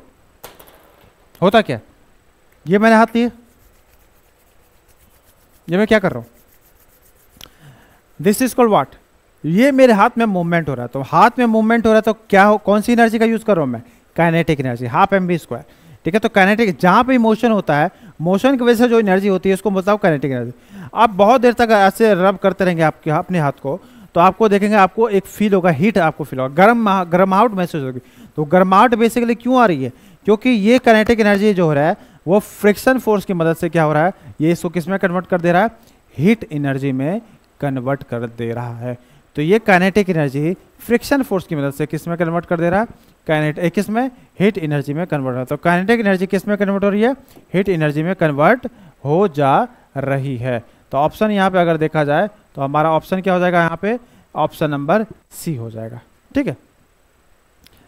होता क्या, ये मैंने हाथ लिए, ये मैं क्या कर रहा हूँ, दिस इज कॉल्ड व्हाट, ये मेरे हाथ में मूवमेंट हो रहा है। तो हाथ में मूवमेंट हो रहा है तो क्या हो, कौन सी एनर्जी का यूज कर रहा हूँ मैं, काइनेटिक एनर्जी, हाफ mv², ठीक है। तो काइनेटिक, जहाँ पे मोशन होता है, मोशन की वजह से जो एनर्जी होती है उसको बताओ काइनेटिक एनर्जी। आप बहुत देर तक ऐसे रब करते रहेंगे आपके अपने हाथ को, तो आपको देखेंगे, आपको एक फील होगा, हीट आपको फील होगा, गर्माहट महसूस होगी। तो गर्माहट बेसिकली क्यों आ रही है, क्योंकि ये काइनेटिक एनर्जी जो हो रहा है वो फ्रिक्शन फोर्स की मदद से क्या हो रहा है, ये इसको किस में कन्वर्ट कर दे रहा है, हीट एनर्जी में कन्वर्ट कर दे रहा है। तो ये काइनेटिक एनर्जी फ्रिक्शन फोर्स की मदद से किस में कन्वर्ट कर दे रहा है, किस में, हीट एनर्जी में कन्वर्ट हो रहा है। तो काइनेटिक एनर्जी किस में कन्वर्ट हो रही है, हीट एनर्जी में कन्वर्ट हो जा रही है। तो ऑप्शन यहाँ पे अगर देखा जाए तो हमारा ऑप्शन क्या हो जाएगा, यहाँ पे ऑप्शन नंबर सी हो जाएगा, ठीक है।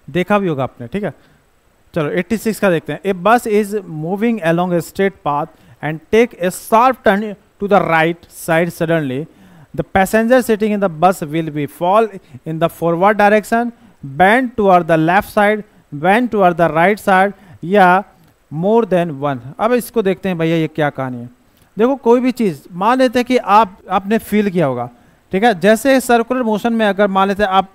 देखा भी होगा आपने, ठीक है। चलो 86 का देखते हैं। A bus is moving along a straight path and take a sharp turn to the right side suddenly, the passenger sitting in the bus will be fall in the forward direction, bend toward the left side, bend toward the right side, या more than one। अब इसको देखते हैं भैया ये क्या कहानी है। देखो कोई भी चीज़ मान लेते हैं कि आपने फील किया होगा, ठीक है, जैसे सर्कुलर मोशन में अगर मान लेते हैं आप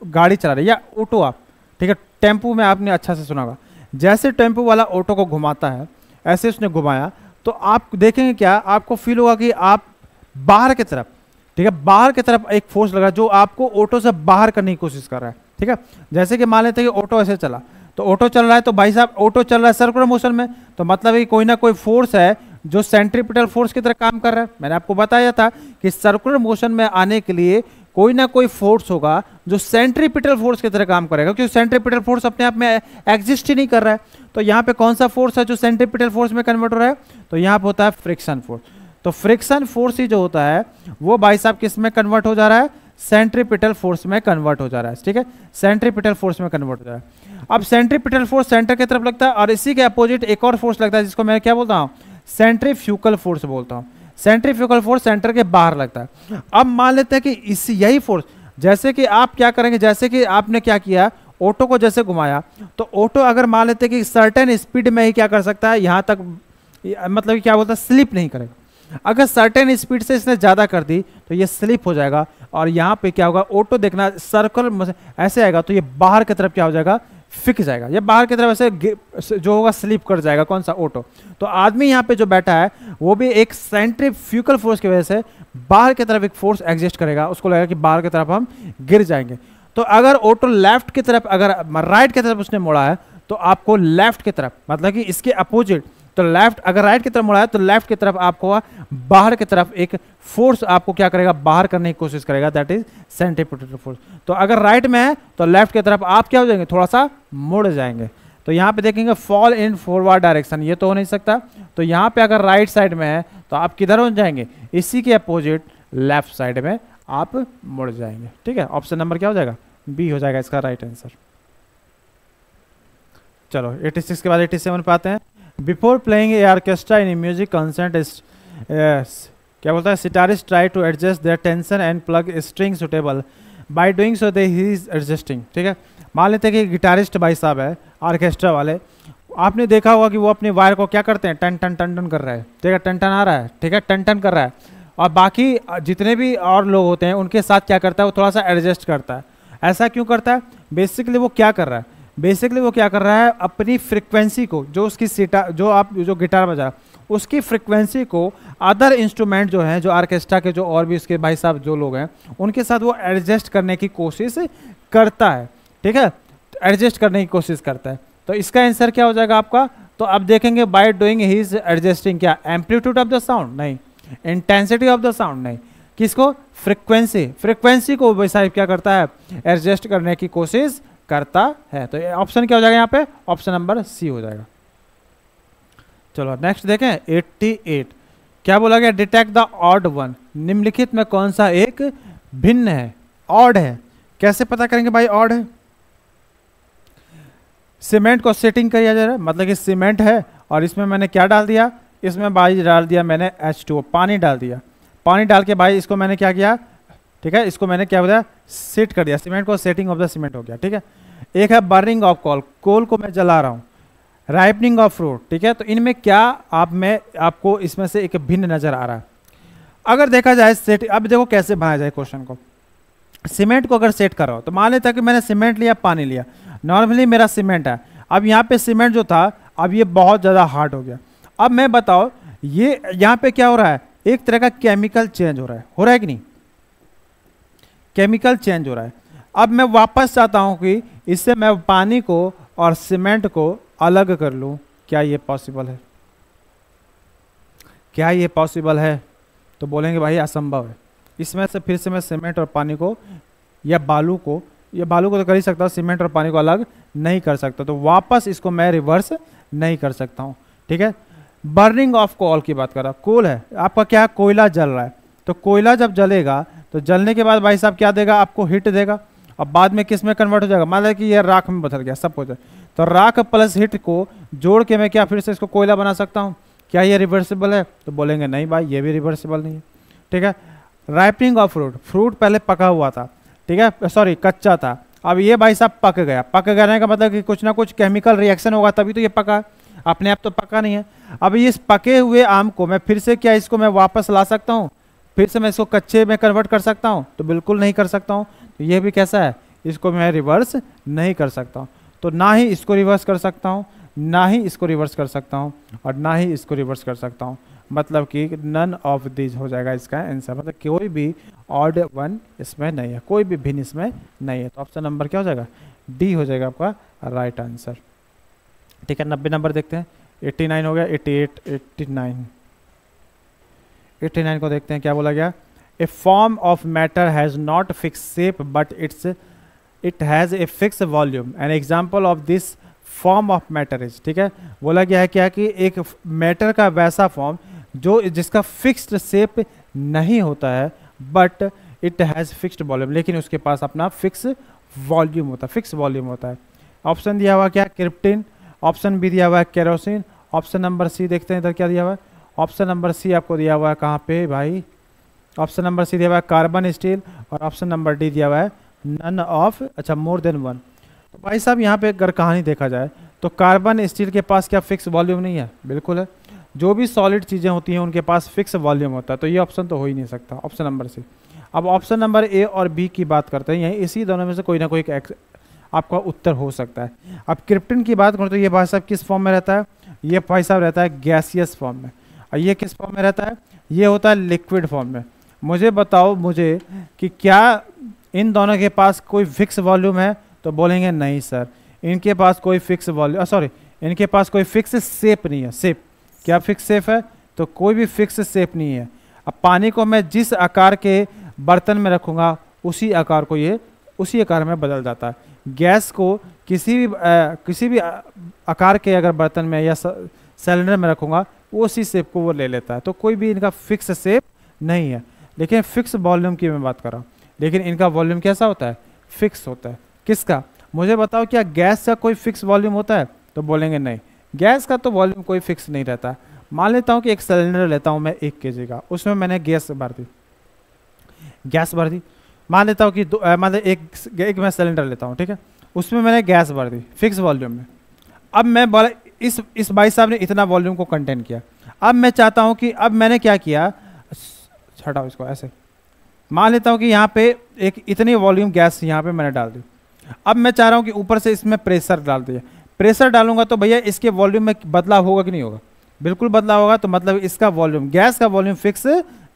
गाड़ी चला रहे या ऑटो आप, ठीक है, टेम्पू में आपने अच्छा से सुना होगा, जैसे टेम्पू वाला ऑटो को घुमाता है ऐसे उसने घुमाया, तो आप देखेंगे क्या, आपको फील होगा कि आप बाहर की तरफ, ठीक है, बाहर की तरफ एक फोर्स लगा जो आपको ऑटो से बाहर करने की कोशिश कर रहा है, ठीक है। जैसे कि मान लेते हैं कि ऑटो ऐसे चला, तो ऑटो चल रहा है, तो भाई साहब ऑटो चल रहा है सर्कुलर मोशन में, तो मतलब है कि कोई ना कोई फोर्स है जो सेंट्रीपिटल फोर्स की तरह काम कर रहा है। मैंने आपको बताया था कि सर्कुलर मोशन में आने के लिए कोई ना कोई फोर्स होगा जो सेंट्रीपिटल फोर्स की तरह काम करेगा, क्योंकि सेंट्रीपिटल फोर्स अपने आप में एग्जिस्ट ही नहीं कर रहा है। तो यहाँ पे कौन सा फोर्स है जो सेंट्रीपिटल फोर्स में कन्वर्ट हो रहा है, तो यहाँ पे होता है फ्रिक्शन फोर्स। तो फ्रिक्शन फोर्स ही जो होता है वो भाई साहब किस में कन्वर्ट हो जा रहा है, सेंट्रीपिटल फोर्स में कन्वर्ट हो जा रहा है, ठीक है, सेंट्रीपिटल फोर्स में कन्वर्ट हो जा रहा है। अब सेंट्रीपिटल फोर्स सेंटर की तरफ लगता है और इसी के अपोजिट एक और फोर्स लगता है जिसको मैं क्या बोलता हूँ, सेंट्रीफ्यूगल फोर्स बोलता हूँ। सेंट्रीफ्यूगल फोर्स सेंटर के बाहर लगता है। अब मान लेते हैं कि इस यही फोर्स, जैसे कि आप क्या करेंगे, जैसे कि आपने क्या किया, ऑटो को जैसे घुमाया, तो ऑटो अगर मान लेते हैं कि सर्टेन स्पीड में ही क्या कर सकता है, यहाँ तक मतलब क्या बोलता है, स्लिप नहीं करेगा। अगर सर्टेन स्पीड से इसने ज़्यादा कर दी तो ये स्लिप हो जाएगा और यहाँ पे क्या होगा, ऑटो देखना सर्कल ऐसे आएगा तो ये बाहर की तरफ क्या हो जाएगा, फिक जाएगा, ये बाहर की तरफ ऐसे जो होगा स्लिप कर जाएगा, कौन सा, ऑटो। तो आदमी यहाँ पे जो बैठा है वो भी एक सेंट्रीफ्यूगल फोर्स की वजह से बाहर की तरफ एक फोर्स एग्जिस्ट करेगा, उसको लगेगा कि बाहर की तरफ हम गिर जाएंगे। तो अगर ऑटो लेफ्ट की तरफ, अगर राइट की तरफ उसने मोड़ा है तो आपको लेफ्ट की तरफ, मतलब कि इसके अपोजिट, तो लेफ्ट अगर राइट की तरफ मुड़ा है तो लेफ्ट की तरफ आपको बाहर की तरफ एक फोर्स आपको क्या करेगा, बाहर करने की कोशिश करेगा, दैट इज सेंट्रीपिटल फोर्स। तो अगर राइट में है तो लेफ्ट की तरफ आप क्या हो जाएंगे, थोड़ा सा मुड़ जाएंगे। तो यहाँ पे देखेंगे फॉल इन फॉरवर्ड डायरेक्शन, ये तो हो नहीं सकता। तो यहाँ पे अगर राइट साइड में है तो आप किधर हो जाएंगे, इसी के अपोजिट लेफ्ट साइड में आप मुड़ जाएंगे। ठीक है, ऑप्शन नंबर क्या हो जाएगा, बी हो जाएगा इसका राइट आंसर। चलो 86 के बाद 87 पे आते हैं। Before playing a orchestra in music concert क्या बोलता है, sitarist try to adjust their tension and pluck string suitable, by doing so they he is adjusting. ठीक है, मान लेते हैं कि गिटारिस्ट भाई साहब है ऑर्केस्ट्रा वाले, आपने देखा होगा कि वो अपने वायर को क्या करते हैं, टन टन टन टन कर रहा है। ठीक है, टन टन आ रहा है, ठीक है, टन टन कर रहा है, और बाकी जितने भी और लोग होते हैं उनके साथ क्या करता है, वो थोड़ा सा एडजस्ट करता है। ऐसा क्यों करता है, बेसिकली वो क्या कर रहा है, बेसिकली वो क्या कर रहा है, अपनी फ्रिक्वेंसी को, जो उसकी सीटा जो आप जो गिटार बजा उसकी फ्रिक्वेंसी को अदर इंस्ट्रूमेंट जो हैं, जो ऑर्केस्ट्रा के जो और भी उसके भाई साहब जो लोग हैं उनके साथ वो एडजस्ट करने की कोशिश करता है। ठीक है, एडजस्ट करने की कोशिश करता है। तो इसका आंसर क्या हो जाएगा आपका, तो अब देखेंगे by doing he is adjusting, क्या एम्पलीट्यूड ऑफ द साउंड, नहीं, इंटेंसिटी ऑफ द साउंड, नहीं, किसको, फ्रिक्वेंसी, फ्रिक्वेंसी को भाई साहब क्या करता है, एडजस्ट करने की कोशिश करता है। तो ऑप्शन क्या हो जाएगा यहाँ पे, ऑप्शन नंबर सी हो जाएगा। चलो नेक्स्ट देखें 88, क्या बोला गया, डिटेक्ट द ऑड वन, निम्नलिखित में कौन सा एक भिन्न है, ऑड है। कैसे पता करेंगे भाई ऑड है, सीमेंट को सेटिंग किया जा रहा है, मतलब कि सीमेंट है और इसमें मैंने क्या डाल दिया, इसमें भाई डाल दिया मैंने H2O, पानी डाल दिया, पानी डाल के भाई इसको मैंने क्या किया, ठीक है, इसको मैंने क्या बताया, सेट कर दिया, सीमेंट को सेटिंग ऑफ द सीमेंट हो गया। ठीक है, एक है बर्निंग ऑफ कोल, कोल को मैं जला रहा हूँ, राइपनिंग ऑफ फ्रूट। ठीक है, तो इनमें क्या आप में आपको इसमें से एक भिन्न नजर आ रहा है। अगर देखा जाए सेट, अब देखो कैसे बनाया जाए क्वेश्चन को, सीमेंट को अगर सेट कर रहा हो तो मान लेता कि मैंने सीमेंट लिया, पानी लिया, नॉर्मली मेरा सीमेंट है, अब यहाँ पे सीमेंट जो था अब ये बहुत ज़्यादा हार्ड हो गया। अब मैं बताओ ये यहाँ पे क्या हो रहा है, एक तरह का केमिकल चेंज हो रहा है कि नहीं, केमिकल चेंज हो रहा है। अब मैं वापस चाहता हूँ कि इससे मैं पानी को और सीमेंट को अलग कर लूँ, क्या ये पॉसिबल है, क्या ये पॉसिबल है, तो बोलेंगे भाई असंभव है। इसमें से फिर से मैं सीमेंट और पानी को या बालू को, ये बालू को तो कर ही सकता हूँ, सीमेंट और पानी को अलग नहीं कर सकता, तो वापस इसको मैं रिवर्स नहीं कर सकता हूँ। ठीक है, बर्निंग ऑफ कोल की बात कर रहा, कोल है आपका क्या, कोयला जल रहा है, तो कोयला जब जलेगा तो जलने के बाद भाई साहब क्या देगा, आपको हीट देगा, अब बाद में किस में कन्वर्ट हो जाएगा, मान लो कि ये राख में बदल गया, सब हो जाए, तो राख प्लस हीट को जोड़ के मैं क्या फिर से इसको कोयला बना सकता हूँ, क्या ये रिवर्सिबल है, तो बोलेंगे नहीं भाई ये भी रिवर्सिबल नहीं है। ठीक है, राइपनिंग ऑफ फ्रूट, फ्रूट पहले पका हुआ था, ठीक है, सॉरी कच्चा था, अब ये भाई साहब पक गया, पक गया का मतलब कि कुछ ना कुछ केमिकल रिएक्शन होगा तभी तो ये पका, अपने आप तो पका नहीं है। अब इस पके हुए आम को मैं फिर से क्या इसको मैं वापस ला सकता हूँ, फिर से मैं इसको कच्चे में कन्वर्ट कर सकता हूँ, तो बिल्कुल नहीं कर सकता हूँ। तो ये भी कैसा है, इसको मैं रिवर्स नहीं कर सकता हूँ, तो ना ही इसको रिवर्स कर सकता हूँ, ना ही इसको रिवर्स कर सकता हूँ, और ना ही इसको रिवर्स कर सकता हूँ, मतलब कि नन ऑफ दिस हो जाएगा इसका आंसर, मतलब कोई भी ऑड वन इसमें नहीं है, कोई भी भिन्न इसमें नहीं है। तो ऑप्शन नंबर क्या हो जाएगा, डी हो जाएगा आपका राइट आंसर। ठीक है, 90 नंबर देखते हैं, 89 हो गया, 88, 89 को देखते हैं क्या बोला गया, a form of matter has not fix shape but it has a fix volume, an example of this form of matter is. ठीक है, बोला गया है क्या कि एक मैटर का वैसा फॉर्म जो जिसका फिक्स्ड शेप नहीं होता है but it has fixed volume, लेकिन उसके पास अपना फिक्स वॉल्यूम होता है, फिक्स वॉल्यूम होता है। ऑप्शन दिया हुआ क्या, क्रिप्टिन, ऑप्शन बी दिया हुआ है केरोसिन, ऑप्शन नंबर सी देखते हैं इधर क्या दिया हुआ है, ऑप्शन नंबर सी आपको दिया हुआ है कहाँ पे भाई, ऑप्शन नंबर सी दिया हुआ है कार्बन स्टील, और ऑप्शन नंबर डी दिया हुआ है नन ऑफ, अच्छा मोर देन वन। तो भाई साहब यहाँ पे अगर कहानी देखा जाए तो कार्बन स्टील के पास क्या फिक्स वॉल्यूम नहीं है, बिल्कुल है, जो भी सॉलिड चीज़ें होती हैं उनके पास फिक्स वॉल्यूम होता है, तो ये ऑप्शन तो हो ही नहीं सकता, ऑप्शन नंबर सी। अब ऑप्शन नंबर ए और बी की बात करते हैं, यही इसी दोनों में से कोई ना कोई एक आपका उत्तर हो सकता है। अब क्रिप्टिन की बात करूँ तो ये भाई साहब किस फॉर्म में रहता है, ये भाई साहब रहता है गैसियस फॉर्म में, और ये किस फॉर्म में रहता है, ये होता है लिक्विड फॉर्म में। मुझे बताओ मुझे कि क्या इन दोनों के पास कोई फिक्स वॉल्यूम है, तो बोलेंगे नहीं सर, इनके पास कोई फिक्स वॉल्यूम, सॉरी इनके पास कोई फिक्स शेप नहीं है। शेप क्या फिक्स शेप है, तो कोई भी फिक्स शेप नहीं है। अब पानी को मैं जिस आकार के बर्तन में रखूँगा उसी आकार को ये उसी आकार में बदल जाता है। गैस को किसी भी आकार के अगर बर्तन में या सिलेंडर में रखूँगा वो उसी शेप को वो ले लेता है। तो कोई भी इनका फिक्स शेप नहीं है, लेकिन फिक्स वॉल्यूम की मैं बात कर रहा हूँ। लेकिन इनका वॉल्यूम कैसा होता है? फिक्स होता है। किसका? मुझे बताओ, क्या गैस का कोई फिक्स वॉल्यूम होता है? तो बोलेंगे नहीं, गैस का तो वॉल्यूम कोई फिक्स नहीं रहता। मान लेता हूँ कि एक सिलेंडर लेता हूँ मैं 1 kg का, उसमें मैंने गैस भर दी। मान लेता हूँ कि एक मैं सिलेंडर लेता हूँ, ठीक है, उसमें मैंने गैस भर दी फिक्स वॉल्यूम में। अब मैं बोला इस भाई साहब ने इतना वॉल्यूम को कंटेन किया। अब मैं चाहता हूँ कि अब मैंने क्या किया, हटाओ इसको, ऐसे मान लेता हूँ कि यहाँ पे एक इतनी वॉल्यूम गैस यहाँ पे मैंने डाल दी। अब मैं चाह रहा हूँ कि ऊपर से इसमें प्रेशर डाल दिया। प्रेशर डालूंगा तो भैया इसके वॉल्यूम में बदलाव होगा कि नहीं होगा? बिल्कुल बदलाव होगा। तो मतलब इसका वॉल्यूम, गैस का वॉल्यूम फिक्स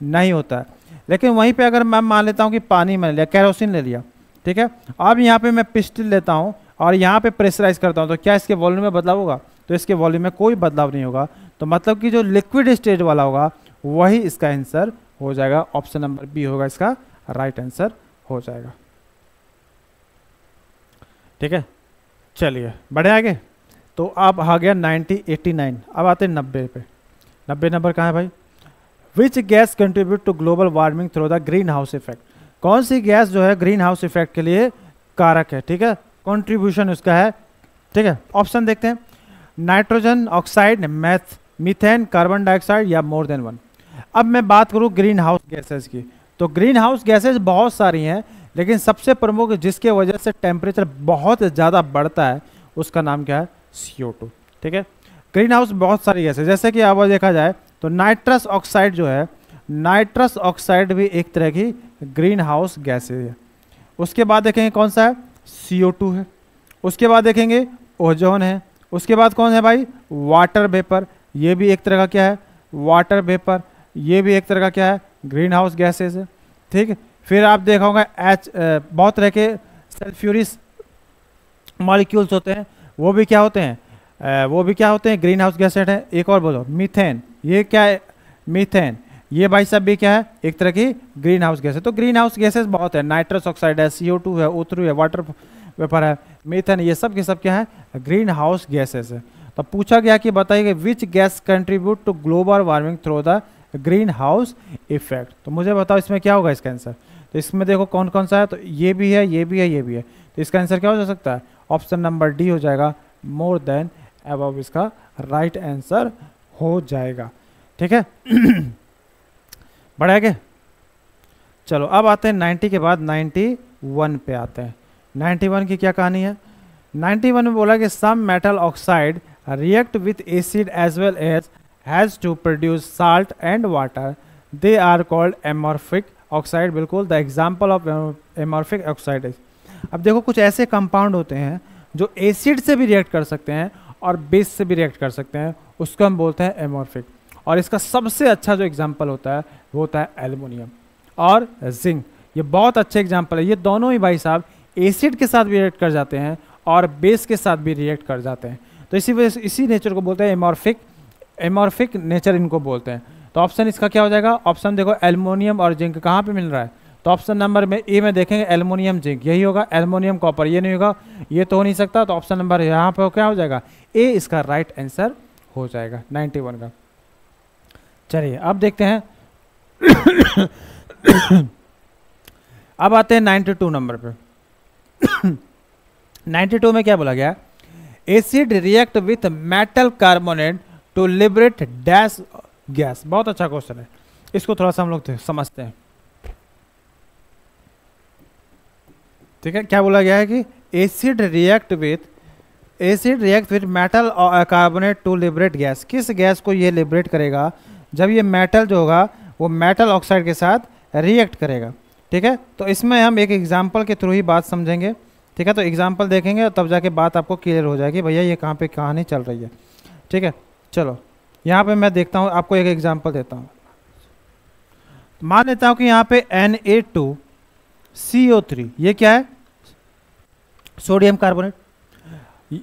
नहीं होता है। लेकिन वहीं पे अगर मैं मान लेता हूँ कि पानी मैंने लिया, केरोसिन ले लिया, ठीक है, अब यहाँ पे मैं पिस्टल लेता हूँ और यहाँ पे प्रेशराइज करता हूँ, तो क्या इसके वॉल्यूम में बदलाव होगा? तो इसके वॉल्यूम में कोई बदलाव नहीं होगा। तो मतलब कि जो लिक्विड स्टेज वाला होगा वही इसका आंसर हो जाएगा। ऑप्शन नंबर बी होगा इसका राइट आंसर हो जाएगा। ठीक है, चलिए बढ़े आगे। तो अब आ गया 89। अब आते हैं 90 पे। 90 नंबर कहाँ है भाई? Which gas contribute to global warming through the greenhouse effect? कौन सी गैस जो है ग्रीन हाउस इफेक्ट के लिए कारक है? ठीक है, कॉन्ट्रीब्यूशन उसका है। ठीक है, ऑप्शन देखते हैं। Nitrogen oxide, methane, carbon dioxide या मोर देन वन। अब मैं बात करूं ग्रीन हाउस गैसेज की, तो ग्रीन हाउस गैसेज बहुत सारी हैं, लेकिन सबसे प्रमुख जिसके वजह से टेम्परेचर बहुत ज़्यादा बढ़ता है उसका नाम क्या है? CO2। ठीक है, ग्रीन हाउस बहुत सारी गैसेज, जैसे कि अब देखा जाए तो नाइट्रस ऑक्साइड जो है, नाइट्रस ऑक्साइड भी एक तरह की ग्रीन हाउस गैसेज है। उसके बाद देखेंगे कौन सा है? CO2 है। उसके बाद देखेंगे ओजोन है। उसके बाद कौन है भाई? वाटर वेपर, ये भी एक तरह का क्या है? वाटर वेपर, ये भी एक तरह का क्या है? ग्रीन हाउस गैसेज है। ठीक है, फिर आप देखा होगा बहुत तरह के सल्फ्यूरिस मॉलिक्यूल्स होते हैं, वो भी क्या होते हैं? ग्रीन हाउस गैसेज है। एक और बोलो, मीथेन, ये क्या है? मीथेन, ये भाई साहब भी क्या है? एक तरह की ग्रीन हाउस गैस है। तो ग्रीन हाउस गैसेज बहुत है, नाइट्रस ऑक्साइड है, CO2 है, O3 है, वाटर वेपर है, मीथेन, ये सब के सब क्या है? ग्रीन हाउस गैसेज है। तो पूछा गया कि बताइए which gas contribute to global warming through the greenhouse effect. तो मुझे बताओ इसमें क्या होगा इसका आंसर? तो इसमें देखो कौन कौन सा है, तो ये भी है, ये भी है, ये भी है। तो इसका आंसर क्या हो सकता है? ऑप्शन नंबर डी हो जाएगा, मोर देन अबव इसका राइट आंसर हो जाएगा। ठीक है, बढ़ेंगे। चलो अब आते हैं 90 के बाद 91 पे आते हैं। 91 की क्या कहानी है? 91 में बोला कि some metal oxide react with acid as well as has to produce salt and water, they are called amorphic oxide. बिल्कुल, the example of amorphic oxide is. अब देखो कुछ ऐसे कंपाउंड होते हैं जो एसिड से भी रिएक्ट कर सकते हैं और बेस से भी रिएक्ट कर सकते हैं, उसको हम बोलते हैं एमॉर्फिक। और इसका सबसे अच्छा जो एग्जाम्पल होता है वो होता है एल्युमिनियम और जिंक। ये बहुत अच्छे एग्जाम्पल है। ये दोनों ही भाई साहब एसिड के साथ भी रिएक्ट कर जाते हैं और बेस के साथ भी रिएक्ट कर जाते हैं। तो इसी वजह से इसी नेचर को बोलते हैं एमॉर्फिक नेचर इनको बोलते हैं। तो ऑप्शन इसका क्या हो जाएगा? ऑप्शन देखो, एल्युमिनियम और जिंक कहाँ पे मिल रहा है? तो ऑप्शन नंबर में ए में देखेंगे एल्युमिनियम जिंक, यही होगा। एल्युमिनियम कॉपर ये नहीं होगा, ये तो हो नहीं सकता। तो ऑप्शन नंबर यहाँ पे क्या हो जाएगा? ए इसका राइट आंसर हो जाएगा 91 का। चलिए अब देखते हैं अब आते हैं 92 नंबर पे। 92 में क्या बोला गया? Acid react with metal carbonate to liberate dash gas. बहुत अच्छा क्वेश्चन है, इसको थोड़ा सा हम लोग समझते हैं। ठीक है, क्या बोला गया है कि acid react with metal carbonate to liberate gas. किस गैस को ये लिबरेट करेगा? जब ये मेटल जो होगा वो मेटल ऑक्साइड के साथ रिएक्ट करेगा। ठीक है, तो इसमें हम एक एग्जांपल के थ्रू ही बात समझेंगे। ठीक है, तो एग्जांपल देखेंगे और तब जाके बात आपको क्लियर हो जाएगी भैया ये कहाँ पे कहानी चल रही है। ठीक है, चलो यहाँ पे मैं देखता हूँ, आपको एक एग्जांपल देता हूँ। मान लेता हूँ कि यहाँ पे Na2CO3, ये क्या है? Sodium carbonate.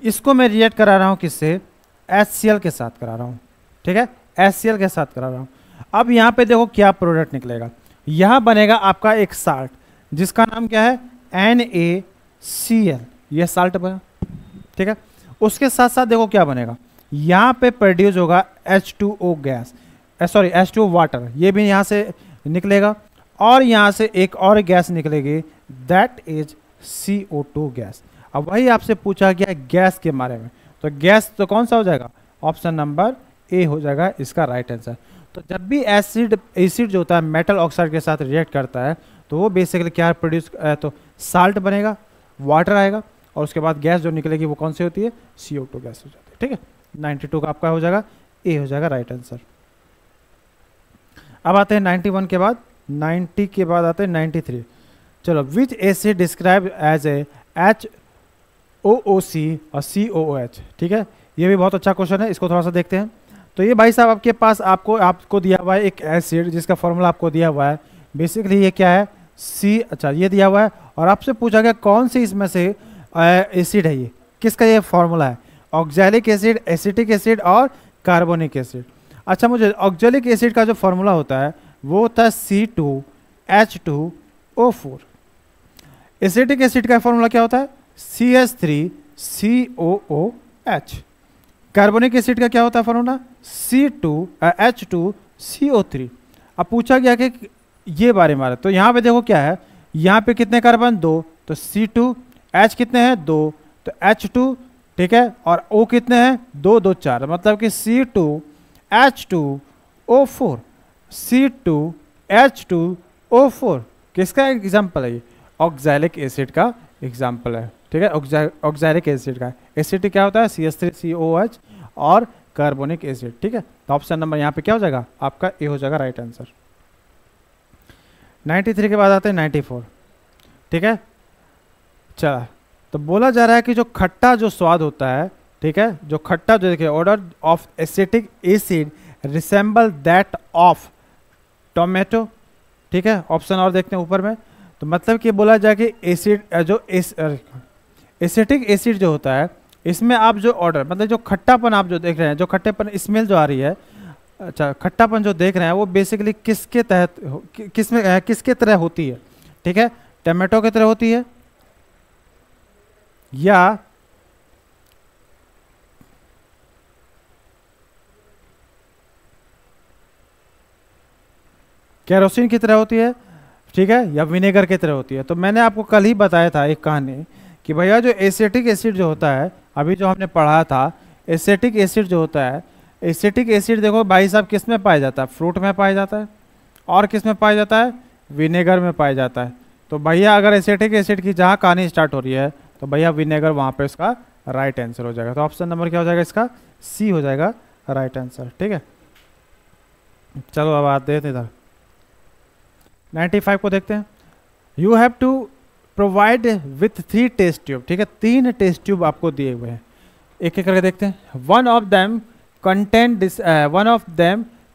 इसको मैं रिएक्ट करा रहा हूँ किससे? HCl के साथ करा रहा हूँ। ठीक है, HCl के साथ करा रहा हूँ। अब यहाँ पे देखो क्या प्रोडक्ट निकलेगा। यहाँ बनेगा आपका एक साल्ट जिसका नाम क्या है? NaCl। ये साल्ट बना, ठीक है। उसके साथ साथ देखो क्या बनेगा, यहाँ पे प्रोड्यूस होगा H2O gas, sorry H2O water, ये भी यहाँ से निकलेगा और यहाँ से एक और गैस निकलेगी, दैट इज CO2 गैस। अब वही आपसे पूछा गया गैस के बारे में, तो गैस तो कौन सा हो जाएगा, ऑप्शन नंबर ए हो जाएगा इसका राइट आंसर। तो जब भी एसिड जो होता है मेटल ऑक्साइड के साथ रिएक्ट करता है तो वो बेसिकली क्या प्रोड्यूस, तो साल्ट बनेगा, वाटर आएगा और उसके बाद गैस जो निकलेगी वो कौन सी होती है, CO2 गैस हो जाती है, ठीक है। 92 का आपका हो जाएगा ए हो जाएगा राइट आंसर। अब आते हैं 91 के बाद, 90 के बाद आते हैं 93। चलो, which acid describe as a HOOC और COOH, ठीक है। ये भी बहुत अच्छा क्वेश्चन है, इसको थोड़ा सा देखते हैं। तो ये भाई साहब आपके पास आपको दिया हुआ है एक एसिड जिसका फॉर्मूला आपको दिया हुआ है, बेसिकली ये क्या है अच्छा ये दिया हुआ है और आपसे पूछा गया कौन सी इसमें से एसिड है, ये किसका ये फॉर्मूला है, ऑक्सैलिक एसिड, एसिटिक एसिड और कार्बोनिक एसिड। अच्छा, मुझे ऑक्सैलिक एसिड का जो फॉर्मूला होता है वो होता है C2H2O4। एसिटिक एसिड का फॉर्मूला क्या होता है, CH3COOH। कार्बोनिक एसिड का क्या होता है फॉर्मूला, C2H2CO3। अब पूछा गया कि ये बारे में, तो यहाँ पे देखो क्या है, यहाँ पे कितने कार्बन, 2, तो C2, H कितने हैं, 2, तो H2, ठीक है, और O कितने हैं, 2, 2, 4, मतलब कि C2H2O4, C2H2O4 किसका एग्जाम्पल है, ये ऑक्सैलिक एसिड का एग्जाम्पल है, ठीक है। ऑक्सैलिक एसिड का एसिड क्या होता है, CH3COOH और कार्बोनिक एसिड, ठीक है। तो ऑप्शन नंबर यहाँ पे क्या हो जाएगा आपका ए हो जाएगा राइट आंसर। 93 के बाद आते हैं 94, ठीक है। चला, तो बोला जा रहा है कि जो खट्टा जो स्वाद होता है, ठीक है, जो खट्टा जो देखिए, order of acetic acid resemble that of tomato, ठीक है। ऑप्शन और देखते हैं ऊपर में, तो मतलब कि बोला जाए कि एसिड जो एसिटिक एसिड जो होता है इसमें आप जो ऑर्डर, मतलब जो खट्टापन आप जो देख रहे हैं, जो खट्टेपन स्मेल जो आ रही है, अच्छा खट्टापन जो देख रहे हैं वो बेसिकली किसके तहत किसके तरह होती है, ठीक है, टमाटो की तरह होती है या केरोसिन की तरह होती है, ठीक है, या विनेगर की तरह होती है। तो मैंने आपको कल ही बताया था एक कहानी कि भैया जो एसिटिक एसिड जो होता है, अभी जो हमने पढ़ा था, एसिटिक एसिड जो होता है, एसिटिक एसिड देखो भाई साहब किस में पाया जाता है, फ्रूट में पाया जाता है और किस में पाया जाता है, विनेगर में पाया जाता है। तो भैया अगर एसिटिक एसिड की जहाँ कहानी स्टार्ट हो रही है तो भैया विनेगर वहाँ पे उसका राइट आंसर हो जाएगा। तो ऑप्शन नंबर क्या हो जाएगा इसका, सी हो जाएगा राइट आंसर, ठीक है। चलो अब आते हैं इधर 95 को देखते हैं। You have to provide with 3 test tube, ठीक है, 3 टेस्ट ट्यूब आपको दिए हुए हैं, एक एक करके देखते हैं। One of them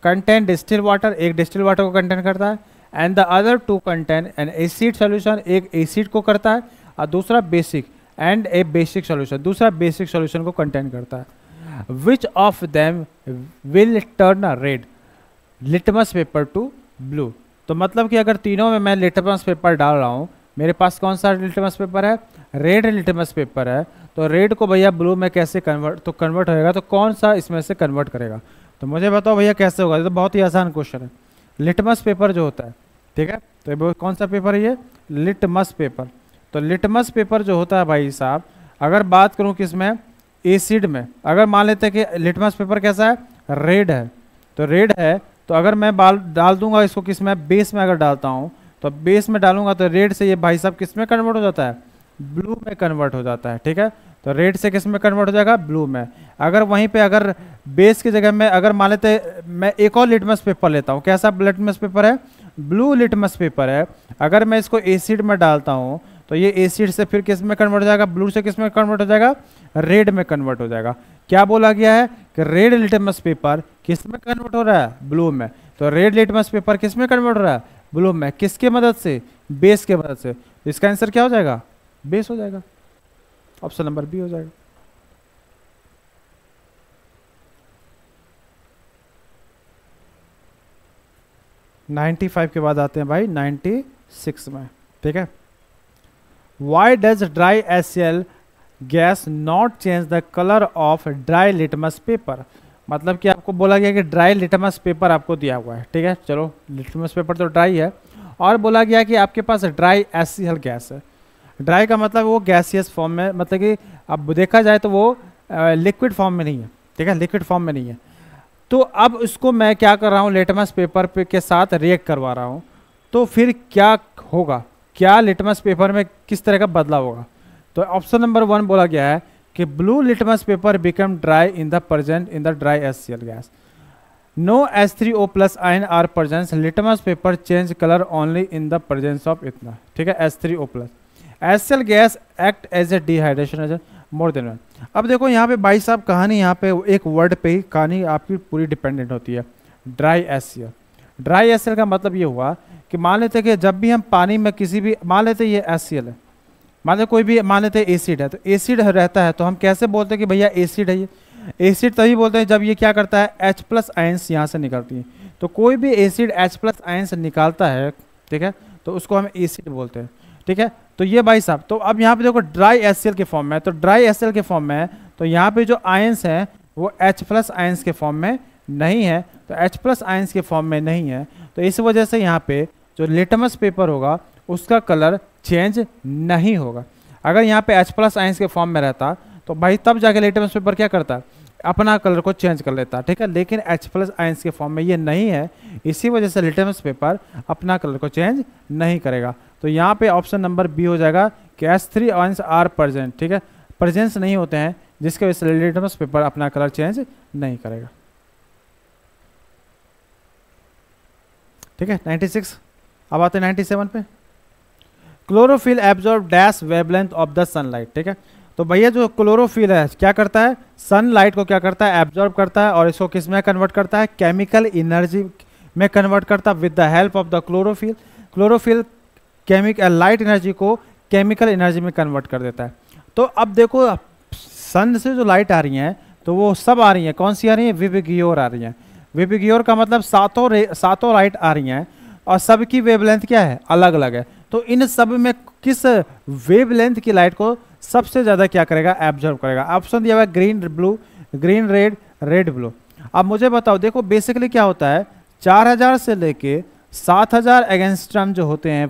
contain distil water, एक डिस्टिल वाटर को कंटेन करता है, and the other 2 contain N acid solution, एक एसिड को करता है, और दूसरा basic and A basic solution, दूसरा बेसिक सोल्यूशन को कंटेन करता है। Which of them will turn red litmus paper two blue. तो मतलब कि अगर तीनों में मैं लिटमस पेपर डाल रहा हूँ, मेरे पास कौन सा लिटमस पेपर है, रेड लिटमस पेपर है, तो रेड को भैया ब्लू में कैसे कन्वर्ट होएगा, तो कौन सा इसमें से कन्वर्ट करेगा। तो मुझे बताओ भैया कैसे होगा, ये तो बहुत ही आसान क्वेश्चन है। लिटमस पेपर जो होता है, ठीक है, तो ये कौन सा पेपर है, ये लिटमस पेपर। तो लिटमस पेपर जो होता है भाई साहब, अगर बात करूँ किसमें, एसिड में, अगर मान लेते हैं कि लिटमस पेपर कैसा है, रेड है, तो रेड है, तो अगर मैं डाल दूंगा इसको किसमें, बेस में अगर डालता हूँ, तो बेस में डालूंगा तो रेड से ये भाई साहब किस में कन्वर्ट हो जाता है, ब्लू में कन्वर्ट हो जाता है, ठीक है। तो रेड से किस में कन्वर्ट हो जाएगा, ब्लू में। अगर वहीं पे अगर बेस की जगह में अगर मान लेते मैं एक और लिटमस पेपर लेता हूँ, कैसा लिटमस पेपर है, ब्लू लिटमस पेपर है, अगर मैं इसको एसिड में डालता हूँ तो ये एसिड से फिर किस में कन्वर्ट हो जाएगा, ब्लू से किस में कन्वर्ट हो जाएगा, रेड में कन्वर्ट हो जाएगा। क्या बोला गया है कि रेड लिटमस पेपर किस में कन्वर्ट हो रहा है, ब्लू में। तो रेड लिटमस पेपर किस में कन्वर्ट हो रहा है, ब्लू में, किसके मदद से, बेस के मदद से। तो इसका आंसर क्या हो जाएगा, बेस हो जाएगा, ऑप्शन नंबर बी हो जाएगा। नाइन्टी 95 के बाद आते हैं भाई 96 में, ठीक है। Why does dry HCl gas not change the colour of dry litmus paper. मतलब कि आपको बोला गया कि ड्राई लिटमस पेपर आपको दिया हुआ है, ठीक है, चलो लिटमस पेपर तो ड्राई है, और बोला गया कि आपके पास ड्राई एसियल गैस है। ड्राई का मतलब वो गैसियस फॉर्म में, मतलब कि अब देखा जाए तो वो लिक्विड फॉर्म में नहीं है, ठीक है, लिक्विड फॉर्म में नहीं है। तो अब इसको मैं क्या कर रहा हूँ, लिटमस पेपर पे के साथ रिएक्ट करवा रहा हूँ, तो फिर क्या होगा, क्या लिटमस पेपर में किस तरह का बदलाव होगा। तो ऑप्शन नंबर 1 बोला गया है कि blue litmus paper become dry in the present in the dry HCl gas, no H3O plus ion are presence, litmus paper change colour only in the presence of इतना, ठीक है, H3O plus. HCl gas act as a dehydration as more than one. अब देखो यहाँ पे भाई साहब कहानी, यहाँ पे एक वर्ड पे ही कहानी आपकी पूरी डिपेंडेंट होती है, ड्राई एसियल। ड्राई एसियल का मतलब ये हुआ कि मान लेते कि जब भी हम पानी में किसी भी, मान लेते ये एसियल है, मान लेते कोई भी, मान लेते एसिड है, तो एसिड रहता है तो हम कैसे बोलते हैं कि भैया एसिड है ये। एसिड तभी बोलते हैं जब ये क्या करता है, H प्लस आयंस यहाँ से निकलती है। तो कोई भी एसिड H प्लस आयंस निकालता है, ठीक है, तो उसको हम एसिड बोलते हैं, ठीक है। तो ये भाई साहब, तो अब यहाँ पे देखो ड्राई एसियल के फॉर्म में है, तो ड्राई एसियल के फॉर्म में है, तो यहाँ पे जो आयंस हैं वो H प्लस आयंस के फॉर्म में नहीं है, तो H प्लस आयंस के फॉर्म में नहीं है, तो इस वजह से यहाँ पे जो लिटमस पेपर होगा उसका कलर चेंज नहीं होगा। अगर यहाँ पे H प्लस आयंस के फॉर्म में रहता तो भाई तब जाके लिटमस पेपर क्या करता, अपना कलर को चेंज कर लेता, ठीक है, लेकिन H प्लस आयंस के फॉर्म में ये नहीं है, इसी वजह से लिटमस पेपर अपना कलर को चेंज नहीं करेगा। तो यहाँ पे ऑप्शन नंबर बी हो जाएगा कि H3 आयंस आर प्रेजेंट, ठीक है, प्रेजेंस नहीं होते हैं, जिसकी वजह से लिटमस पेपर अपना कलर चेंज नहीं करेगा, ठीक है। 96। अब आते हैं 97 पे। Chlorophyll absorb dash wavelength of the sunlight, ठीक है। तो भैया जो क्लोरोफिल है क्या करता है, सनलाइट को क्या करता है, एब्जॉर्ब करता है, और इसको किस में कन्वर्ट करता है, केमिकल एनर्जी में कन्वर्ट करता है with the help of the chlorophyll. Chlorophyll chemical light energy को केमिकल एनर्जी में कन्वर्ट कर देता है। तो अब देखो सन से जो लाइट आ रही हैं तो वो सब आ रही हैं, कौन सी आ रही हैं, विबग्योर आ रही हैं। विबग्योर का मतलब सातों लाइट आ रही हैं, और सबकी वेवलेंथ क्या है, अलग अलग है। तो इन सब में किस वेवलेंथ की लाइट को सबसे ज्यादा क्या करेगा, एब्जॉर्ब करेगा। ऑप्शन दिया हुआ है green blue, green red, red blue. अब मुझे बताओ, देखो बेसिकली क्या होता है, 4000 से लेके 7000 एगेंस्ट्रम जो होते हैं,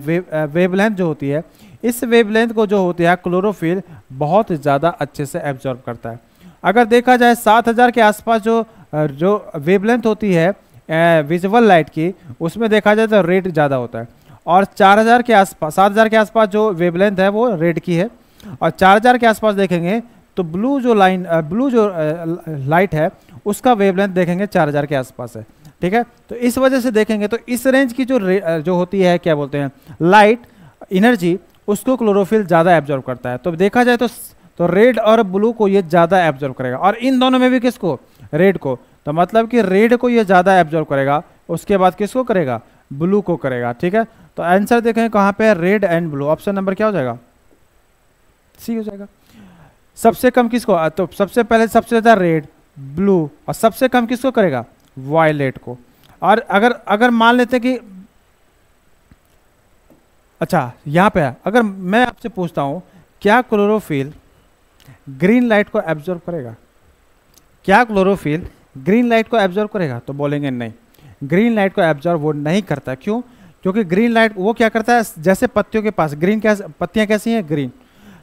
वेवलेंथ जो होती है, इस वेवलेंथ को जो होती है क्लोरोफिल बहुत ज़्यादा अच्छे से एब्जॉर्ब करता है। अगर देखा जाए 7000 के आसपास जो वेवलेंथ होती है विजुअल लाइट की, उसमें देखा जाए तो रेड ज़्यादा होता है, और 4000 के आसपास, 7000 के आसपास जो वेवलेंथ है वो रेड की है, और 4000 के आसपास देखेंगे तो ब्लू जो लाइट है उसका वेवलेंथ देखेंगे 4000 के आसपास है, ठीक है। तो इस वजह से देखेंगे तो इस रेंज की जो होती है क्या बोलते हैं, लाइट एनर्जी, उसको क्लोरोफिल ज़्यादा एब्जॉर्ब करता है। तो देखा जाए तो रेड और ब्लू को ये ज़्यादा एब्जॉर्ब करेगा, और इन दोनों में भी किसको, रेड को। तो मतलब कि रेड को ये ज़्यादा एब्जॉर्ब करेगा, उसके बाद किसको करेगा, ब्लू को करेगा, ठीक है। तो आंसर देखें कहाँ पे है, red and blue. Option number क्या हो जाएगा, सी हो जाएगा। सबसे कम किसको, तो सबसे पहले सबसे ज़्यादा रेड, ब्लू, और सबसे कम किसको करेगा, वायलेट को। और अगर मान लेते कि अच्छा यहाँ पे है, अगर मैं आपसे पूछता हूँ क्या क्लोरोफिल ग्रीन लाइट को एब्जॉर्ब करेगा, क्या क्लोरोफिल ग्रीन लाइट को एब्जॉर्ब करेगा, तो बोलेंगे नहीं, ग्रीन लाइट को एब्जॉर्ब वो नहीं करता। क्यों, क्योंकि ग्रीन लाइट वो क्या करता है, जैसे पत्तियों के पास ग्रीन, क्या पत्तियाँ कैसी हैं, ग्रीन,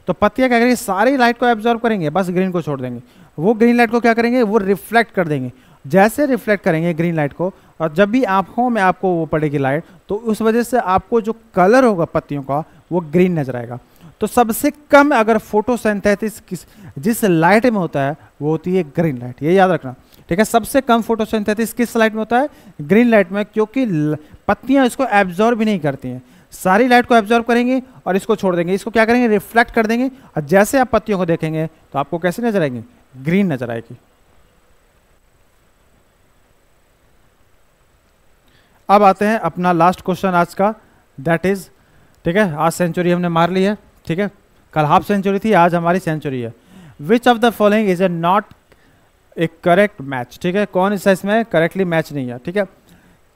तो पत्तियाँ क्या करेंगी, सारी लाइट को एब्जॉर्ब करेंगे, बस ग्रीन को छोड़ देंगे। वो ग्रीन लाइट को क्या करेंगे, वो रिफ्लेक्ट कर देंगे। जैसे रिफ्लेक्ट करेंगे ग्रीन लाइट को, और जब भी आंखों में आपको वो पड़ेगी लाइट, तो उस वजह से आपको जो कलर होगा पत्तियों का वो ग्रीन नजर आएगा। तो सबसे कम अगर फोटोसिंथेसिस जिस लाइट में होता है वो होती है ग्रीन लाइट, ये याद रखना, ठीक है। सबसे कम फोटोसिंथेसिस किस लाइट में होता है, ग्रीन लाइट में, क्योंकि पत्तियां इसको एब्जॉर्ब भी नहीं करती हैं, सारी लाइट को एब्जॉर्ब करेंगे और इसको छोड़ देंगे, इसको क्या करेंगे, रिफ्लेक्ट कर देंगे, और जैसे आप पत्तियों को देखेंगे तो आपको कैसे नजर आएंगे, ग्रीन नजर आएगी। अब आते हैं अपना लास्ट क्वेश्चन आज का, दैट इज, ठीक है, आज सेंचुरी हमने मार ली है, ठीक है, कल हाफ सेंचुरी थी, आज हमारी सेंचुरी है। विच of the following is A not A correct match, ठीक है, कौन सा इसमें करेक्टली मैच नहीं है, ठीक है।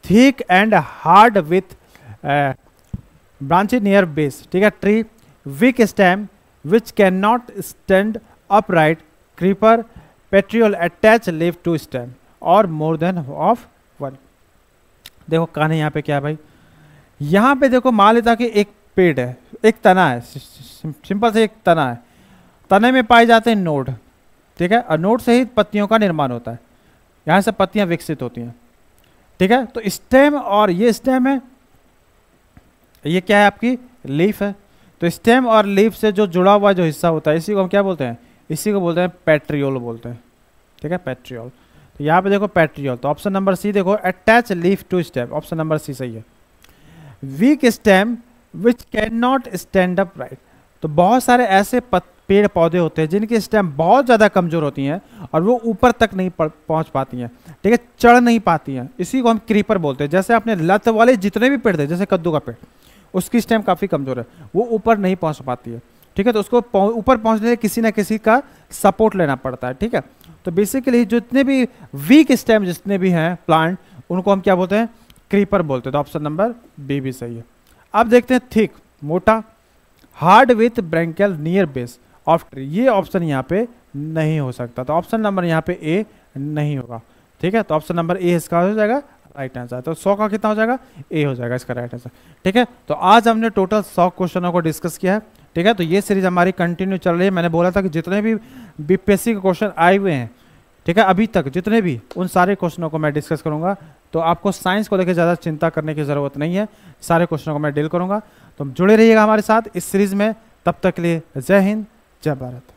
Thick and hard with branches near base, ठीक है, tree, weak stem, which can not stand upright, creeper, petiole attach leaf to stem और मोर देन ऑफ वन। देखो कहानी यहाँ पे क्या है भाई, यहाँ पे देखो मान लेता कि एक पेड़ है, एक तना है, सिंपल से एक तना है, तने में पाए जाते हैं नोड, ठीक है, और नोड से ही पत्तियों का निर्माण होता है, यहाँ से पत्तियां विकसित होती हैं, ठीक है। तो स्टेम, और ये स्टेम है, ये क्या है आपकी लीफ है। तो स्टेम और लीफ से जो जुड़ा हुआ जो हिस्सा होता है इसी को हम क्या बोलते हैं, इसी को बोलते हैं पेट्रियोल बोलते हैं, ठीक है, पेट्रियोल। तो यहाँ पे देखो पेट्रियोल, तो ऑप्शन नंबर सी देखो, attach leaf to stem, option number C सही है। Weak stem which can not stand up right, तो बहुत सारे ऐसे पेड़ पौधे होते हैं जिनकी स्टेम बहुत ज़्यादा कमज़ोर होती हैं और वो ऊपर तक नहीं पहुंच पाती हैं, ठीक है, चढ़ नहीं पाती हैं, इसी को हम क्रीपर बोलते हैं। जैसे आपने लत वाले जितने भी पेड़ थे, जैसे कद्दू का पेड़, उसकी स्टेम काफ़ी कमज़ोर है, वो ऊपर नहीं पहुंच पाती है, ठीक है, तो उसको ऊपर पहुंचने के लिए किसी ना किसी का सपोर्ट लेना पड़ता है, ठीक है। तो बेसिकली जितने भी वीक स्टेम जितने भी हैं प्लांट, उनको हम क्या बोलते हैं, क्रीपर बोलते हैं। तो ऑप्शन नंबर बी भी सही है। अब देखते हैं थिक, मोटा, hard with branchial near base of tree, ये ऑप्शन यहाँ पे नहीं हो सकता, तो ऑप्शन नंबर यहाँ पे ए नहीं होगा, ठीक है। तो ऑप्शन नंबर ए इसका हो जाएगा राइट आंसर। तो 100 का कितना हो जाएगा, ए हो जाएगा इसका राइट आंसर, ठीक है। तो आज हमने टोटल 100 क्वेश्चनों को डिस्कस किया है, ठीक है। तो ये सीरीज हमारी कंटिन्यू चल रही है। मैंने बोला था कि जितने भी बीपीएससी के क्वेश्चन आए हुए हैं, ठीक है, अभी तक जितने भी, उन सारे क्वेश्चनों को मैं डिस्कस करूंगा। तो आपको साइंस को लेकर ज़्यादा चिंता करने की ज़रूरत नहीं है, सारे क्वेश्चनों को मैं डील करूंगा। तो जुड़े रहिएगा हमारे साथ इस सीरीज़ में, तब तक के लिए जय हिंद, जय भारत।